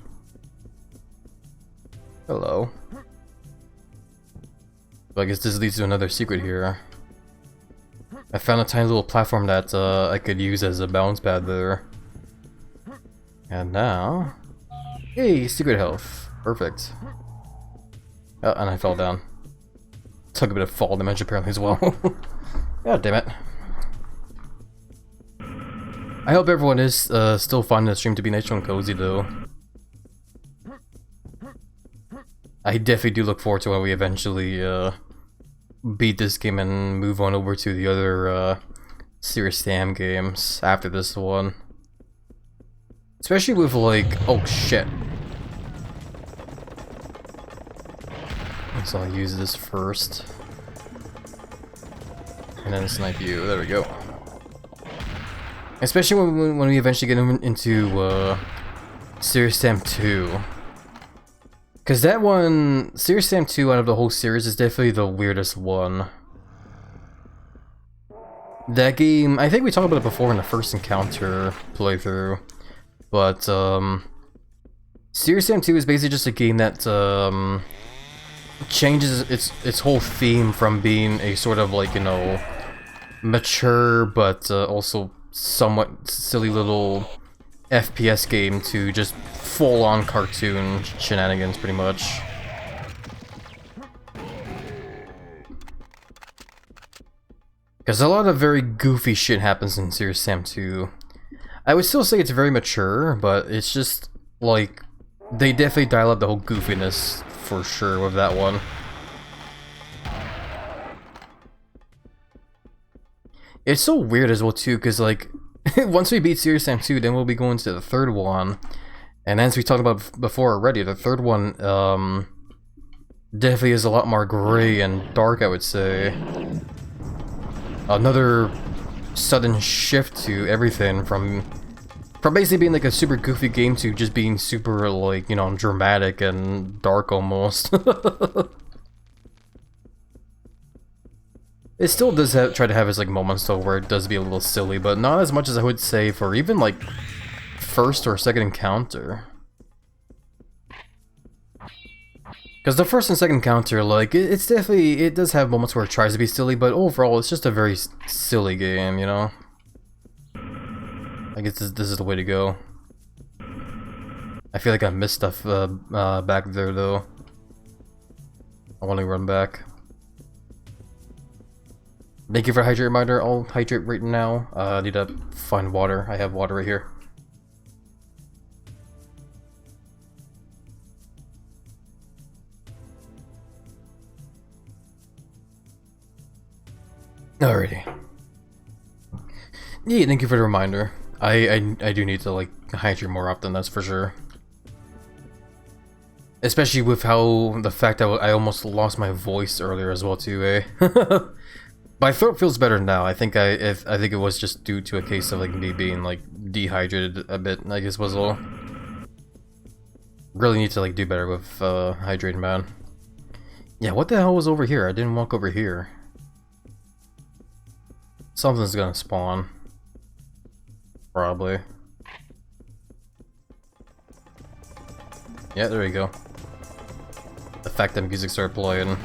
A: Hello. I guess this leads to another secret here. I found a tiny little platform that I could use as a bounce pad there. And now... Hey, secret health. Perfect. Oh, and I fell down. Took a bit of fall damage apparently as well. God damn it. I hope everyone is still finding the stream to be nice and cozy though. I definitely do look forward to when we eventually beat this game and move on over to the other Serious Sam games after this one. Especially with like, oh shit. So I'll use this first. And then snipe you, there we go. Especially when we eventually get into Serious Sam 2. Because that one, Serious Sam 2 out of the whole series is definitely the weirdest one. That game, I think we talked about it before in the first encounter playthrough. But, Serious Sam 2 is basically just a game that, changes its whole theme from being a sort of like, you know, mature but also somewhat silly little FPS game to just full-on cartoon shenanigans, pretty much. Because a lot of very goofy shit happens in Serious Sam 2. I would still say it's very mature, but it's just, like, they definitely dial up the whole goofiness for sure with that one. It's so weird as well too, because like, once we beat Serious Sam 2, then we'll be going to the third one. And as we talked about before already, the third one, definitely is a lot more gray and dark, I would say. Another sudden shift to everything from basically being like a super goofy game to just being super, like, you know, dramatic and dark almost. It still does try to have its like moments though where it does be a little silly, but not as much as I would say for even like first or second encounter. Because the first and second encounter, like, it's definitely, it does have moments where it tries to be silly, but overall it's just a very silly game, you know? I guess this is the way to go. I feel like I missed stuff back there though. I want to run back. Thank you for the hydrate reminder. I'll hydrate right now. I need to find water. I have water right here. Alrighty. Yeah, thank you for the reminder. I do need to like hydrate more often, that's for sure. Especially with how the fact that I almost lost my voice earlier as well too, eh? My throat feels better now. I think I think it was just due to a case of like me being like dehydrated a bit. I guess was all. Really need to like do better with hydrating, man. Yeah, what the hell was over here? I didn't walk over here. Something's gonna spawn. Probably. Yeah, there you go. The fact that music started playing.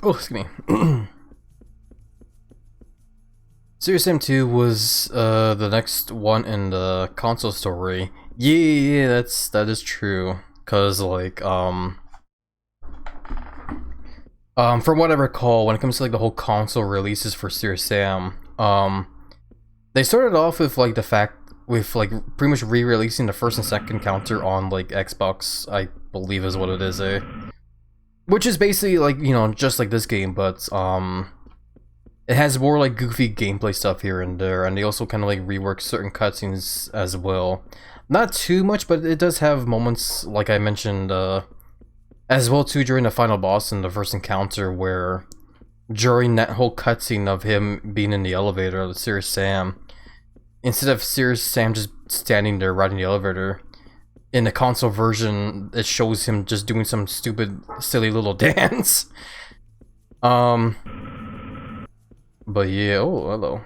A: Oh, excuse me. Serious Sam 2 was the next one in the console story. Yeah, that is true. Cause like from what I recall, when it comes to like the whole console releases for Serious Sam, they started off with like the fact with like pretty much re-releasing the first and second counter on like Xbox, I believe is what it is, eh? Which is basically like, you know, just like this game, but it has more like goofy gameplay stuff here and there, and they also kind of like rework certain cutscenes as well. Not too much, but it does have moments, like I mentioned, as well too during the final boss in the first encounter, where during that whole cutscene of him being in the elevator with Serious Sam, instead of Serious Sam just standing there riding the elevator, in the console version, it shows him just doing some stupid, silly little dance. But yeah, oh, hello.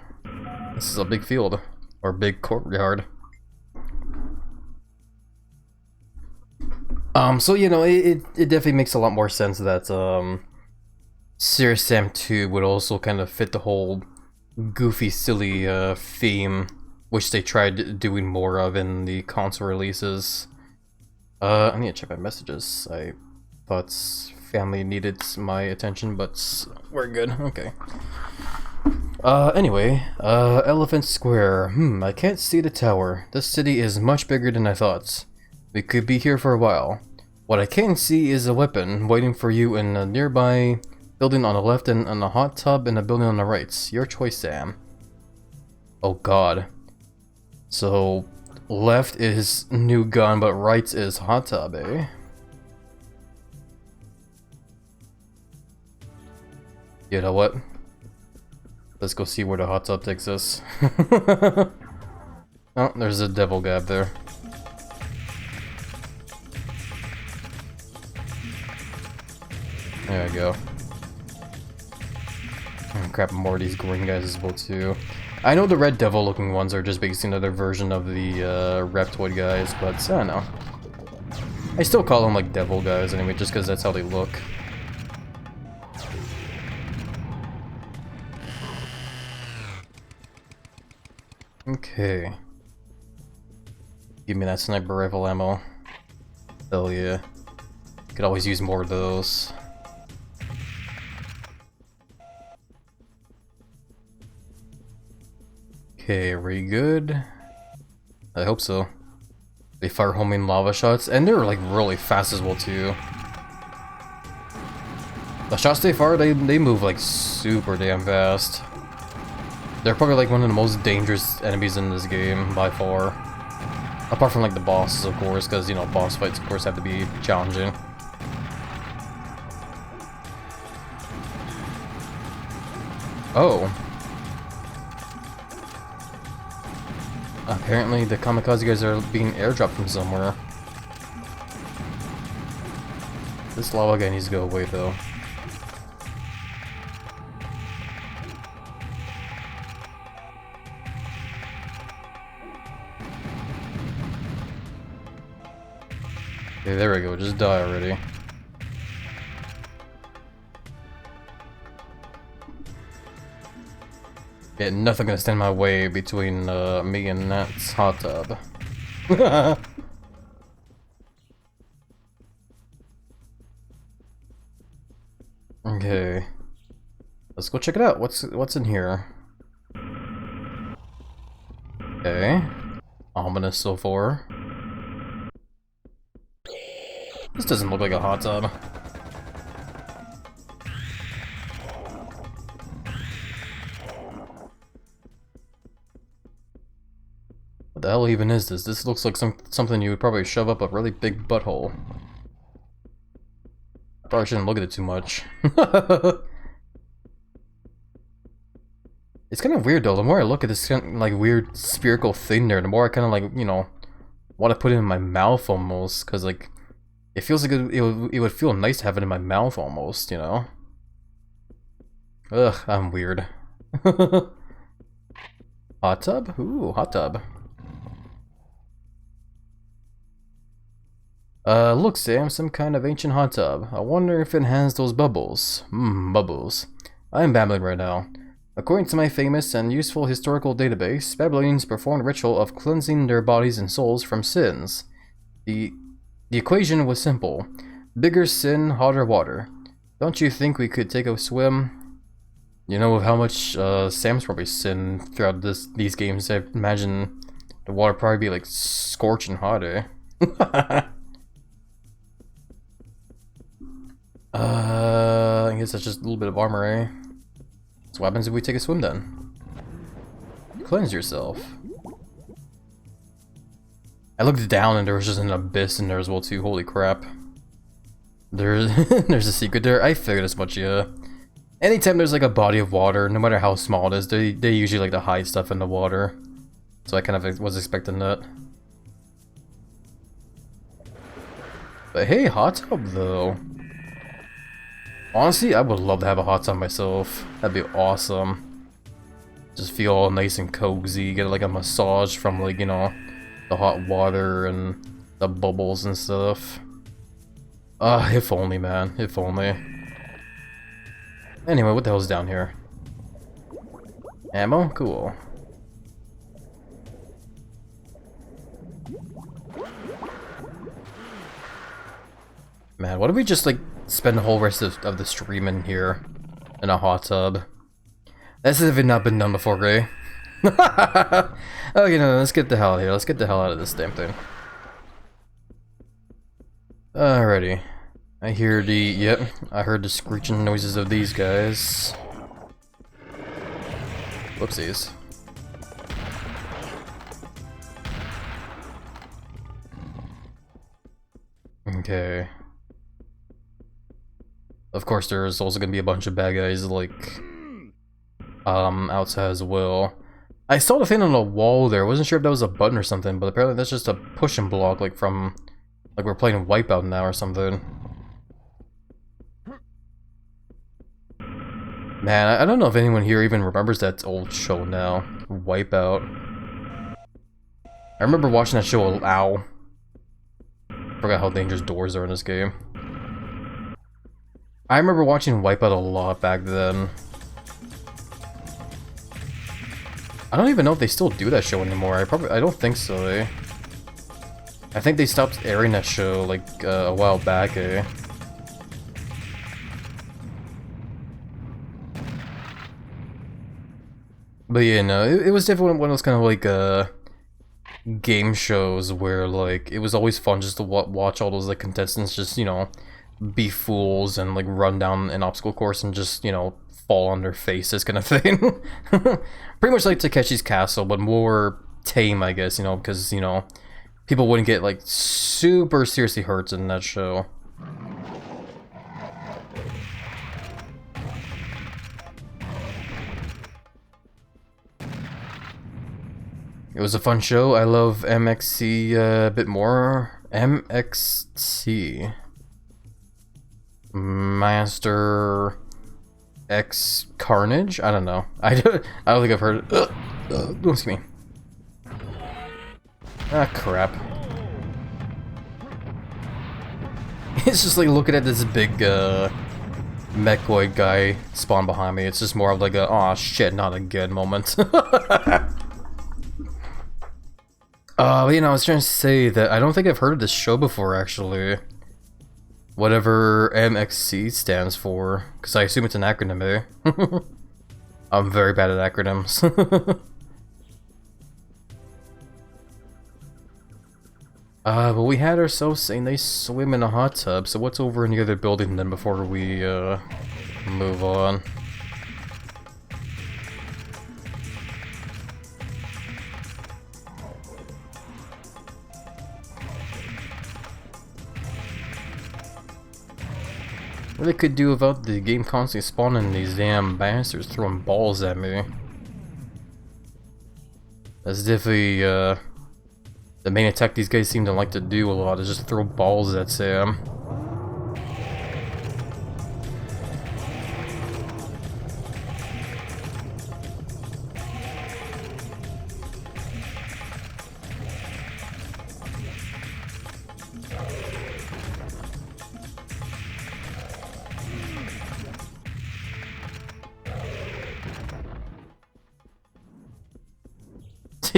A: This is a big field, or big courtyard. So, you know, it definitely makes a lot more sense that, Serious Sam 2 would also kind of fit the whole goofy, silly, theme, which they tried doing more of in the console releases. I need to check my messages. I thought family needed my attention, but we're good. Okay. Anyway, Elephant Square. I can't see the tower. This city is much bigger than I thought. We could be here for a while. What I can see is a weapon waiting for you in a nearby building on the left and a hot tub in a building on the right. Your choice, Sam. Oh god. So, left is new gun, but right is hot tub, eh? You know what? Let's go see where the hot tub takes us. Oh, there's a devil guy up there. There we go. Oh, crap, more of these green guys as well too. I know the red devil looking ones are just basically another version of the Reptoid guys, but I don't know. I still call them like devil guys anyway, just because that's how they look. Okay. Give me that sniper rifle ammo. Hell yeah. Could always use more of those. Okay, are we good? I hope so. They fire homing lava shots, and they're like really fast as well too. The shots they fire, they move like super damn fast. They're probably like one of the most dangerous enemies in this game by far. Apart from like the bosses, of course, because you know boss fights of course have to be challenging. Oh. Apparently the kamikaze guys are being airdropped from somewhere. This lava guy needs to go away though. Okay, there we go, just die already. Yeah, nothing gonna stand in my way between me and that hot tub. Okay. Let's go check it out. What's in here? Okay. Ominous so far. This doesn't look like a hot tub. What the hell even is this? This looks like something you would probably shove up a really big butthole. I probably shouldn't look at it too much. It's kind of weird though. The more I look at this kind of, like, weird spherical thing there, the more I kind of, like, you know, want to put it in my mouth almost, because, like, it feels like it would feel nice to have it in my mouth almost, you know? Ugh, I'm weird. Hot tub? Ooh, hot tub. Look, Sam, some kind of ancient hot tub. I wonder if it has those bubbles. Bubbles. I'm babbling right now. According to my famous and useful historical database, Babylonians performed a ritual of cleansing their bodies and souls from sins. The equation was simple. Bigger sin, hotter water. Don't you think we could take a swim? You know, with how much Sam's probably sinned throughout these games, I imagine the water probably be like scorching hot, eh? I guess that's just a little bit of armor, eh? So what happens if we take a swim then? Cleanse yourself. I looked down and there was just an abyss in there as well too, holy crap. There's a secret there, I figured as much, yeah. Anytime there's like a body of water, no matter how small it is, they usually like to hide stuff in the water. So I kind of was expecting that. But hey, hot tub though. Honestly, I would love to have a hot tub myself. That'd be awesome. Just feel all nice and cozy, get like a massage from, like, you know, the hot water and the bubbles and stuff. If only, man. If only. Anyway, what the hell's down here? Ammo? Cool. Man, what if we just, like, spend the whole rest of the stream in here in a hot tub? That's as if it not been done before, Ray. Okay, no, let's get the hell out of here. Let's get the hell out of this damn thing. Alrighty. I hear the... Yep, I heard the screeching noises of these guys. Whoopsies. Okay. Of course, there's also gonna be a bunch of bad guys, like, outside as well. I saw the thing on the wall there. I wasn't sure if that was a button or something, but apparently that's just a push and block, like from, like we're playing Wipeout now or something. Man, I don't know if anyone here even remembers that old show now, Wipeout. I remember watching that show. Ow. Forgot how dangerous doors are in this game. I remember watching Wipeout a lot back then. I don't even know if they still do that show anymore. I don't think so, eh? I think they stopped airing that show like a while back, eh? But yeah, no, it was definitely one of those kind of like game shows where like it was always fun just to watch all those like contestants just, you know, be fools and like run down an obstacle course and just, you know, fall on their faces kind of thing. Pretty much like Takeshi's Castle, but more tame, I guess, you know, because, you know, people wouldn't get like super seriously hurt in that show. It was a fun show. I love MXC a bit more. MXT. Master X Carnage? I don't know. I don't think I've heard it. Excuse me. Ah, crap. It's just like looking at this big mechoid guy spawn behind me. It's just more of like a, aw shit, not again moment. You know, I was trying to say that I don't think I've heard of this show before, actually. Whatever MXC stands for, because I assume it's an acronym, eh? I'm very bad at acronyms. But we had ourselves saying they swim in a hot tub, so what's over in the other building then before we, move on? What I could do without the game constantly spawning these damn bastards throwing balls at me. That's definitely, the main attack these guys seem to like to do a lot is just throw balls at Sam.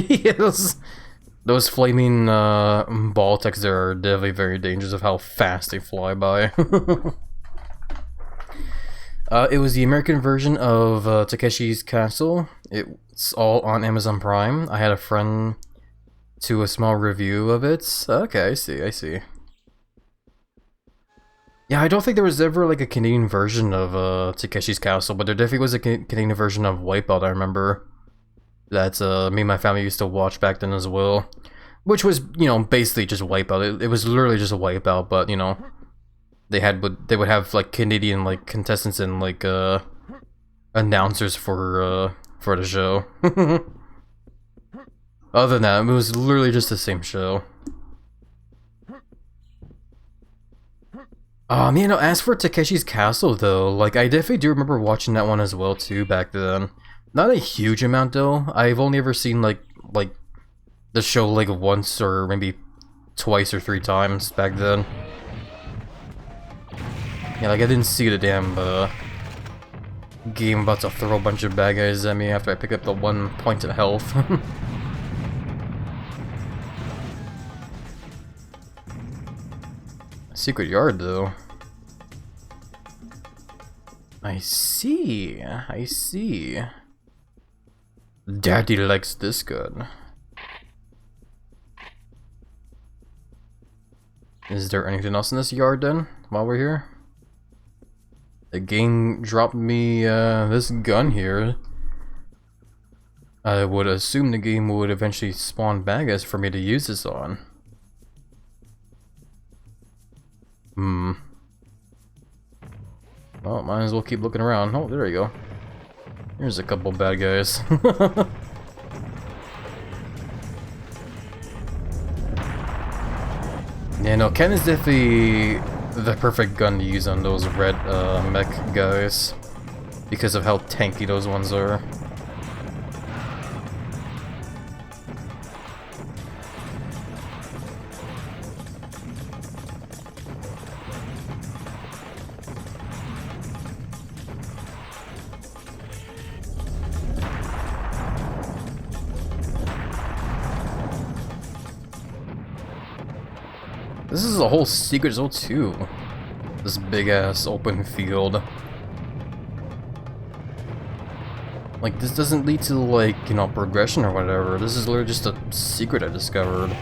A: Yes. Those flaming ball attacks there are definitely very dangerous of how fast they fly by. It was the American version of Takeshi's Castle. It's all on Amazon Prime. I had a friend do a small review of it. Okay, I see. Yeah, I don't think there was ever like a Canadian version of Takeshi's Castle, but there definitely was a Canadian version of Wipeout, I remember. That me and my family used to watch back then as well. Which was, you know, basically just Wipeout. It was literally just a Wipeout, but, you know, they would have like Canadian like contestants and like announcers for the show. Other than that, it was literally just the same show. You know, as for Takeshi's Castle though, like I definitely do remember watching that one as well too back then. Not a huge amount though. I've only ever seen like the show like once or maybe twice or 3 times back then. Yeah, like I didn't see the damn game about to throw a bunch of bad guys at me after I pick up the 1 point of health. Secret yard though. I see. Daddy likes this good. Is there anything else in this yard then, while we're here? The game dropped me this gun here. I would assume the game would eventually spawn bad guys for me to use this on. Well, might as well keep looking around. Oh, there we go. Here's a couple bad guys. Yeah, no, Ken is definitely the perfect gun to use on those red mech guys because of how tanky those ones are. This is a whole secret zone too. This big ass open field. Like this doesn't lead to like, you know, progression or whatever. This is literally just a secret I discovered.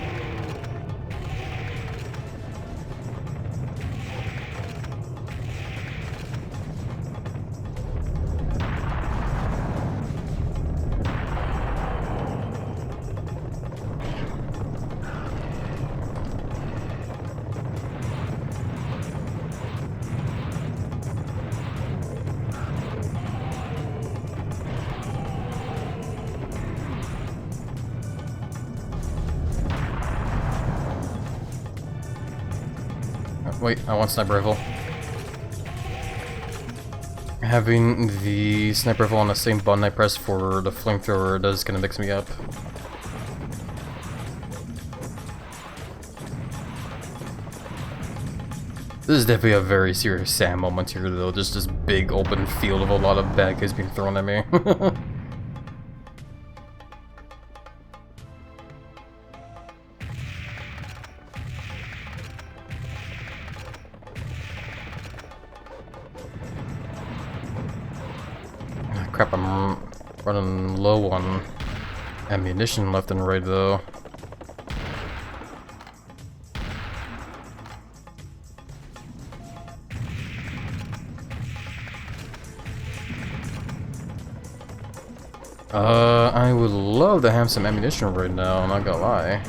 A: Wait, I want sniper rifle. Having the sniper rifle on the same button I press for the flamethrower does kind of mix me up. This is definitely a very serious Sam moment here though, just this big open field of a lot of bad guys being thrown at me. Crap, I'm running low on ammunition left and right though. I would love to have some ammunition right now, I'm not gonna lie.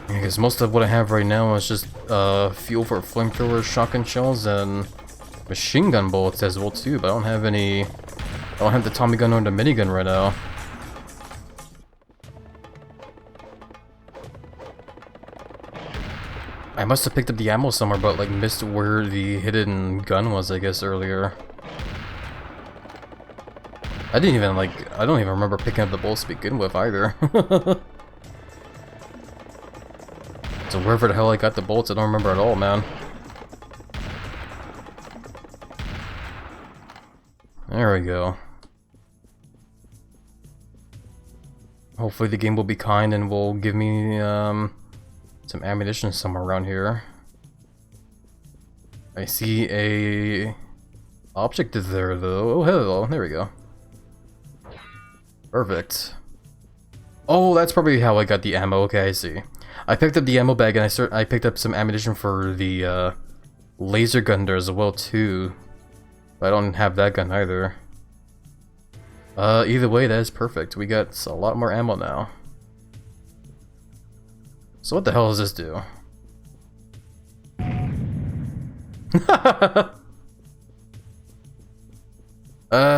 A: Because most of what I have right now is just fuel for flamethrowers, shotgun shells, and machine gun bullets as well too. But I don't have any. I don't have the Tommy gun or the minigun right now. I must have picked up the ammo somewhere, but like missed where the hidden gun was, I guess, earlier. I didn't even like. I don't even remember picking up the bullets to begin with either. So wherever the hell I got the bullets, I don't remember at all, man. There we go. Hopefully the game will be kind and will give me some ammunition somewhere around here. I see a object there though. Oh hello, there we go. Perfect. Oh, that's probably how I got the ammo. Okay, I see. I picked up the ammo bag and I picked up some ammunition for the laser gun there as well too. But I don't have that gun either. Either way, that is perfect. We got a lot more ammo now. So what the hell does this do?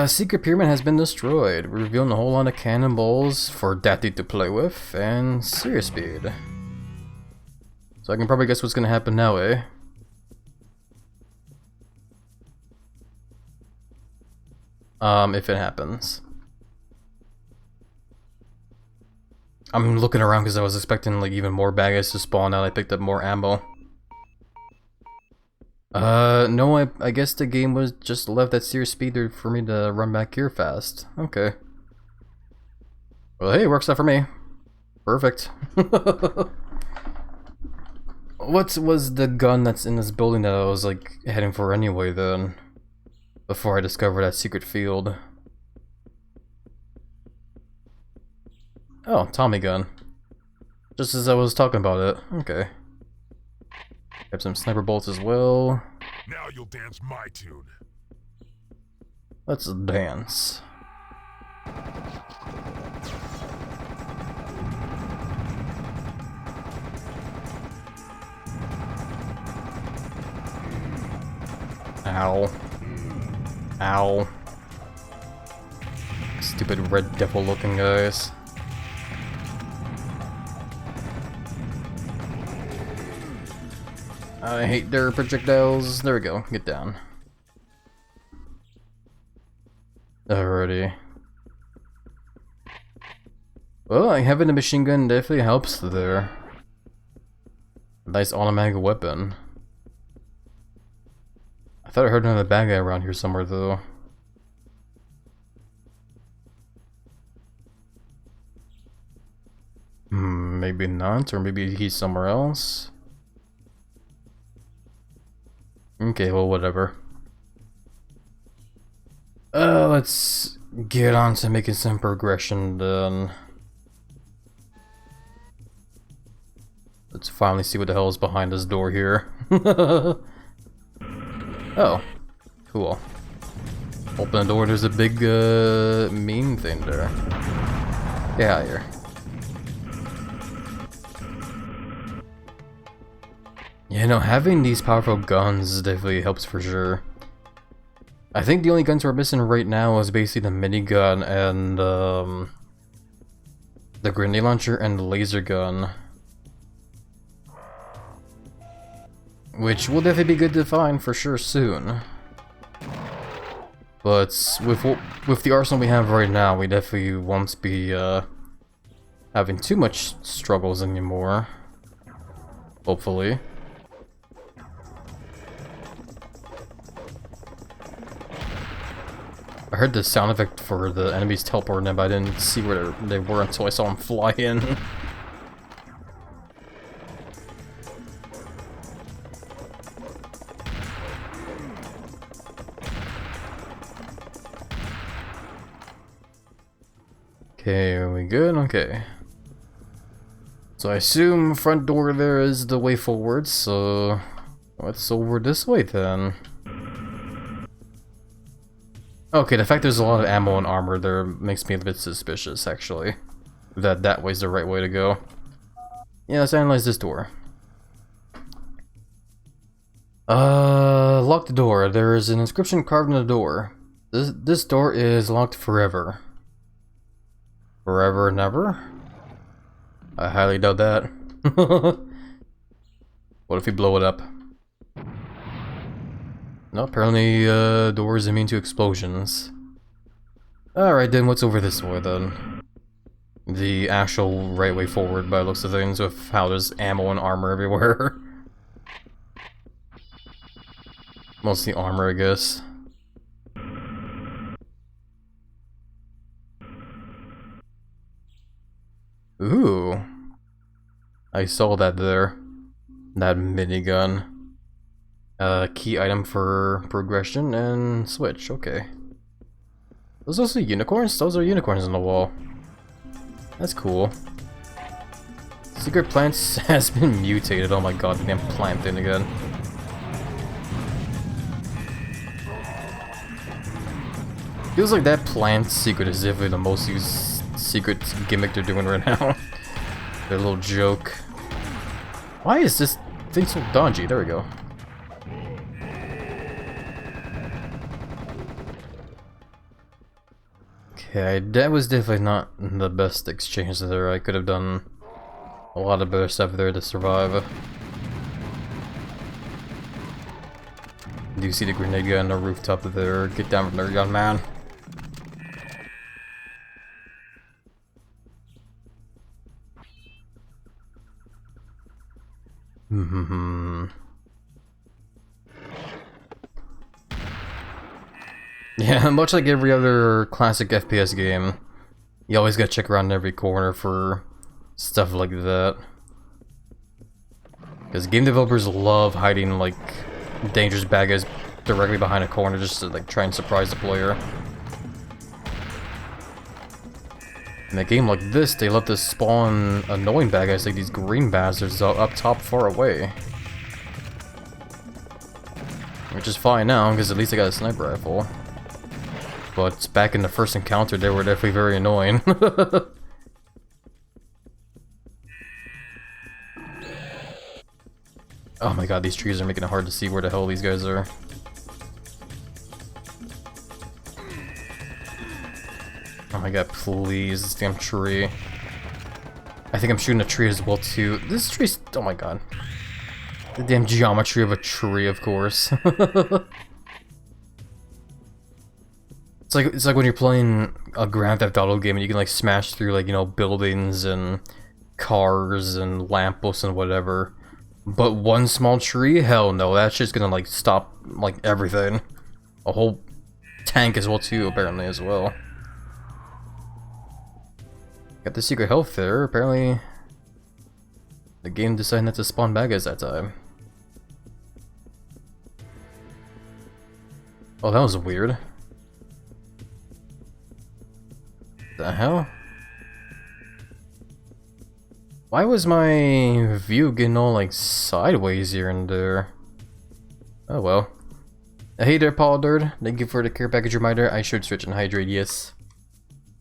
A: Secret pyramid has been destroyed, revealing a whole lot of cannonballs for Daddy to play with, and serious speed. So I can probably guess what's gonna happen now, eh? If it happens. I'm looking around because I was expecting like even more bad guys to spawn out. I picked up more ammo. No, I guess the game was just left that serious speed there for me to run back here fast. Okay. Well, hey, works out for me. Perfect. What was the gun that's in this building that I was like heading for anyway then? Before I discovered that secret field. Oh, Tommy gun. Just as I was talking about it. Okay. Have some sniper bolts as well.
B: Now you'll dance my tune.
A: Let's dance. Ow. Ow. Stupid red devil looking guys. I hate their projectiles. There we go. Get down. Alrighty. Well, having a machine gun definitely helps there. Nice automatic weapon. I thought I heard another bad guy around here somewhere though. Maybe not, or maybe he's somewhere else. Okay, well, whatever. Let's get on to making some progression then. Let's finally see what the hell is behind this door here. Oh, cool. Open the door, there's a big, mean thing there. Get out of here. You know, having these powerful guns definitely helps for sure. I think the only guns we're missing right now is basically the minigun and, the grenade launcher and the laser gun. Which will definitely be good to find for sure soon. But with the arsenal we have right now, we definitely won't be having too much struggles anymore. Hopefully. I heard the sound effect for the enemies teleporting in, but I didn't see where they were until I saw them fly in. Okay, are we good? Okay. So I assume front door there is the way forward, so let's over this way then. Okay, the fact there's a lot of ammo and armor there makes me a bit suspicious, actually. That way's the right way to go. Yeah, let's analyze this door. Lock the door. There is an inscription carved in the door. This door is locked forever. Forever and ever? I highly doubt that. What if we blow it up? No, apparently, door is immune to explosions. Alright then, what's over this way then? The actual right way forward by the looks of things, with how there's ammo and armor everywhere. Mostly armor, I guess. Ooh. I saw that there. That minigun. Key item for progression and switch, okay. Those are also unicorns? Those are unicorns on the wall. That's cool. Secret plants has been mutated. Oh my god, the damn plant thing again. Feels like that plant secret is definitely the most used secret gimmick they're doing right now. Their little joke. Why is this thing so dodgy? There we go. Okay, that was definitely not the best exchange there. I could have done a lot of better stuff there to survive. Do you see the grenade guy on the rooftop there? Get down from there, young man. Yeah, much like every other classic FPS game, you always gotta check around every corner for stuff like that. Because game developers love hiding, like, dangerous bad guys directly behind a corner just to, like, try and surprise the player. In a game like this, they love to spawn annoying bad guys like these green bastards up top far away. Which is fine now, because at least I got a sniper rifle. But back in the first encounter, they were definitely very annoying. Oh my god, these trees are making it hard to see where the hell these guys are. Oh my god, please, this damn tree. I think I'm shooting a tree as well too. This tree's, oh my god. The damn geometry of a tree, of course. It's like when you're playing a Grand Theft Auto game and you can like smash through, like, you know, buildings and cars and lampposts and whatever. But one small tree? Hell no, that shit's gonna like stop like everything. A whole tank as well too, apparently, as well. Got the secret health there. Apparently the game decided not to spawn bad guys that time. Oh, that was weird. The hell? Why was my view getting all like sideways here and there? Oh well. Hey there, HappyLizard. Thank you for the care package reminder. I should stretch and hydrate, yes.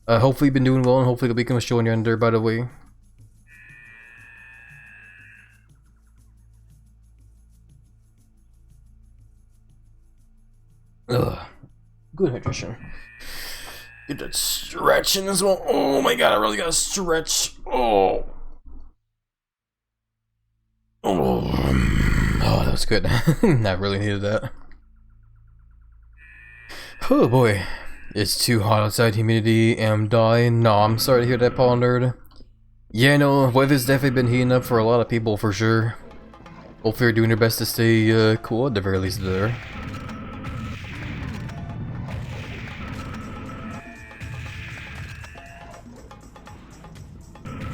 A: Hopefully you've been doing well, and hopefully the weekend was showing you under, by the way. Ugh. Good hydration. Get that stretching as well. Oh my god, I really gotta stretch. Oh. Oh, that was good. I really needed that. Oh boy. It's too hot outside, humidity, am dying. No, I'm sorry to hear that, HappyLizard. Yeah, no, weather's definitely been heating up for a lot of people, for sure. Hopefully you're doing your best to stay cool, at the very least there.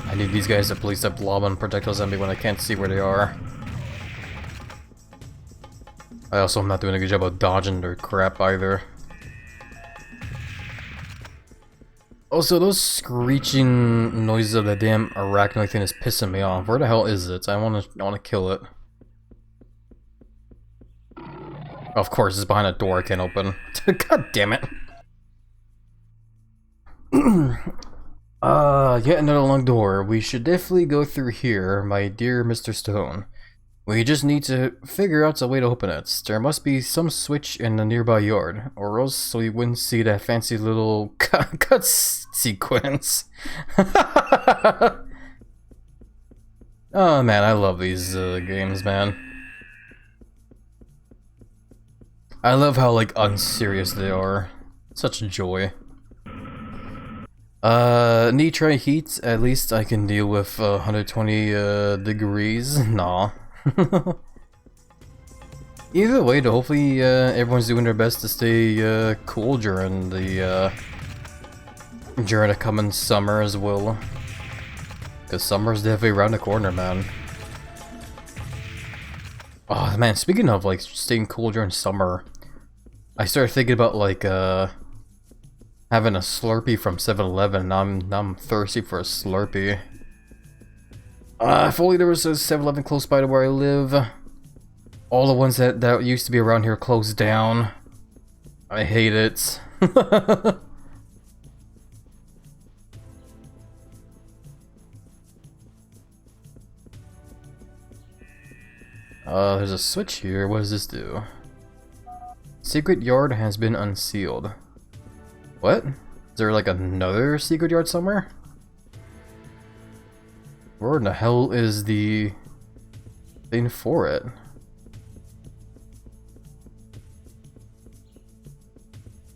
A: I need these guys to police that blob and protect those enemy when I can't see where they are. I also am not doing a good job of dodging their crap either. Also, those screeching noises of the damn arachnoid thing is pissing me off. Where the hell is it? I wanna kill it. Of course, it's behind a door I can't open. God damn it. Yet another long door. We should definitely go through here, my dear Mr. Stone. We just need to figure out a way to open it. There must be some switch in the nearby yard, or else we wouldn't see that fancy little cut sequence. Oh man, I love these games, man. I love how like unserious they are. Such a joy. Need try heat? At least I can deal with 120 degrees. Nah. Either way, though, hopefully everyone's doing their best to stay cool during the coming summer as well. Cause summer's definitely around the corner, man. Oh man, speaking of like staying cool during summer, I started thinking about like having a Slurpee from 7-Eleven. Now I'm thirsty for a Slurpee. If only there was a 7-Eleven close by to where I live. All the ones that used to be around here closed down. I hate it. There's a switch here. What does this do? Secret yard has been unsealed. What? Is there like another secret yard somewhere? Where in the hell is the thing for it?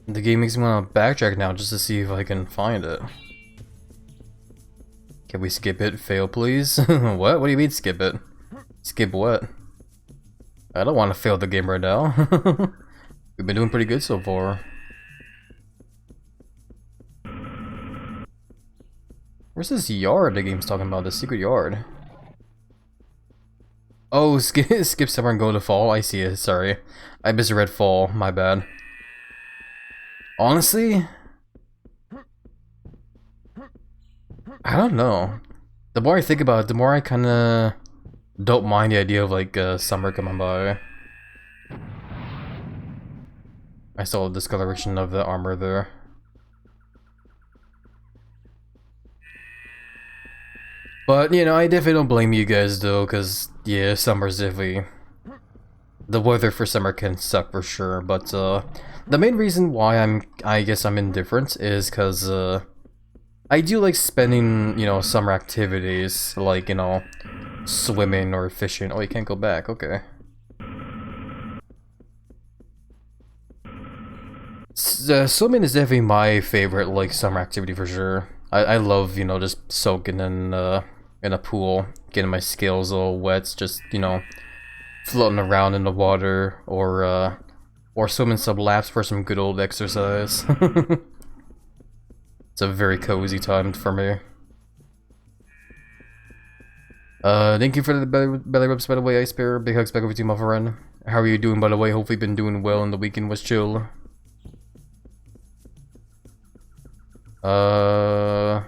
A: The game makes me want to backtrack now just to see if I can find it. Can we skip it? Fail, please? What? What do you mean skip it? Skip what? I don't want to fail the game right now. We've been doing pretty good so far. Where's this yard the game's talking about? The secret yard. Oh, skip summer and go to fall. I see it. Sorry. I misread fall. My bad. Honestly, I don't know. The more I think about it, the more I kind of don't mind the idea of like summer coming by. I saw the discoloration of the armor there. But, you know, I definitely don't blame you guys though, because, yeah, summer's definitely... The weather for summer can suck for sure, but the main reason why I guess I'm indifferent is because I do like spending, you know, summer activities, like, you know, swimming or fishing. Oh, you can't go back, okay. Swimming is definitely my favorite, like, summer activity for sure. I love, you know, just soaking in a pool, getting my scales all wet, just, you know, floating around in the water, or swimming some laps for some good old exercise. It's a very cozy time for me. Thank you for the belly rubs, by the way, Ice Bear. Big hugs back over to you, my friend. How are you doing, by the way? Hopefully you've been doing well and the weekend was chill. I'm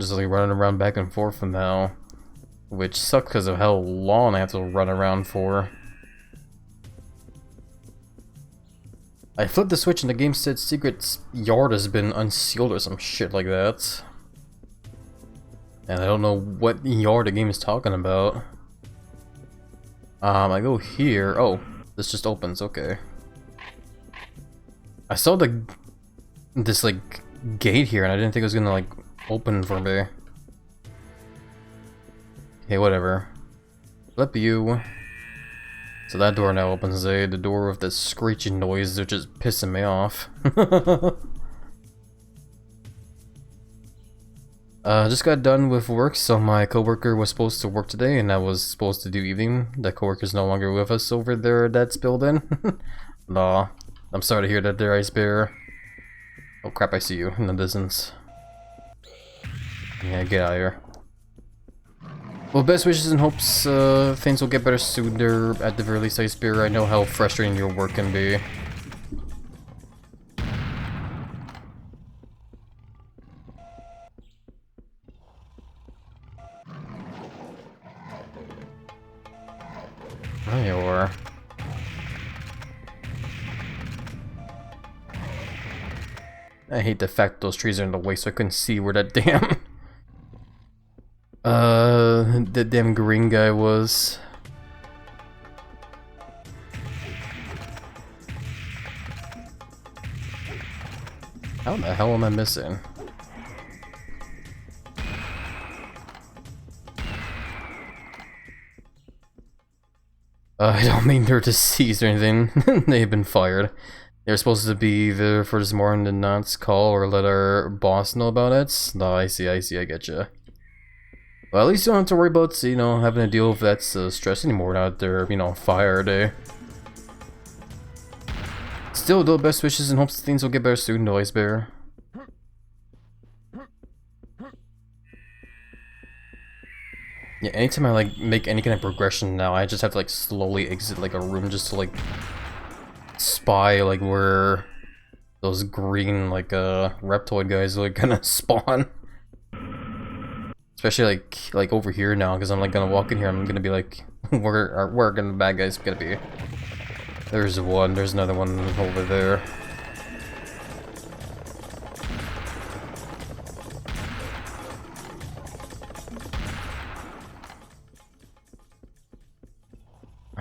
A: just like running around back and forth for now, which sucks because of how long I have to run around for. I flipped the switch and the game said secret yard has been unsealed or some shit like that. And I don't know what yard the game is talking about. I go here. Oh, this just opens, okay. I saw this like gate here and I didn't think it was gonna like open for me. Okay, whatever. Flip you. So that door now opens, the door with the screeching noise, which is pissing me off. Just got done with work, so my coworker was supposed to work today, and I was supposed to do evening. That coworker's no longer with us over there that's building. Nah, I'm sorry to hear that there, Ice Bear. Oh crap, I see you in the distance. Yeah, get out of here. Well, best wishes and hopes things will get better sooner at the very least, Ice Bear. I know how frustrating your work can be. There you are. I hate the fact those trees are in the way, so I couldn't see where that damn the damn green guy was. How the hell am I missing? I don't mean they're deceased or anything. They've been fired. They're supposed to be there for this morning and not call or let our boss know about it. No, I see, I getcha. Well, at least you don't have to worry about, you know, having to deal with that stress anymore now that they're, you know, fired, eh? Still, though, best wishes and hopes things will get better soon, though, Ice Bear. Yeah, anytime I, like, make any kind of progression now, I just have to, like, slowly exit, like, a room just to, like, spy, like, where those green, like, reptoid guys, like, gonna spawn. Especially, like over here now, because I'm, like, gonna walk in here, I'm gonna be like, where are the bad guys gonna be? There's one, there's another one over there.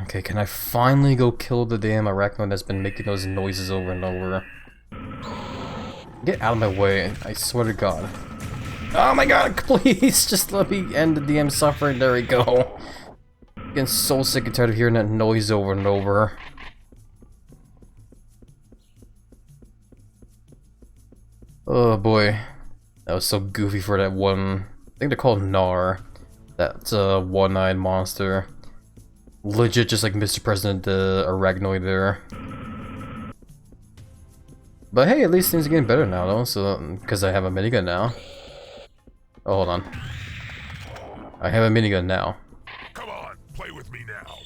A: Okay, can I finally go kill the damn arachnoid that's been making those noises over and over? Get out of my way, I swear to God. Oh my God, please, just let me end the damn suffering, there we go. Getting so sick and tired of hearing that noise over and over. Oh boy. That was so goofy for that one, I think they're called Gnar. That one-eyed monster. Legit just like Mr. President, the arachnoid there. But hey, at least things are getting better now though, so, because I have a minigun now. Oh, hold on. I have a minigun now.
B: Come on, play with me now.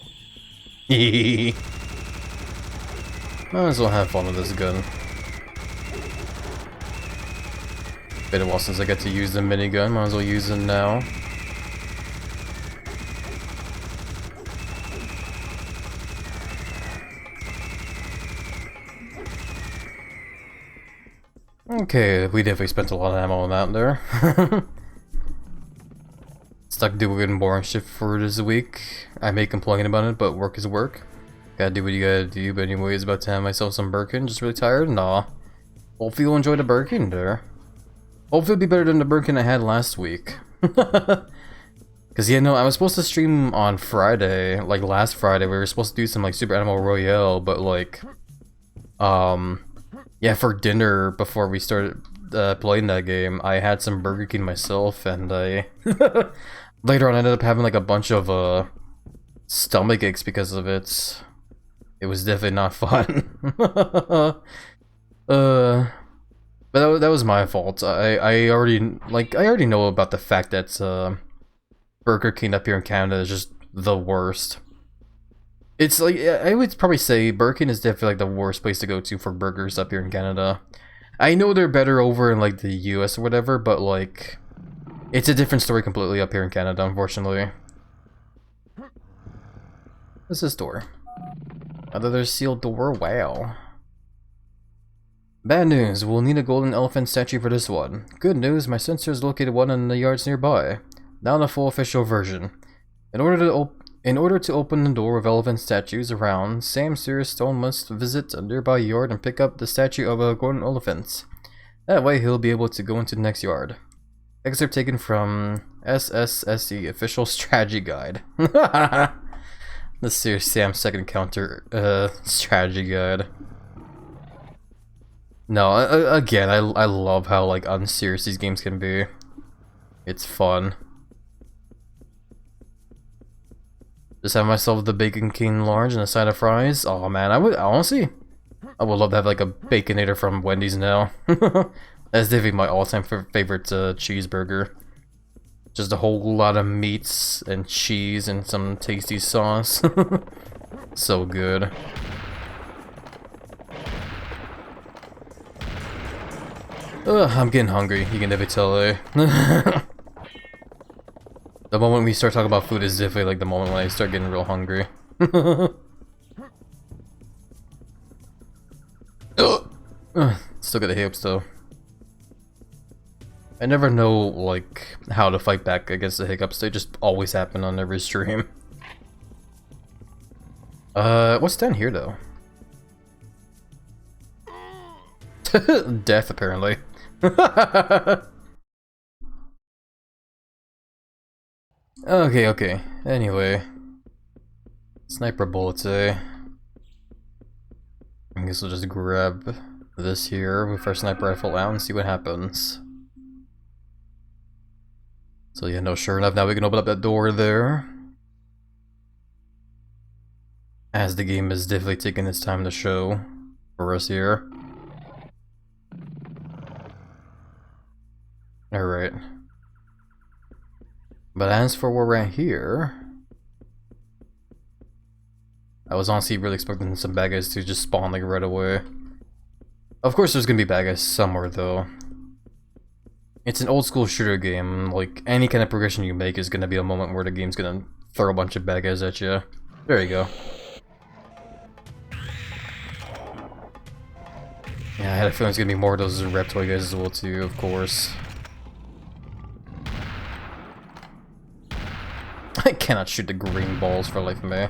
A: Hehehe. Might as well have fun with this gun. Been a while since I got to use the minigun, might as well use it now. Okay, we definitely spent a lot of ammo on that there. Stuck doing boring shit for this week. I may complain about it, but work is work. Gotta do what you gotta do, but anyways, about to have myself some Birkin. Just really tired? Nah. Hopefully you'll enjoy the Birkin there. Hopefully it'll be better than the Birkin I had last week. Cause yeah, no, I was supposed to stream on Friday, like last Friday. We were supposed to do some like Super Animal Royale, but like, yeah, for dinner before we started playing that game, I had some Burger King myself, and I later on ended up having like a bunch of stomach aches because of it. It was definitely not fun. But that was my fault. I already know about the fact that Burger King up here in Canada is just the worst. It's like, I would probably say Burger King is definitely like the worst place to go to for burgers up here in Canada. I know they're better over in like the US or whatever, but like, it's a different story completely up here in Canada, unfortunately. What's this door? Another sealed door? Wow. Bad news, we'll need a golden elephant statue for this one. Good news, my sensors located one in the yards nearby. Now the full official version. In order to open the door of elephant statues around, Sam Serious Stone must visit a nearby yard and pick up the statue of a golden elephant. That way he'll be able to go into the next yard. Excerpt taken from SSSE Official Strategy Guide. The Serious Sam second encounter strategy guide. No, again, I love how like unserious these games can be. It's fun. Just have myself the Bacon King large and a side of fries. Oh man, I would honestly, I would love to have like a Baconator from Wendy's now. That's definitely my all-time favorite cheeseburger. Just a whole lot of meats and cheese and some tasty sauce. So good. I'm getting hungry, you can definitely tell, eh? The moment we start talking about food is definitely like the moment when I start getting real hungry. Still got the hips though. I never know, like, how to fight back against the hiccups. They just always happen on every stream. What's down here, though? Death, apparently. Okay. Anyway. Sniper bullets, eh? I guess we'll just grab this here with our sniper rifle out and see what happens. So yeah, no, sure enough, now we can open up that door there. As the game is definitely taking its time to show for us here. Alright. But as for where we're at here, I was honestly really expecting some bad guys to just spawn like right away. Of course there's gonna be bad guys somewhere though. It's an old school shooter game, like any kind of progression you make is gonna be a moment where the game's gonna throw a bunch of bad guys at you. There you go. Yeah, I had a feeling it's gonna be more of those Reptoid guys as well too, of course. I cannot shoot the green balls for the life of me.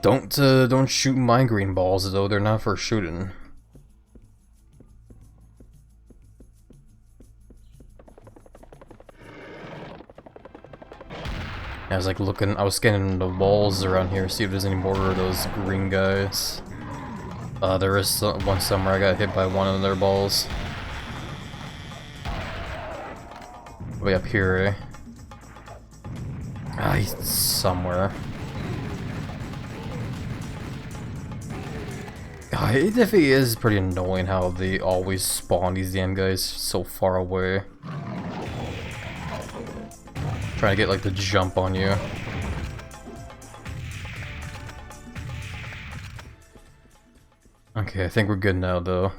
A: Don't shoot my green balls though, they're not for shooting. I was like looking, I was scanning the walls around here, see if there's any more of those green guys. There is one somewhere I got hit by one of their balls. Way up here, eh? Ah, he's somewhere. It definitely is pretty annoying how they always spawn these damn guys so far away. Trying to get like the jump on you. Okay, I think we're good now though.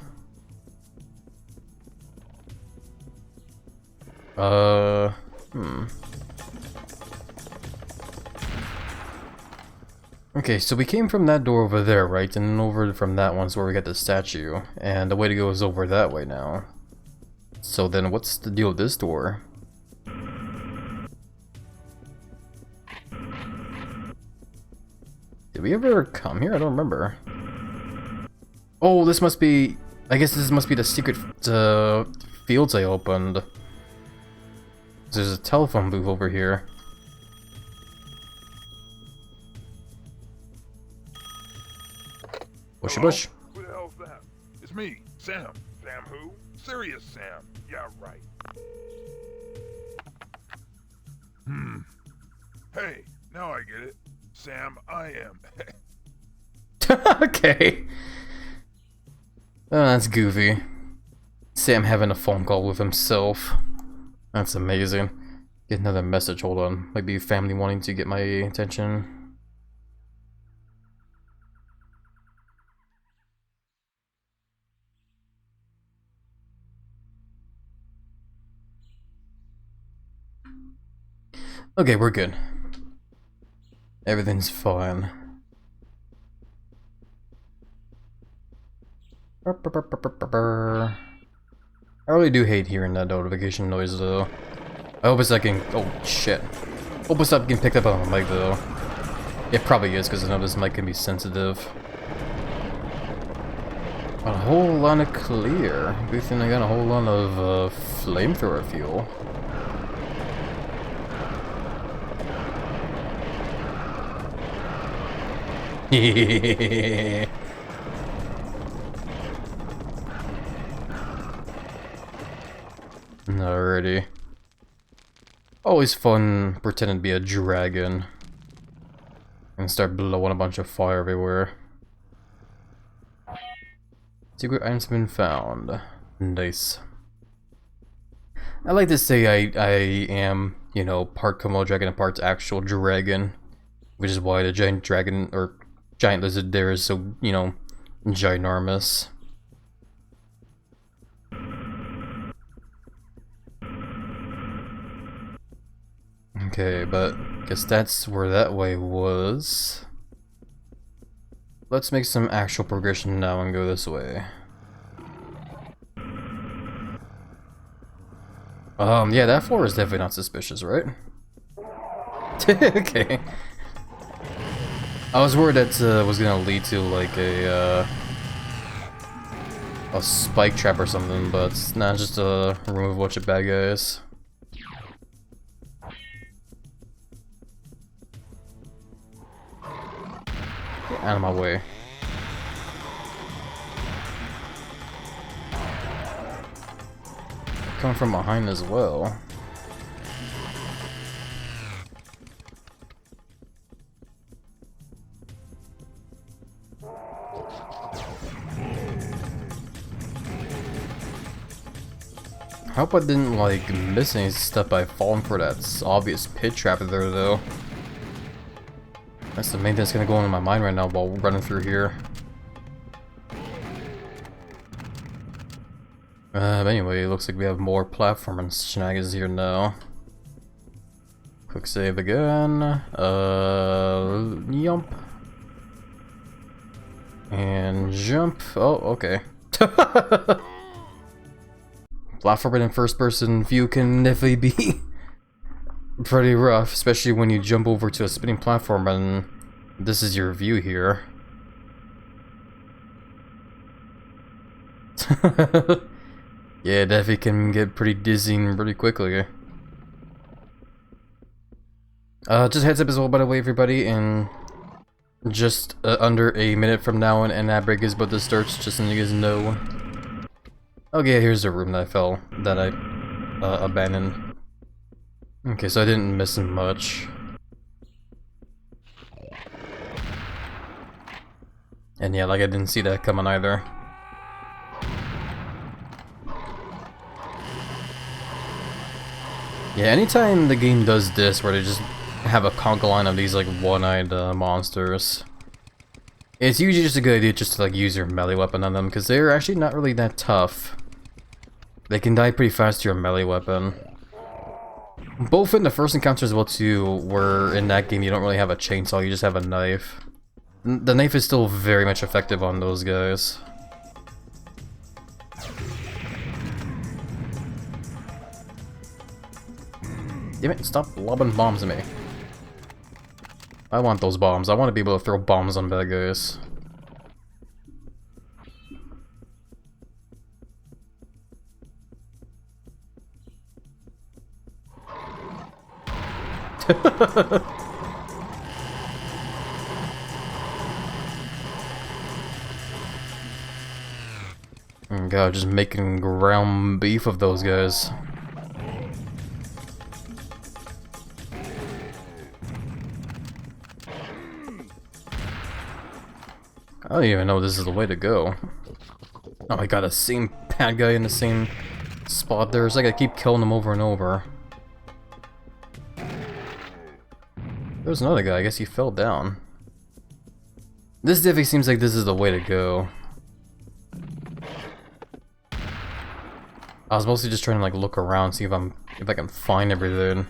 A: Okay, so we came from that door over there, right? And then over from that one's where we got the statue. And the way to go is over that way now. So then what's the deal with this door? Did we ever come here? I don't remember. Oh, this must be... I guess this must be the secret fields I opened. There's a telephone booth over here. Bushy bush.
B: Who the hell's that? It's me, Sam. Sam who? Serious Sam. Yeah, right. Hey, now I get it. Sam, I am.
A: Okay. Oh, that's goofy. Sam having a phone call with himself. That's amazing. Get another message, hold on. Might be family wanting to get my attention. Okay, we're good. Everything's fine. I really do hate hearing that notification noise though. I hope it's not getting... oh shit. Hope it's not getting picked up on the mic though. It probably is because I know this mic can be sensitive. A whole lot of clear. Good thing I got a whole lot of flamethrower fuel. Alrighty. Always fun pretending to be a dragon. And start blowing a bunch of fire everywhere. Secret items have been found. Nice. I like to say I am, you know, part Komodo dragon and part actual dragon. Which is why the giant dragon, or giant lizard there is so, you know, ginormous. Okay, but guess that's where that way was. Let's make some actual progression now and go this way. Yeah, that floor is definitely not suspicious, right? Okay. I was worried that was gonna lead to like a spike trap or something, but it's not, just remove a bunch of bad guys. Get out of my way. Coming from behind as well. I hope I didn't like miss any stuff by falling for that obvious pit trap there though. That's the main thing that's gonna go on in my mind right now while running through here. But anyway, it looks like we have more platforming shenanigans here now. Quick save again. Yump. And jump. Oh, okay. Platforming in first person view can definitely be pretty rough, especially when you jump over to a spinning platform and this is your view here. Yeah, definitely can get pretty dizzying pretty quickly. Just heads up as well, by the way, everybody, in just under a minute from now, an ad break is about to start, just so you guys know. Okay, here's the room that I abandoned. Okay, so I didn't miss much. And yeah, like I didn't see that coming either. Yeah, anytime the game does this, where they just have a conga line of these like one-eyed monsters, it's usually just a good idea just to like use your melee weapon on them, because they're actually not really that tough. They can die pretty fast to your melee weapon. Both in the first encounter as well too, where in that game you don't really have a chainsaw, you just have a knife. The knife is still very much effective on those guys. Damn it, stop lobbing bombs at me. I want those bombs. I want to be able to throw bombs on bad guys. Oh god, just making ground beef of those guys. I don't even know this is the way to go. Oh my god, the same bad guy in the same spot there. It's like I keep killing him over and over. There's another guy, I guess he fell down. This definitely seems like this is the way to go. I was mostly just trying to like look around, see if I can find everything.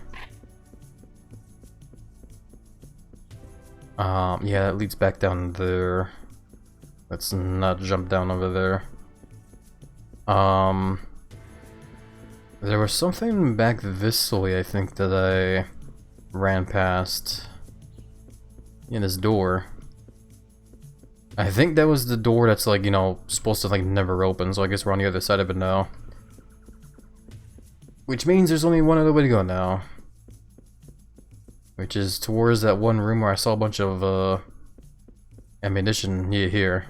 A: Yeah, that leads back down there. Let's not jump down over there. There was something back this way, I think, that I ran past. In this door. I think that was the door that's like, you know, supposed to like never open, so I guess we're on the other side of it now. Which means there's only one other way to go now. Which is towards that one room where I saw a bunch of ammunition here.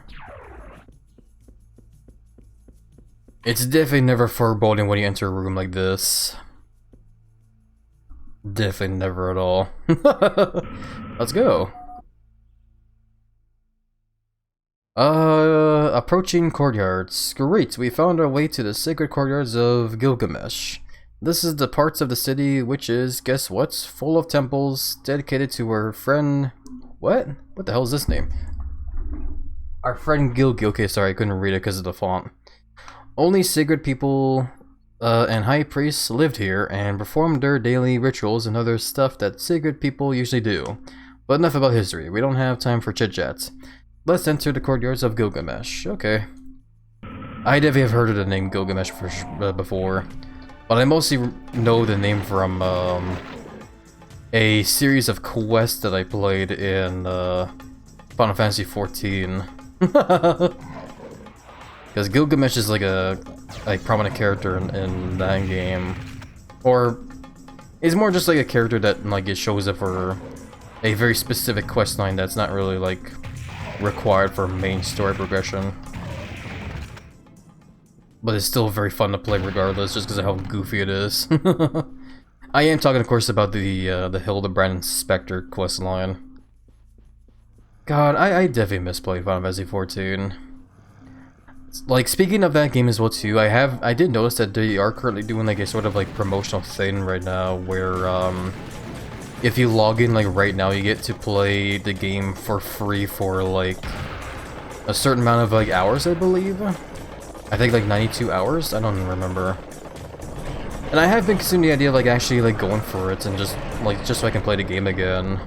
A: It's definitely never foreboding when you enter a room like this. Definitely never at all. Let's go. Approaching courtyards. Great, we found our way to the sacred courtyards of Gilgamesh. This is the parts of the city which is, guess what, full of temples dedicated to our friend... What? What the hell is this name? Our friend Gilgi. Okay, sorry, I couldn't read it because of the font. Only sacred people and high priests lived here and performed their daily rituals and other stuff that sacred people usually do. But enough about history, we don't have time for chit-chats. Let's enter the courtyards of Gilgamesh. Okay. I definitely have heard of the name Gilgamesh before. But I mostly know the name from a series of quests that I played in Final Fantasy XIV. Because Gilgamesh is like a prominent character in that game, or it's more just like a character that like it shows up for a very specific quest line that's not really like required for main story progression. But it's still very fun to play regardless, just because of how goofy it is. I am talking, of course, about the Hildebrand Inspector quest line. God, I definitely miss playing Final Fantasy XIV. Like, speaking of that game as well too, I did notice that they are currently doing like a sort of like promotional thing right now where if you log in like right now, you get to play the game for free for like a certain amount of like hours, I believe. I think like 92 hours? I don't remember. And I have been considering the idea of like actually like going for it and just so I can play the game again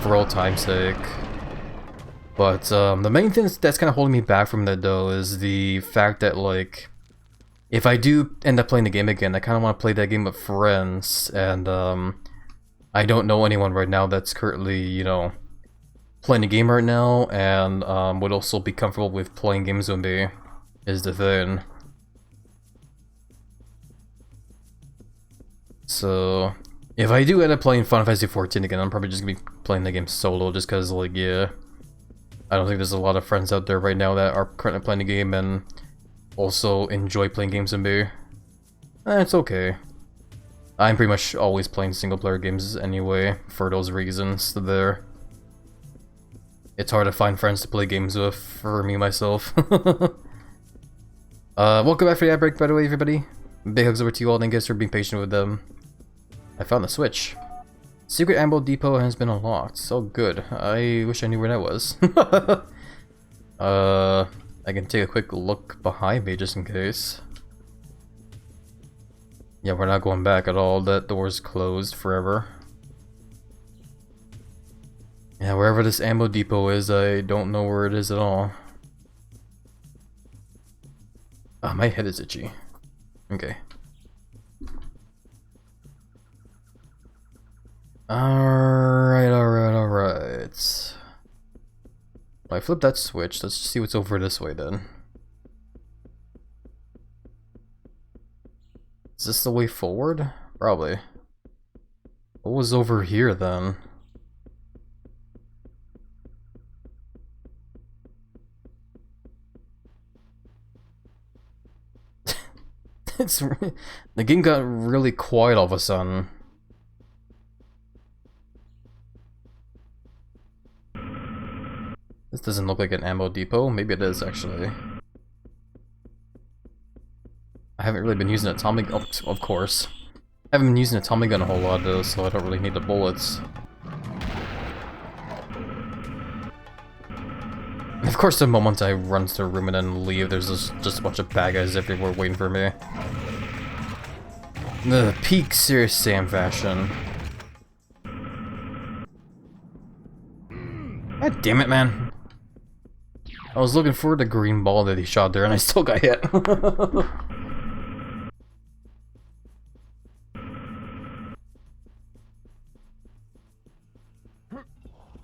A: for old time's sake. But the main thing that's kind of holding me back from that though is the fact that like if I do end up playing the game again, I kind of want to play that game with friends, and I don't know anyone right now that's currently, you know, playing the game right now and would also be comfortable with playing games with me, is the thing. So if I do end up playing Final Fantasy XIV again, I'm probably just gonna be playing the game solo, just because like, yeah, I don't think there's a lot of friends out there right now that are currently playing the game and also enjoy playing games with me. It's okay. I'm pretty much always playing single player games anyway, for those reasons there. It's hard to find friends to play games with for me myself. Welcome back for the ad break, by the way, everybody. Big hugs over to you all, thank you guys for being patient with them. I found the switch. Secret ammo depot has been unlocked. So good. I wish I knew where that was. I can take a quick look behind me just in case. Yeah, we're not going back at all. That door's closed forever. Yeah, wherever this ammo depot is, I don't know where it is at all. Ah, my head is itchy. Okay. Alright. I flip that switch. Let's see what's over this way then. Is this the way forward? Probably. What was over here then? The game got really quiet all of a sudden. This doesn't look like an ammo depot. Maybe it is, actually. I haven't really been using a Tommy gun. Oh, of course. I haven't been using a Tommy gun a whole lot though, so I don't really need the bullets. Of course, the moment I run to the room and then leave, there's just a bunch of bad guys everywhere waiting for me. The peak Serious Sam fashion. God damn it, man. I was looking for the green ball that he shot there and I still got hit.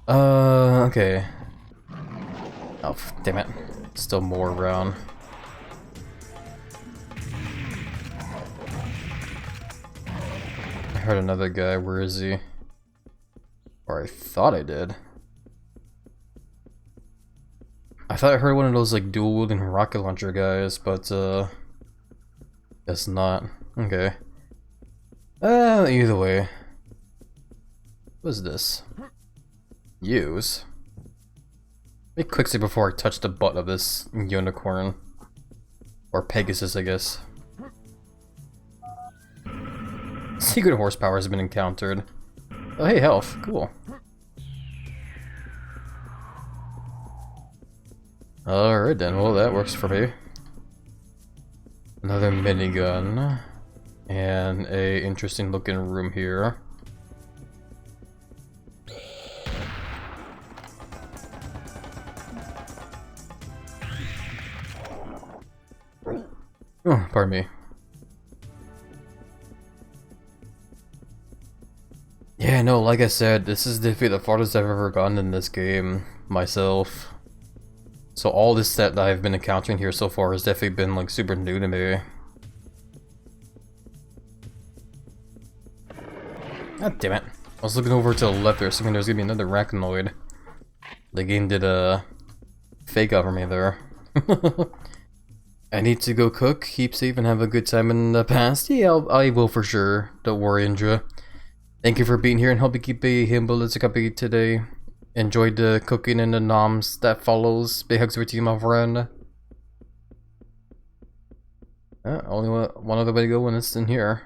A: Okay. Oh, damn it. Still more around. I heard another guy. Where is he? Or I thought I did. I thought I heard one of those like dual wielding rocket launcher guys, but guess not. Okay. Either way. What is this? Use. Make quick save before I touch the butt of this unicorn. Or Pegasus, I guess. Secret horsepower has been encountered. Oh, hey, health. Cool. Alright then, well that works for me. Another minigun. And a interesting looking room here. Oh, pardon me. know, like I said, this is definitely the farthest I've ever gotten in this game myself. So all this that I've been encountering here so far has definitely been like super new to me. God damn it. I was looking over to the left there, assuming there's gonna be another arachnoid. The game did a fake out for me there. I need to go cook, keep safe, and have a good time in the past. Yeah, I will for sure. Don't worry, Indra. Thank you for being here and helping keep a humble as a copy today. Enjoyed the cooking and the noms that follows. Big hugs over to you, my friend. Only one other way to go when it's in here.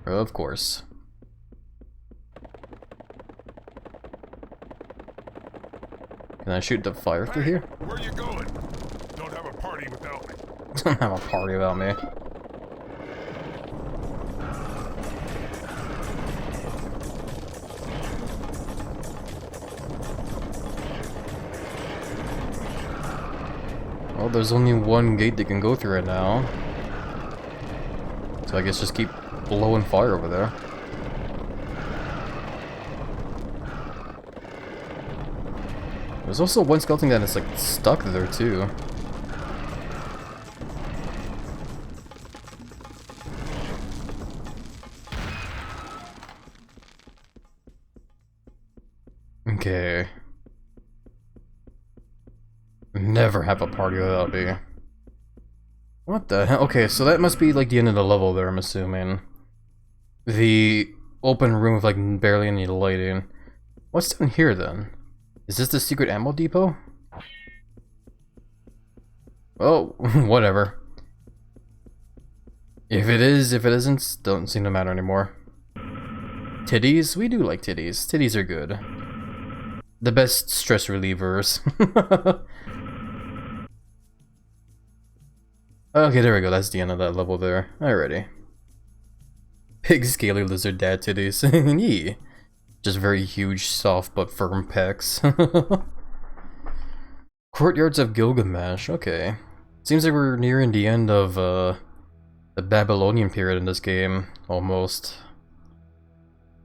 A: Of course. Can I shoot the fire through here?
B: Where you going? Don't have a party without me.
A: Don't have a party without me. Well, there's only one gate they can go through right now. So I guess just keep blowing fire over there. There's also one skeleton that is like stuck there too. Okay. Never have a party without me. What the hell? Okay, so that must be like the end of the level there, I'm assuming. The open room with like barely any lighting. What's down here then? Is this the secret ammo depot? Oh, whatever. If it is, if it isn't, don't seem to matter anymore. Titties? We do like titties. Titties are good. The best stress relievers. Okay, there we go. That's the end of that level there. Alrighty. Big scaly lizard dad titties. Yeah. Just very huge, soft but firm pecs. Courtyards of Gilgamesh. Okay. Seems like we're nearing the end of the Babylonian period in this game, almost.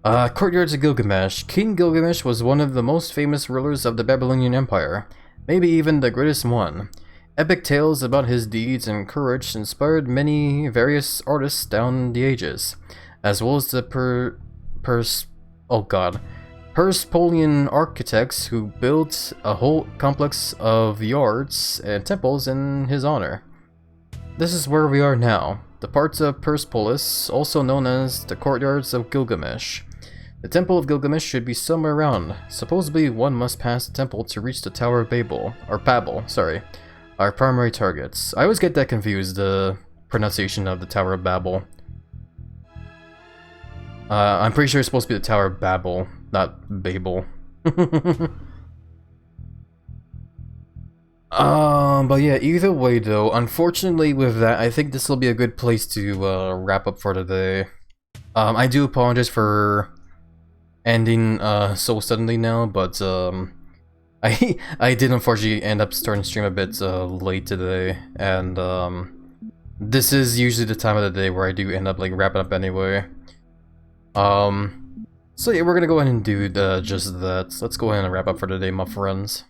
A: Courtyards of Gilgamesh. King Gilgamesh was one of the most famous rulers of the Babylonian Empire, maybe even the greatest one. Epic tales about his deeds and courage inspired many various artists down the ages, as well as the Perspolian architects who built a whole complex of yards and temples in his honor. This is where we are now, the parts of Persepolis, also known as the Courtyards of Gilgamesh. The Temple of Gilgamesh should be somewhere around. Supposedly, one must pass the temple to reach the Tower of Babel, sorry, our primary targets. I always get that confused, the pronunciation of the Tower of Babel. I'm pretty sure it's supposed to be the Tower of Babel, not Babel. But yeah, either way though, unfortunately with that, I think this will be a good place to wrap up for today. I do apologize for ending so suddenly now, but I did unfortunately end up starting to stream a bit late today, and this is usually the time of the day where I do end up like wrapping up anyway. So yeah, we're gonna go ahead and do just that. Let's go ahead and wrap up for today, my friends.